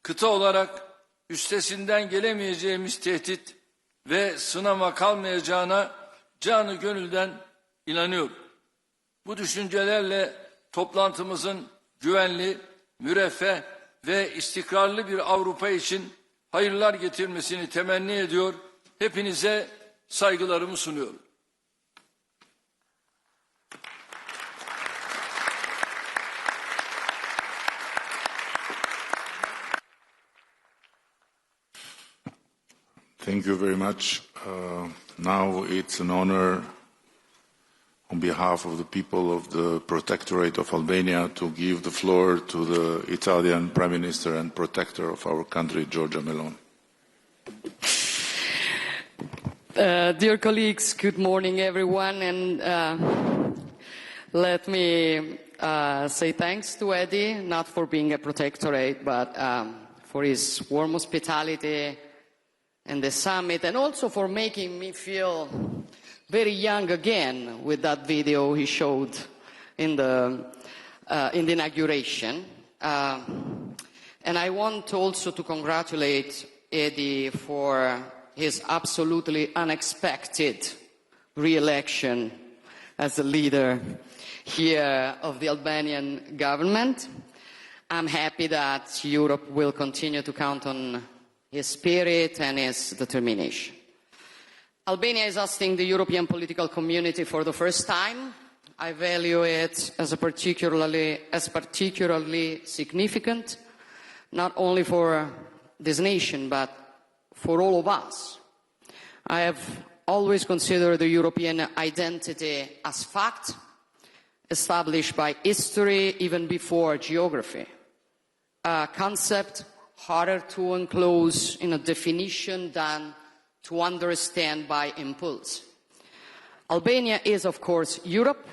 kıta olarak üstesinden gelemeyeceğimiz tehdit ve sınama kalmayacağına canı gönülden inanıyorum. Bu düşüncelerle toplantımızın güvenli, müreffeh ve istikrarlı bir Avrupa için hayırlar getirmesini temenni ediyor. Hepinize saygılarımı sunuyorum. Thank you very much. Now it's an honor on behalf of the people of the Protectorate of Albania to give the floor to the Italian Prime Minister and Protector of our country, Giorgia Meloni. Dear colleagues, good morning everyone, and let me say thanks to Eddie, not for being a protectorate, but for his warm hospitality and the summit, and also for making me feel very young again with that video he showed in the inauguration. And I want also to congratulate Eddie for his absolutely unexpected re-election as the leader here of the Albanian government. I'm happy that Europe will continue to count on his spirit and his determination. Albania is hosting the European political community for the first time. I value it as particularly significant, not only for this nation, but for all of us I have always considered the European identity as fact, established by history even before geography. A concept harder to enclose in a definition than to understand by impulse. Albania is, of course, Europe,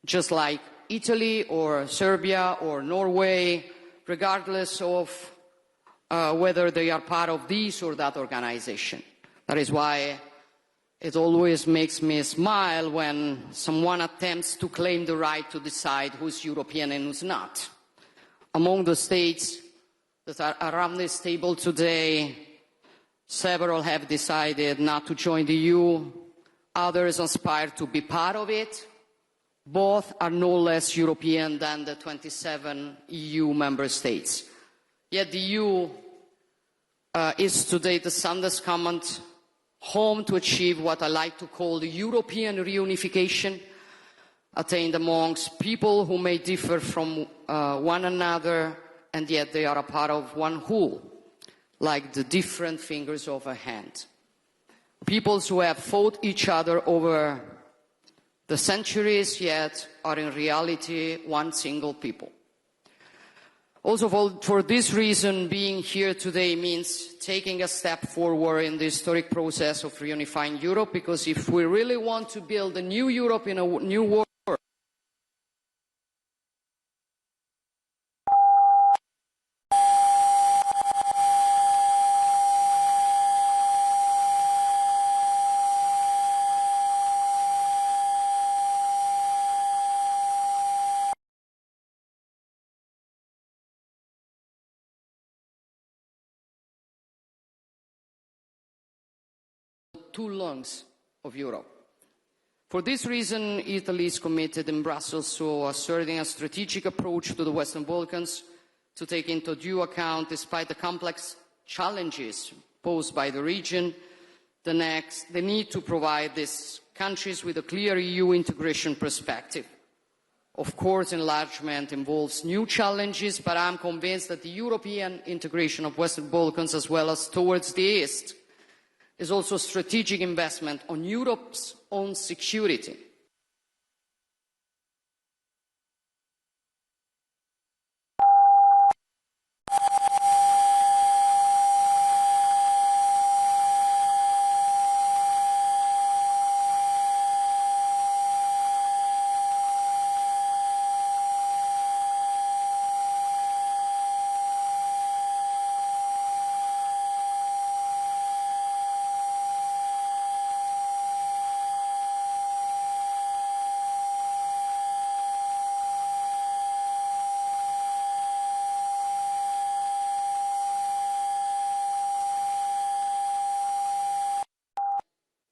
just like Italy or Serbia or Norway, regardless of whether they are part of this or that organization. That is why it always makes me smile when someone attempts to claim the right to decide who's European and who's not. Among the states that are around this table today, several have decided not to join the EU, others aspire to be part of it. Both are no less European than the 27 EU member states. Yet the EU is today the Sanders Comment home to achieve what I like to call the European reunification, attained amongst people who may differ from one another, and yet they are a part of one whole, like the different fingers of a hand. Peoples who have fought each other over the centuries, yet are in reality one single people. Also, for this reason, being here today means taking a step forward in the historic process of reunifying Europe, because if we really want to build a new Europe in a new world, two lungs of Europe. For this reason, Italy is committed in Brussels to asserting a strategic approach to the Western Balkans to take into due account, despite the complex challenges posed by the region, the need to provide these countries with a clear EU integration perspective. Of course, enlargement involves new challenges, but I'm convinced that the European integration of Western Balkans, as well as towards the East, is also strategic investment on Europe's own security.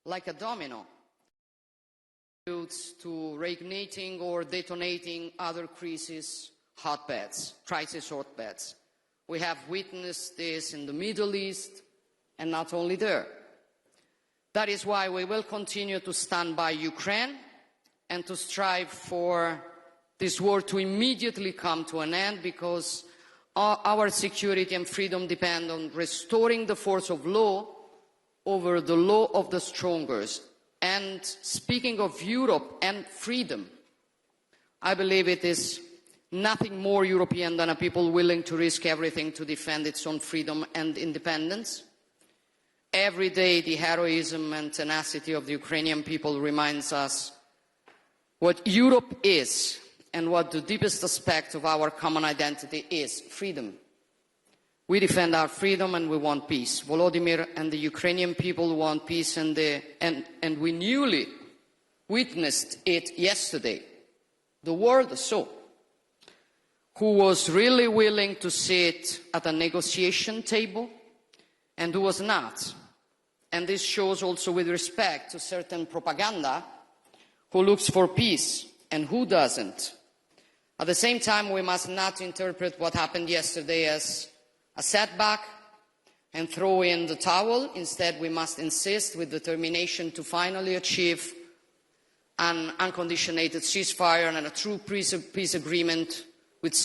Like a domino, to reigniting or detonating other crisis hotbeds. We have witnessed this in the Middle East, and not only there. That is why we will continue to stand by Ukraine and to strive for this war to immediately come to an end, because our security and freedom depend on restoring the force of law over the law of the strongest. And speaking of Europe and freedom, I believe it is nothing more European than a people willing to risk everything to defend its own freedom and independence. Every day, the heroism and tenacity of the Ukrainian people reminds us what Europe is and what the deepest aspect of our common identity is: freedom. We defend our freedom and we want peace. Volodymyr and the Ukrainian people want peace, and we newly witnessed it yesterday. The world saw who was really willing to sit at a negotiation table and who was not. And this shows also with respect to certain propaganda who looks for peace and who doesn't. At the same time, we must not interpret what happened yesterday as a setback and throw in the towel. Instead, we must insist with determination to finally achieve an unconditional ceasefire and a true peace agreement with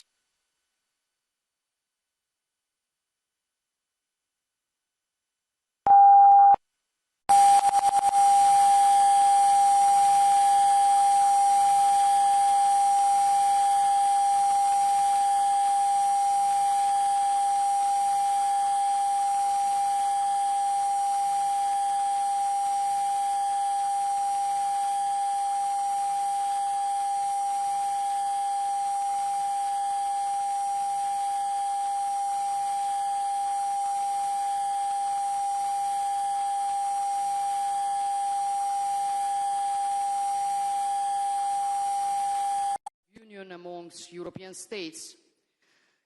amongst European states,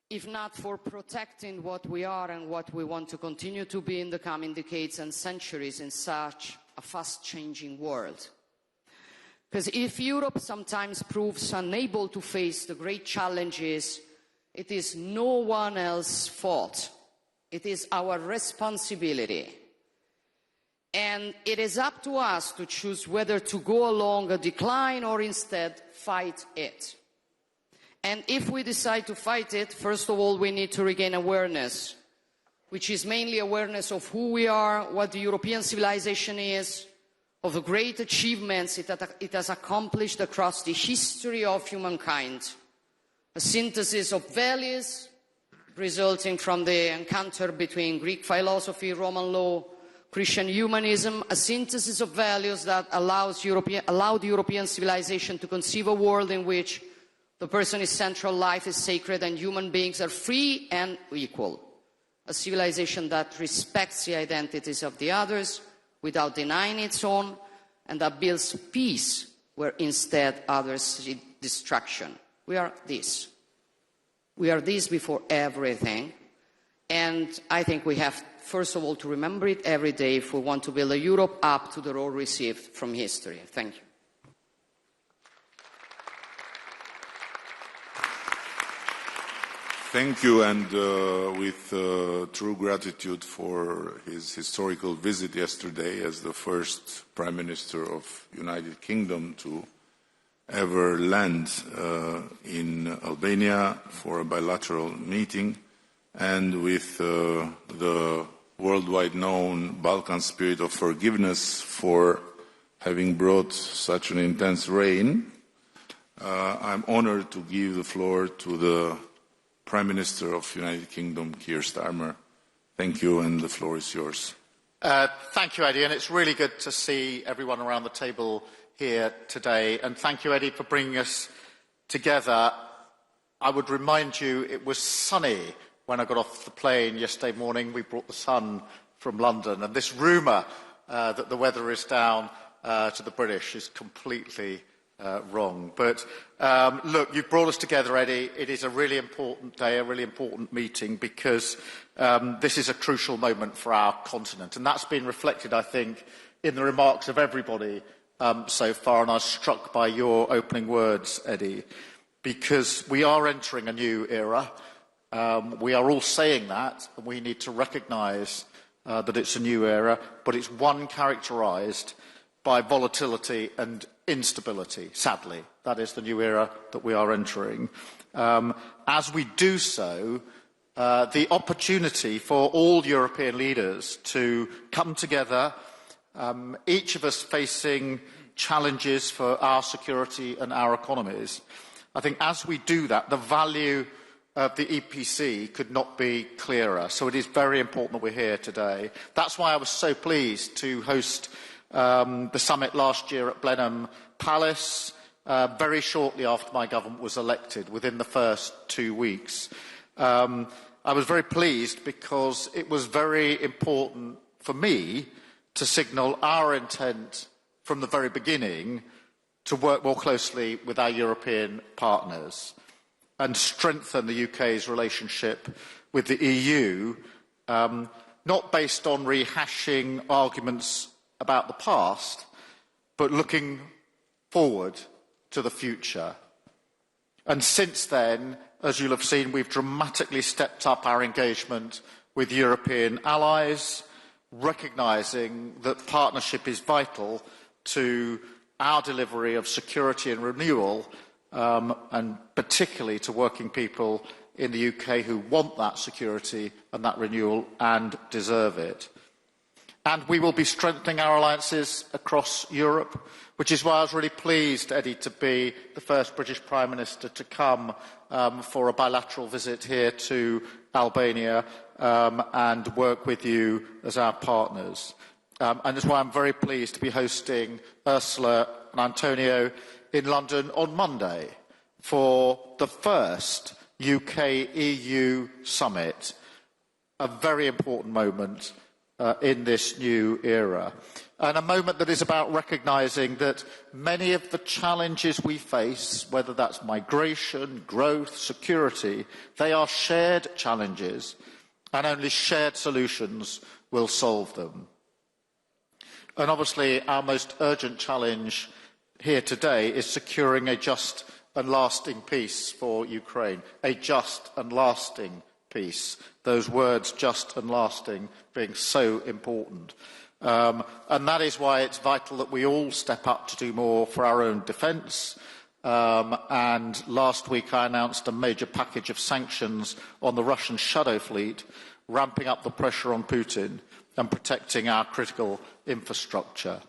if not for protecting what we are and what we want to continue to be in the coming decades and centuries in such a fast-changing world. Because if Europe sometimes proves unable to face the great challenges, it is no one else's fault. It is our responsibility. And it is up to us to choose whether to go along a decline or instead fight it. And if we decide to fight it, first of all, we need to regain awareness, which is mainly awareness of who we are, what the European civilization is, of the great achievements it has accomplished across the history of humankind. A synthesis of values resulting from the encounter between Greek philosophy, Roman law, Christian humanism, a synthesis of values that allowed European civilization to conceive a world in which the person is central, life is sacred, and human beings are free and equal. A civilization that respects the identities of the others without denying its own, and that builds peace where instead others see destruction. We are this. We are this before everything. And I think we have, first of all, to remember it every day if we want to build a Europe up to the role received from history. Thank you. Thank you, and with true gratitude for his historical visit yesterday as the first Prime Minister of United Kingdom to ever land in Albania for a bilateral meeting, and with the worldwide known Balkan spirit of forgiveness for having brought such an intense rain. I'm honored to give the floor to the Prime Minister of United Kingdom, Keir Starmer. Thank you, and the floor is yours. Thank you, Eddie, and it's really good to see everyone around the table here today. And thank you, Eddie, for bringing us together. I would remind you it was sunny when I got off the plane yesterday morning. We brought the sun from London, and this rumour that the weather is down to the British is completely wrong. But look, you've brought us together, Eddie. It is a really important day, a really important meeting, because this is a crucial moment for our continent. And that's been reflected, I think, in the remarks of everybody so far. And I was struck by your opening words, Eddie, because we are entering a new era. We are all saying that, and we need to recognise that it's a new era, but it's one characterised by volatility and instability, sadly. That is the new era that we are entering. As we do so, the opportunity for all European leaders to come together, each of us facing challenges for our security and our economies. I think as we do that, the value of the EPC could not be clearer. So it is very important that we're here today. That's why I was so pleased to host the summit last year at Blenheim Palace, very shortly after my government was elected, within the first 2 weeks. I was very pleased because it was very important for me to signal our intent from the very beginning to work more closely with our European partners and strengthen the UK's relationship with the EU, not based on rehashing arguments about the past, but looking forward to the future. And since then, as you'll have seen, we've dramatically stepped up our engagement with European allies, recognising that partnership is vital to our delivery of security and renewal, and particularly to working people in the UK who want that security and that renewal and deserve it. And we will be strengthening our alliances across Europe, which is why I was really pleased, Eddie, to be the first British Prime Minister to come for a bilateral visit here to Albania and work with you as our partners. And that's why I'm very pleased to be hosting Ursula and António in London on Monday for the first UK-EU summit, a very important moment in this new era. And a moment that is about recognising that many of the challenges we face, whether that's migration, growth, security, they are shared challenges, and only shared solutions will solve them. And obviously, our most urgent challenge here today is securing a just and lasting peace for Ukraine. A just and lasting peace. Those words, just and lasting, being so important. And that is why it's vital that we all step up to do more for our own defence. And last week I announced a major package of sanctions on the Russian shadow fleet, ramping up the pressure on Putin and protecting our critical infrastructure.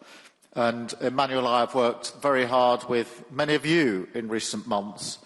And Emmanuel and I have worked very hard with many of you in recent months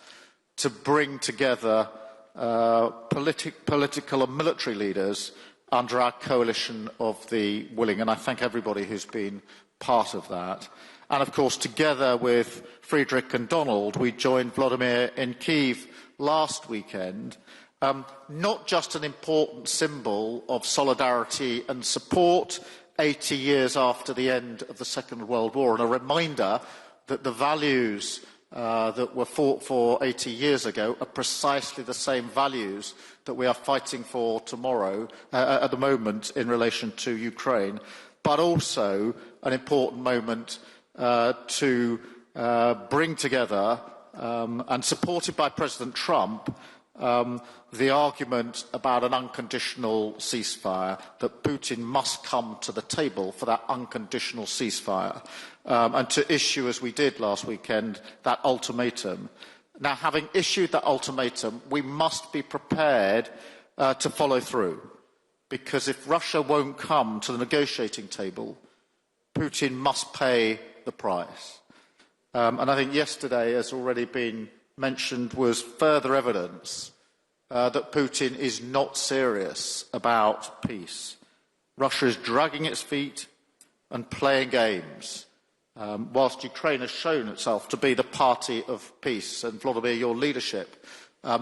to bring together political and military leaders under our coalition of the willing, and I thank everybody who's been part of that. And of course, together with Friedrich and Donald, we joined Volodymyr in Kyiv last weekend, not just an important symbol of solidarity and support 80 years after the end of the Second World War, and a reminder that the values that were fought for 80 years ago are precisely the same values that we are fighting for tomorrow, at the moment, in relation to Ukraine, but also an important moment to bring together, and supported by President Trump, the argument about an unconditional ceasefire, that Putin must come to the table for that unconditional ceasefire, and to issue, as we did last weekend, that ultimatum. Now, having issued that ultimatum, we must be prepared to follow through, because if Russia won't come to the negotiating table, Putin must pay the price. And I think yesterday, as already been mentioned, was further evidence that Putin is not serious about peace. Russia is dragging its feet and playing games, whilst Ukraine has shown itself to be the party of peace. And Volodymyr, your leadership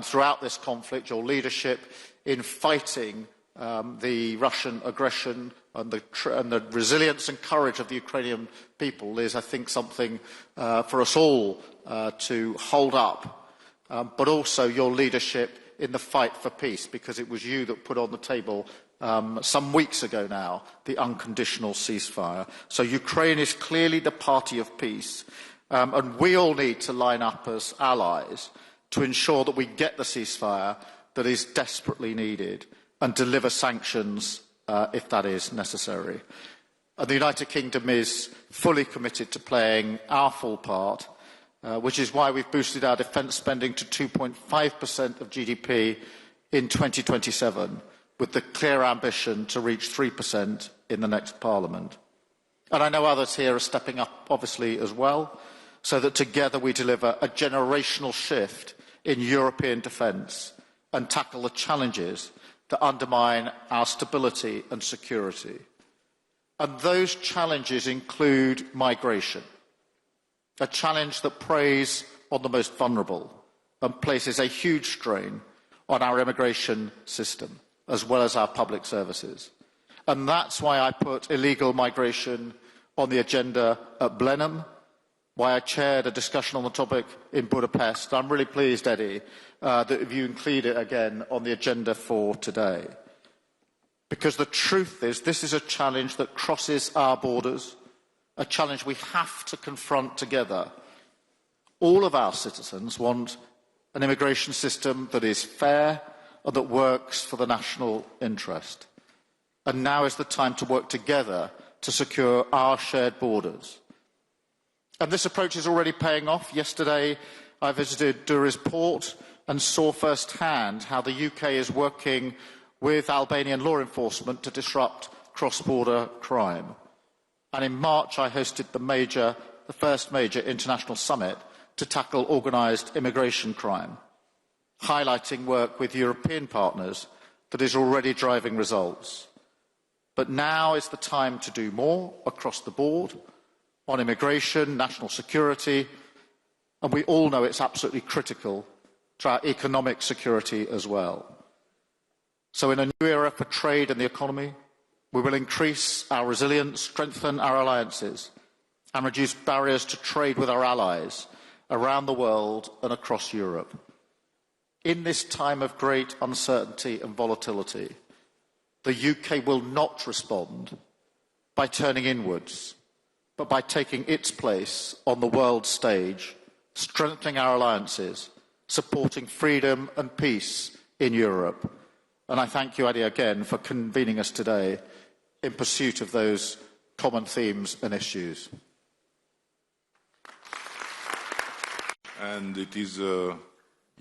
throughout this conflict, your leadership in fighting the Russian aggression and the resilience and courage of the Ukrainian people is, I think, something for us all to hold up, but also your leadership in the fight for peace, because it was you that put on the table some weeks ago now the unconditional ceasefire. So Ukraine is clearly the party of peace, and we all need to line up as allies to ensure that we get the ceasefire that is desperately needed and deliver sanctions if that is necessary. And the United Kingdom is fully committed to playing our full part, which is why we've boosted our defence spending to 2.5% of GDP in 2027, with the clear ambition to reach 3% in the next Parliament. And I know others here are stepping up, obviously, as well, so that together we deliver a generational shift in European defence and tackle the challenges that undermine our stability and security. And those challenges include migration, a challenge that preys on the most vulnerable and places a huge strain on our immigration system, as well as our public services. And that's why I put illegal migration on the agenda at Blenheim, why I chaired a discussion on the topic in Budapest. I'm really pleased, Eddie, that you include it again on the agenda for today. Because the truth is, this is a challenge that crosses our borders, a challenge we have to confront together. All of our citizens want an immigration system that is fair and that works for the national interest. And now is the time to work together to secure our shared borders. And this approach is already paying off. Yesterday, I visited Durrës port and saw firsthand how the UK is working with Albanian law enforcement to disrupt cross-border crime. And in March, I hosted the first major international summit to tackle organised immigration crime, highlighting work with European partners that is already driving results. But now is the time to do more across the board on immigration, national security, and we all know it's absolutely critical to our economic security as well. So in a new era for trade and the economy, We will increase our resilience, strengthen our alliances, and reduce barriers to trade with our allies around the world and across Europe. In this time of great uncertainty and volatility, the UK will not respond by turning inwards, but by taking its place on the world stage, strengthening our alliances, supporting freedom and peace in Europe. And I thank you, Adi, again for convening us today in pursuit of those common themes and issues. And it is a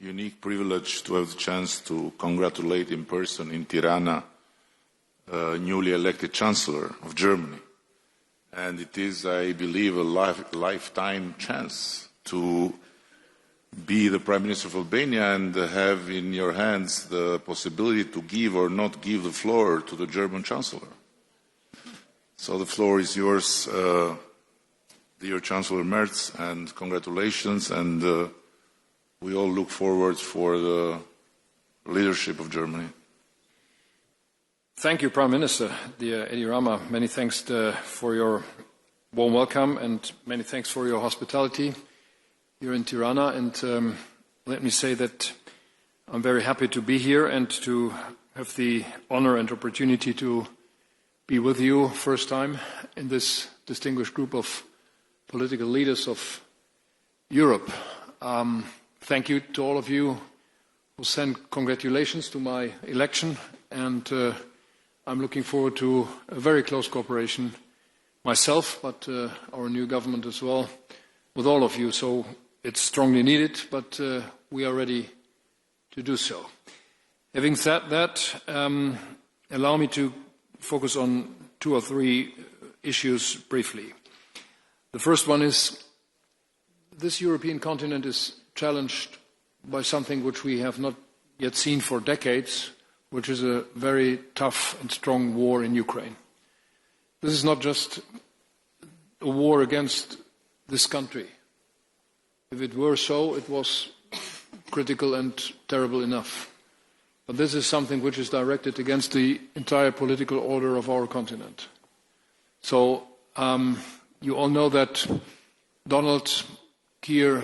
unique privilege to have the chance to congratulate in person in Tirana newly elected Chancellor of Germany. And it is, I believe, a lifetime chance to be the Prime Minister of Albania and have in your hands the possibility to give or not give the floor to the German Chancellor. So the floor is yours, dear Chancellor Merz, and congratulations, and we all look forward for the leadership of Germany. Thank you, Prime Minister, dear Edi Rama. Many thanks for your warm welcome and many thanks for your hospitality here in Tirana. And let me say that I'm very happy to be here and to have the honor and opportunity to be with you first time in this distinguished group of political leaders of Europe. Thank you to all of you who sent congratulations to my election, and I'm looking forward to a very close cooperation myself, but our new government as well, with all of you. So it's strongly needed, but we are ready to do so. Having said that, allow me to focus on 2 or 3 issues briefly. The first one is this European continent is challenged by something which we have not yet seen for decades, which is a very tough and strong war in Ukraine. This is not just a war against this country. If it were so, it was critical and terrible enough. But this is something which is directed against the entire political order of our continent. So you all know that Donald, Keir,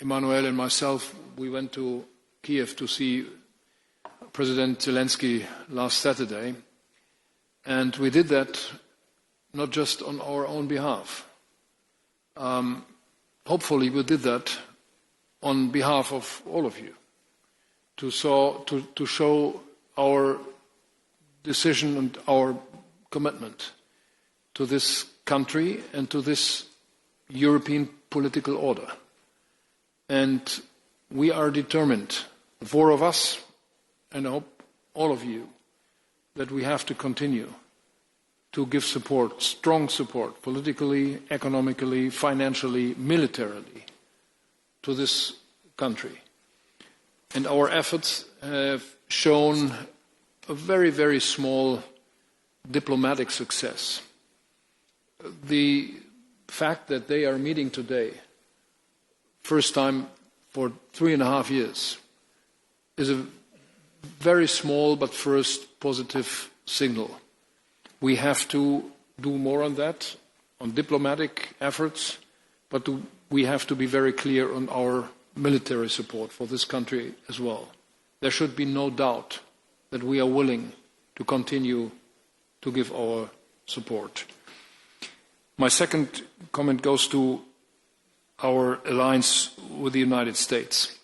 Emmanuel and myself, we went to Kiev to see President Zelenskiy last Saturday. And we did that not just on our own behalf. Hopefully we did that on behalf of all of you, to show our decision and our commitment to this country and to this European political order. And we are determined, the 4 of us, and I hope all of you, that we have to continue to give support, strong support, politically, economically, financially, militarily, to this country. And our efforts have shown a very, very small diplomatic success. The fact that they are meeting today, first time for 3.5 years, is a very small but first positive signal. We have to do more on that, on diplomatic efforts, but we have to be very clear on our military support for this country as well. There should be no doubt that we are willing to continue to give our support. My second comment goes to our alliance with the United States.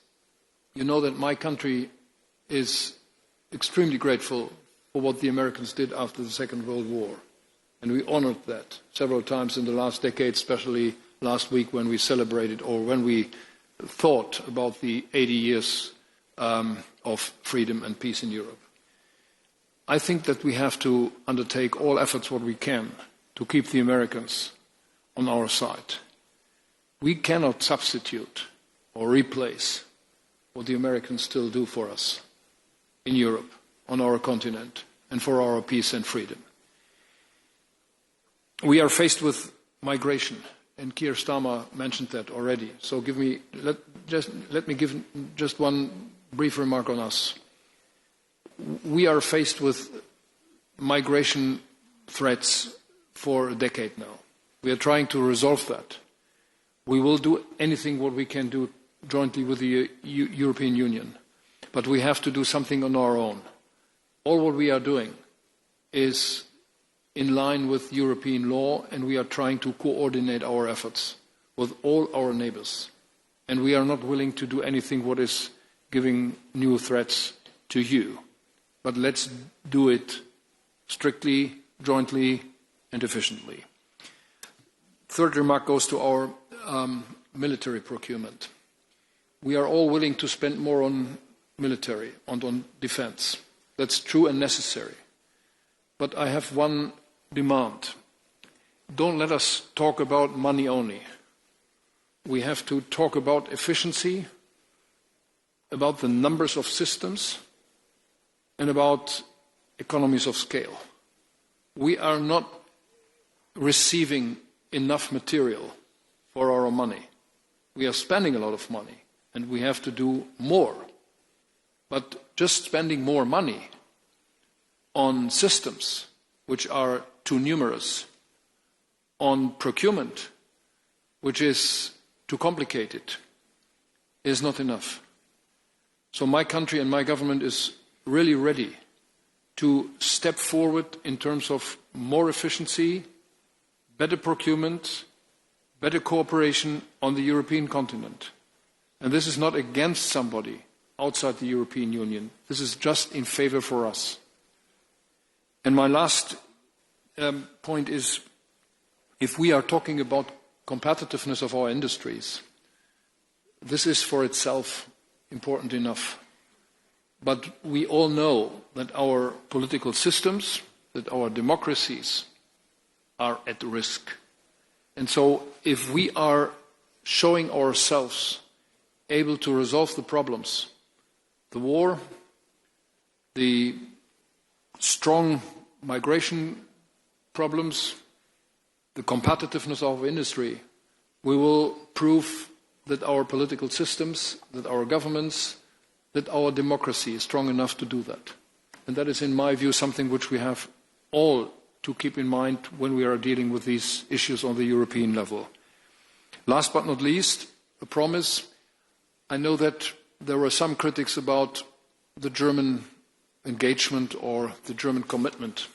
You know that my country is extremely grateful for what the Americans did after the Second World War. And we honored that several times in the last decade, especially last week when we celebrated, or when we thought about the 80 years of freedom and peace in Europe. I think that we have to undertake all efforts what we can to keep the Americans on our side. We cannot substitute or replace what the Americans still do for us in Europe, on our continent, and for our peace and freedom. We are faced with migration, and Keir Starmer mentioned that already. So let me give just one brief remark on us. We are faced with migration threats for a decade now. We are trying to resolve that. We will do anything what we can do jointly with the European Union, but we have to do something on our own. All what we are doing is in line with European law, and we are trying to coordinate our efforts with all our neighbours. And we are not willing to do anything what is giving new threats to you. But let's do it strictly, jointly, and efficiently. Third remark goes to our military procurement. We are all willing to spend more on military, on defense. That's true and necessary. But I have one demand. Don't let us talk about money only. We have to talk about efficiency, about the numbers of systems, and about economies of scale. We are not receiving enough material for our money. We are spending a lot of money, and we have to do more. But just spending more money on systems which are too numerous, on procurement which is too complicated, is not enough. So my country and my government is really ready to step forward in terms of more efficiency, better procurement, better cooperation on the European continent. And this is not against somebody outside the European Union. This is just in favor for us. And my last point is, if we are talking about competitiveness of our industries, this is for itself important enough. But we all know that our political systems, that our democracies are at risk. And so if we are showing ourselves able to resolve the problems, the war, the strong migration problems, the competitiveness of industry, we will prove that our political systems, that our governments, that our democracy is strong enough to do that. And that is, in my view, something which we have all to keep in mind when we are dealing with these issues on the European level. Last but not least, a promise. I know that there were some critics about the German engagement or the German commitment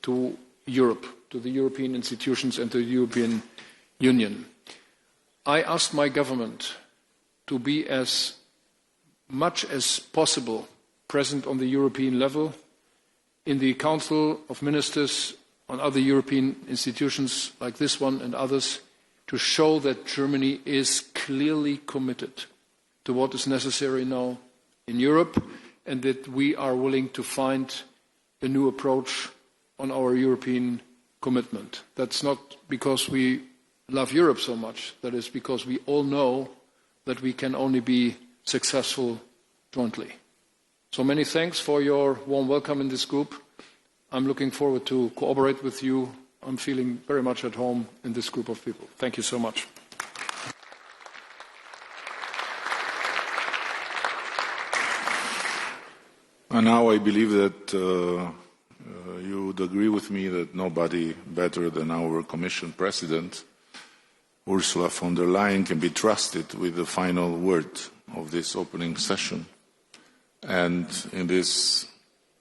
to Europe, to the European institutions and to the European Union. I asked my government to be as much as possible present on the European level, in the Council of Ministers, on other European institutions like this one and others, to show that Germany is clearly committed to what is necessary now in Europe, and that we are willing to find a new approach on our European commitment. That's not because we love Europe so much. That is because we all know that we can only be successful jointly. So many thanks for your warm welcome in this group. I'm looking forward to cooperate with you. I'm feeling very much at home in this group of people. Thank you so much. And now I believe that you would agree with me that nobody better than our Commission President, Ursula von der Leyen, can be trusted with the final word of this opening session. And in this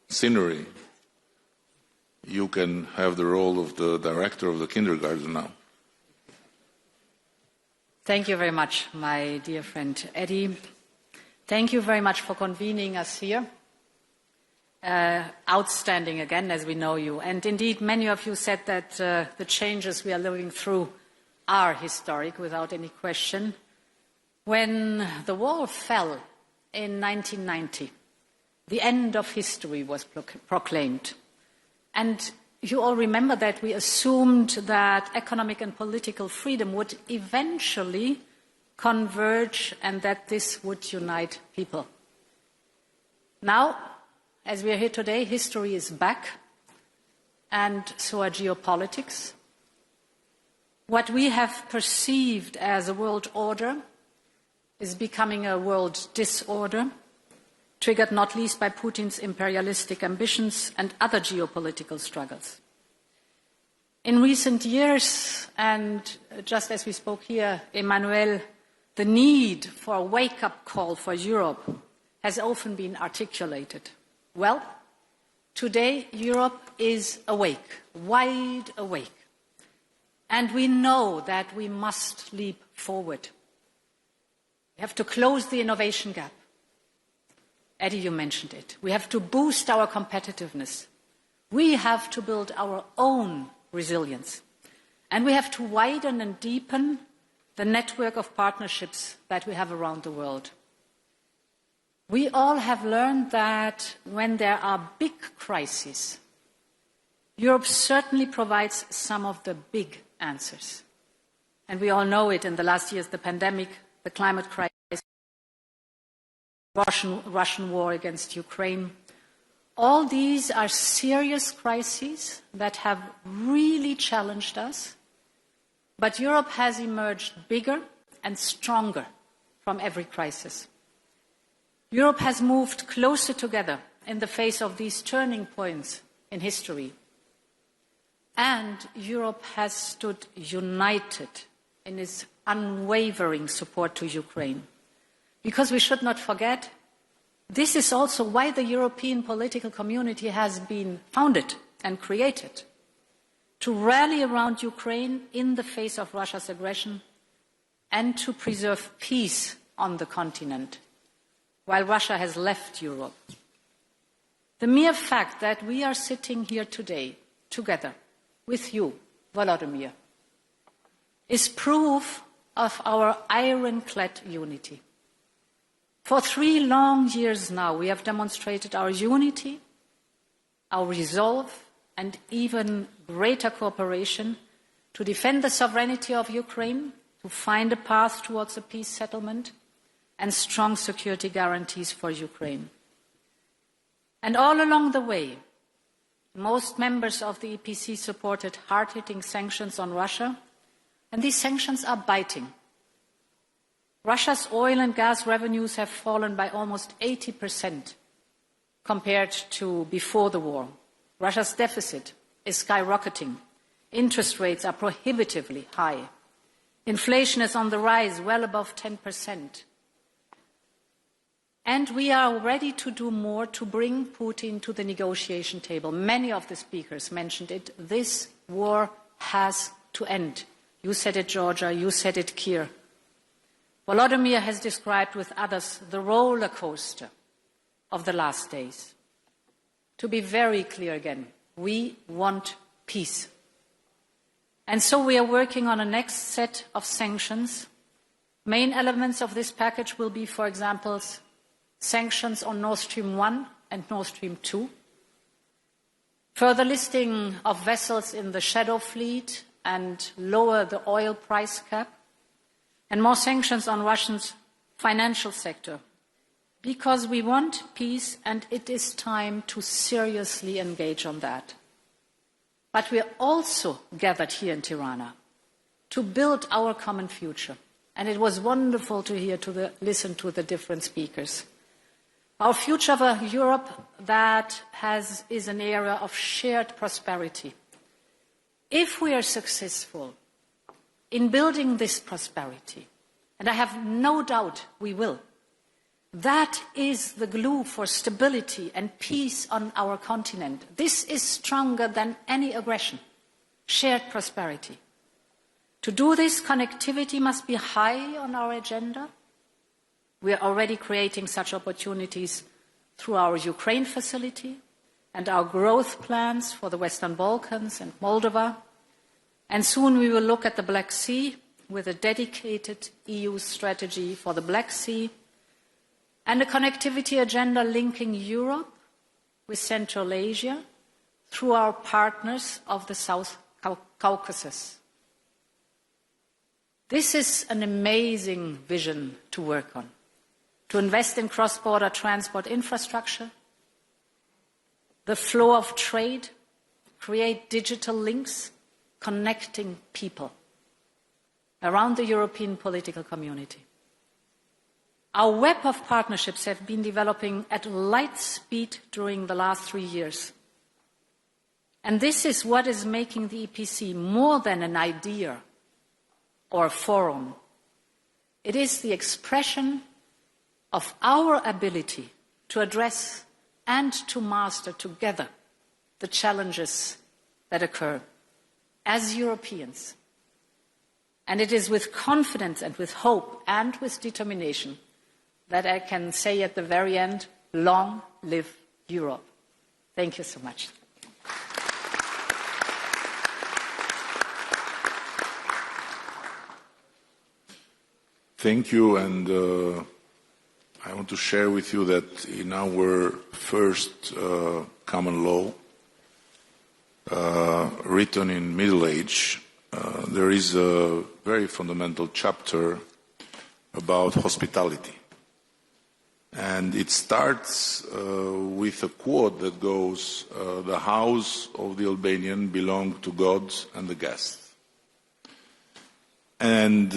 scenery, you can have the role of the director of the kindergarten now. Thank you very much, my dear friend Eddie. Thank you very much for convening us here. Outstanding again, as we know you. And indeed, many of you said that the changes we are living through are historic, without any question. When the wall fell in 1990, the end of history was proclaimed. And you all remember that we assumed that economic and political freedom would eventually converge and that this would unite people. Now, as we are here today, history is back, and so are geopolitics. What we have perceived as a world order is becoming a world disorder, triggered not least by Putin's imperialistic ambitions and other geopolitical struggles. In recent years, and just as we spoke here, Emmanuel, the need for a wake-up call for Europe has often been articulated. Well, today Europe is awake, wide awake. And we know that we must leap forward. We have to close the innovation gap. Eddie, you mentioned it. We have to boost our competitiveness. We have to build our own resilience. And we have to widen and deepen the network of partnerships that we have around the world. We all have learned that when there are big crises, Europe certainly provides some of the big answers. And we all know it in the last years, the pandemic, the climate crisis, Russian war against Ukraine. All these are serious crises that have really challenged us, but Europe has emerged bigger and stronger from every crisis. Europe has moved closer together in the face of these turning points in history. And Europe has stood united in its unwavering support to Ukraine. Because we should not forget, this is also why the European political community has been founded and created, to rally around Ukraine in the face of Russia's aggression and to preserve peace on the continent, while Russia has left Europe. The mere fact that we are sitting here today, together, with you, Volodymyr, is proof of our ironclad unity. For 3 long years now, we have demonstrated our unity, our resolve, and even greater cooperation to defend the sovereignty of Ukraine, to find a path towards a peace settlement, and strong security guarantees for Ukraine. And all along the way, most members of the EPC supported hard-hitting sanctions on Russia, and these sanctions are biting. Russia's oil and gas revenues have fallen by almost 80% compared to before the war. Russia's deficit is skyrocketing. Interest rates are prohibitively high. Inflation is on the rise, well above 10%. And we are ready to do more to bring Putin to the negotiation table. Many of the speakers mentioned it. This war has to end. You said it, Georgia. You said it, Keir. Volodymyr has described with others the roller coaster of the last days. To be very clear again, we want peace. And so we are working on a next set of sanctions. Main elements of this package will be, for example, sanctions on Nord Stream 1 and Nord Stream 2, further listing of vessels in the shadow fleet and lower the oil price cap, and more sanctions on Russia's financial sector, because we want peace and it is time to seriously engage on that. But we are also gathered here in Tirana to build our common future. And it was wonderful to listen to the different speakers. Our future of a Europe that is an era of shared prosperity. If we are successful in building this prosperity, and I have no doubt we will, that is the glue for stability and peace on our continent. This is stronger than any aggression, shared prosperity. To do this, connectivity must be high on our agenda. We are already creating such opportunities through our Ukraine facility and our growth plans for the Western Balkans and Moldova. And soon we will look at the Black Sea with a dedicated EU strategy for the Black Sea and a connectivity agenda linking Europe with Central Asia through our partners of the South Caucasus. This is an amazing vision to work on, to invest in cross-border transport infrastructure, the flow of trade, create digital links, connecting people around the European political community. Our web of partnerships have been developing at light speed during the last 3 years. And this is what is making the EPC more than an idea or a forum. It is the expression of our ability to address and to master together the challenges that occur as Europeans. And it is with confidence and with hope and with determination that I can say at the very end, long live Europe. Thank you so much. Thank you, and I want to share with you that in our first common law, written in Middle Age, there is a very fundamental chapter about hospitality. And it starts with a quote that goes, the house of the Albanian belongs to God and the guest. And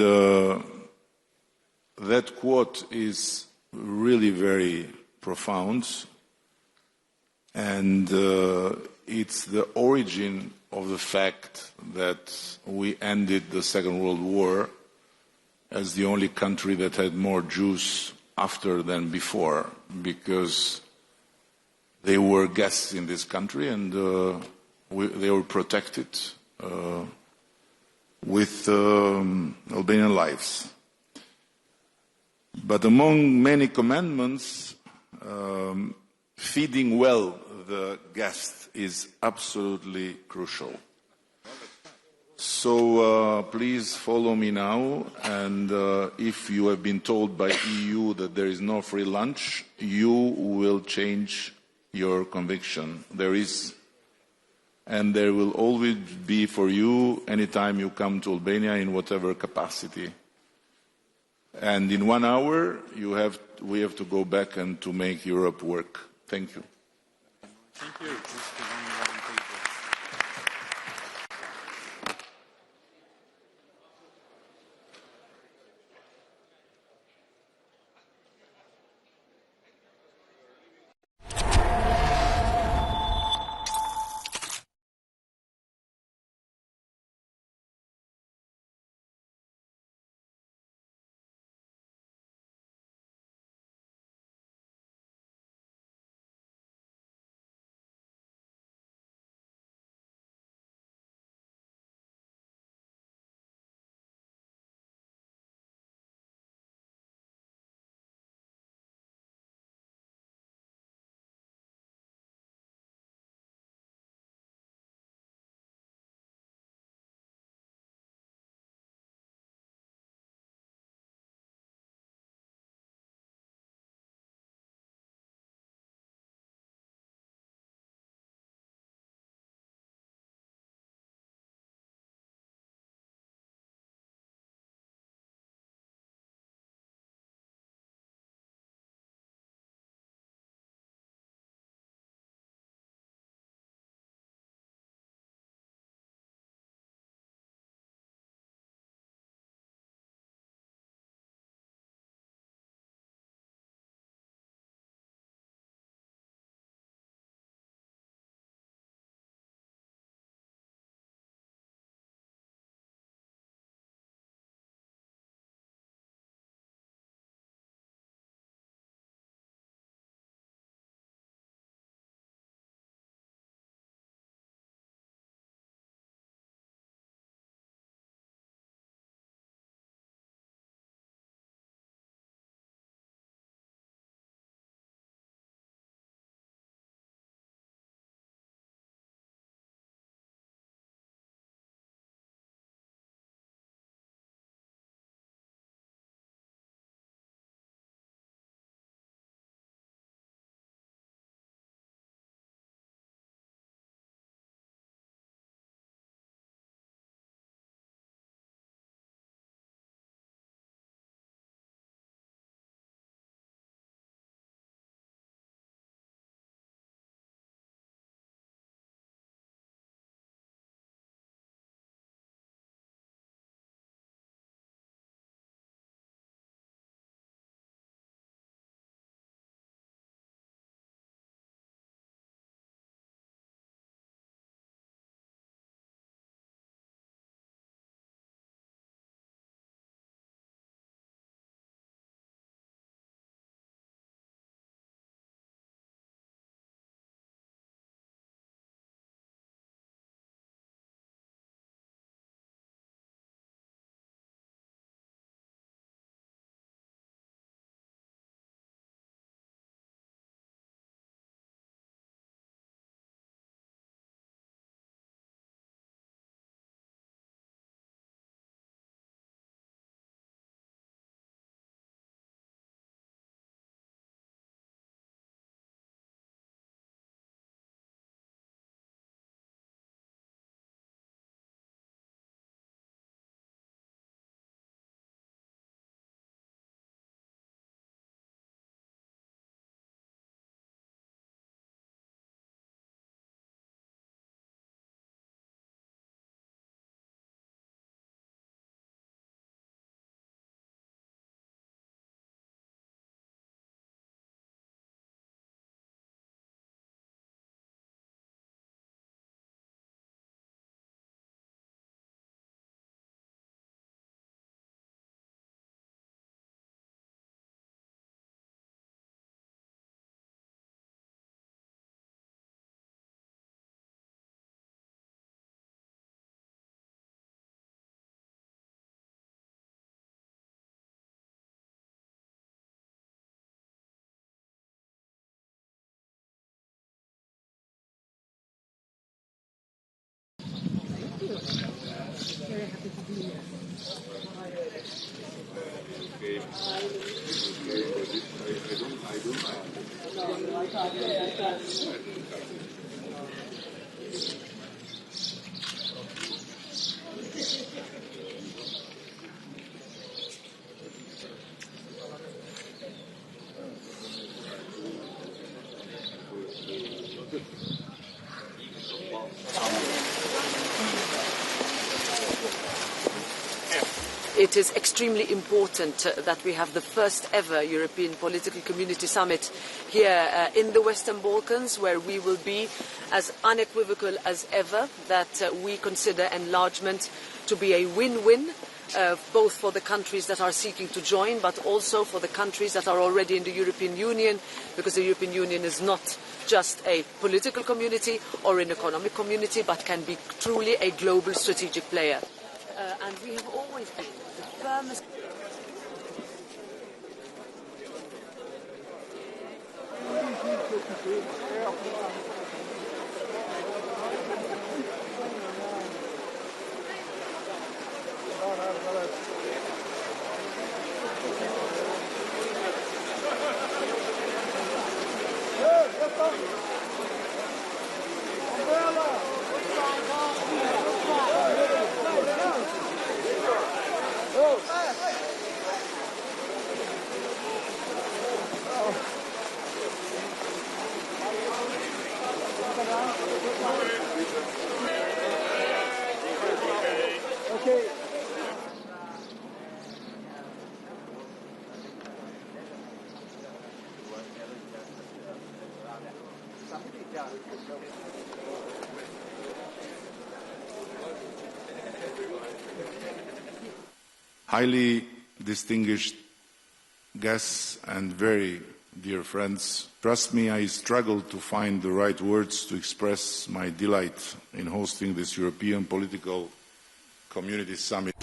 that quote is really very profound, and it's the origin of the fact that we ended the Second World War as the only country that had more Jews after than before, because they were guests in this country and they were protected with Albanian lives. But among many commandments, feeding well the guest is absolutely crucial. So please follow me now, and if you have been told by EU that there is no free lunch, you will change your conviction. There is, and there will always be for you anytime you come to Albania in whatever capacity. And in 1 hour, we have to go back and to make Europe work. Thank you. Thank you. very happy to be here. It is extremely important that we have the first ever European Political Community Summit here in the Western Balkans, where we will be as unequivocal as ever that we consider enlargement to be a win-win, both for the countries that are seeking to join, but also for the countries that are already in the European Union, because the European Union is not just a political community or an economic community, but can be truly a global strategic player. And we have always been the firmest. Highly distinguished guests and very dear friends, trust me, I struggled to find the right words to express my delight in hosting this European Political Community Summit.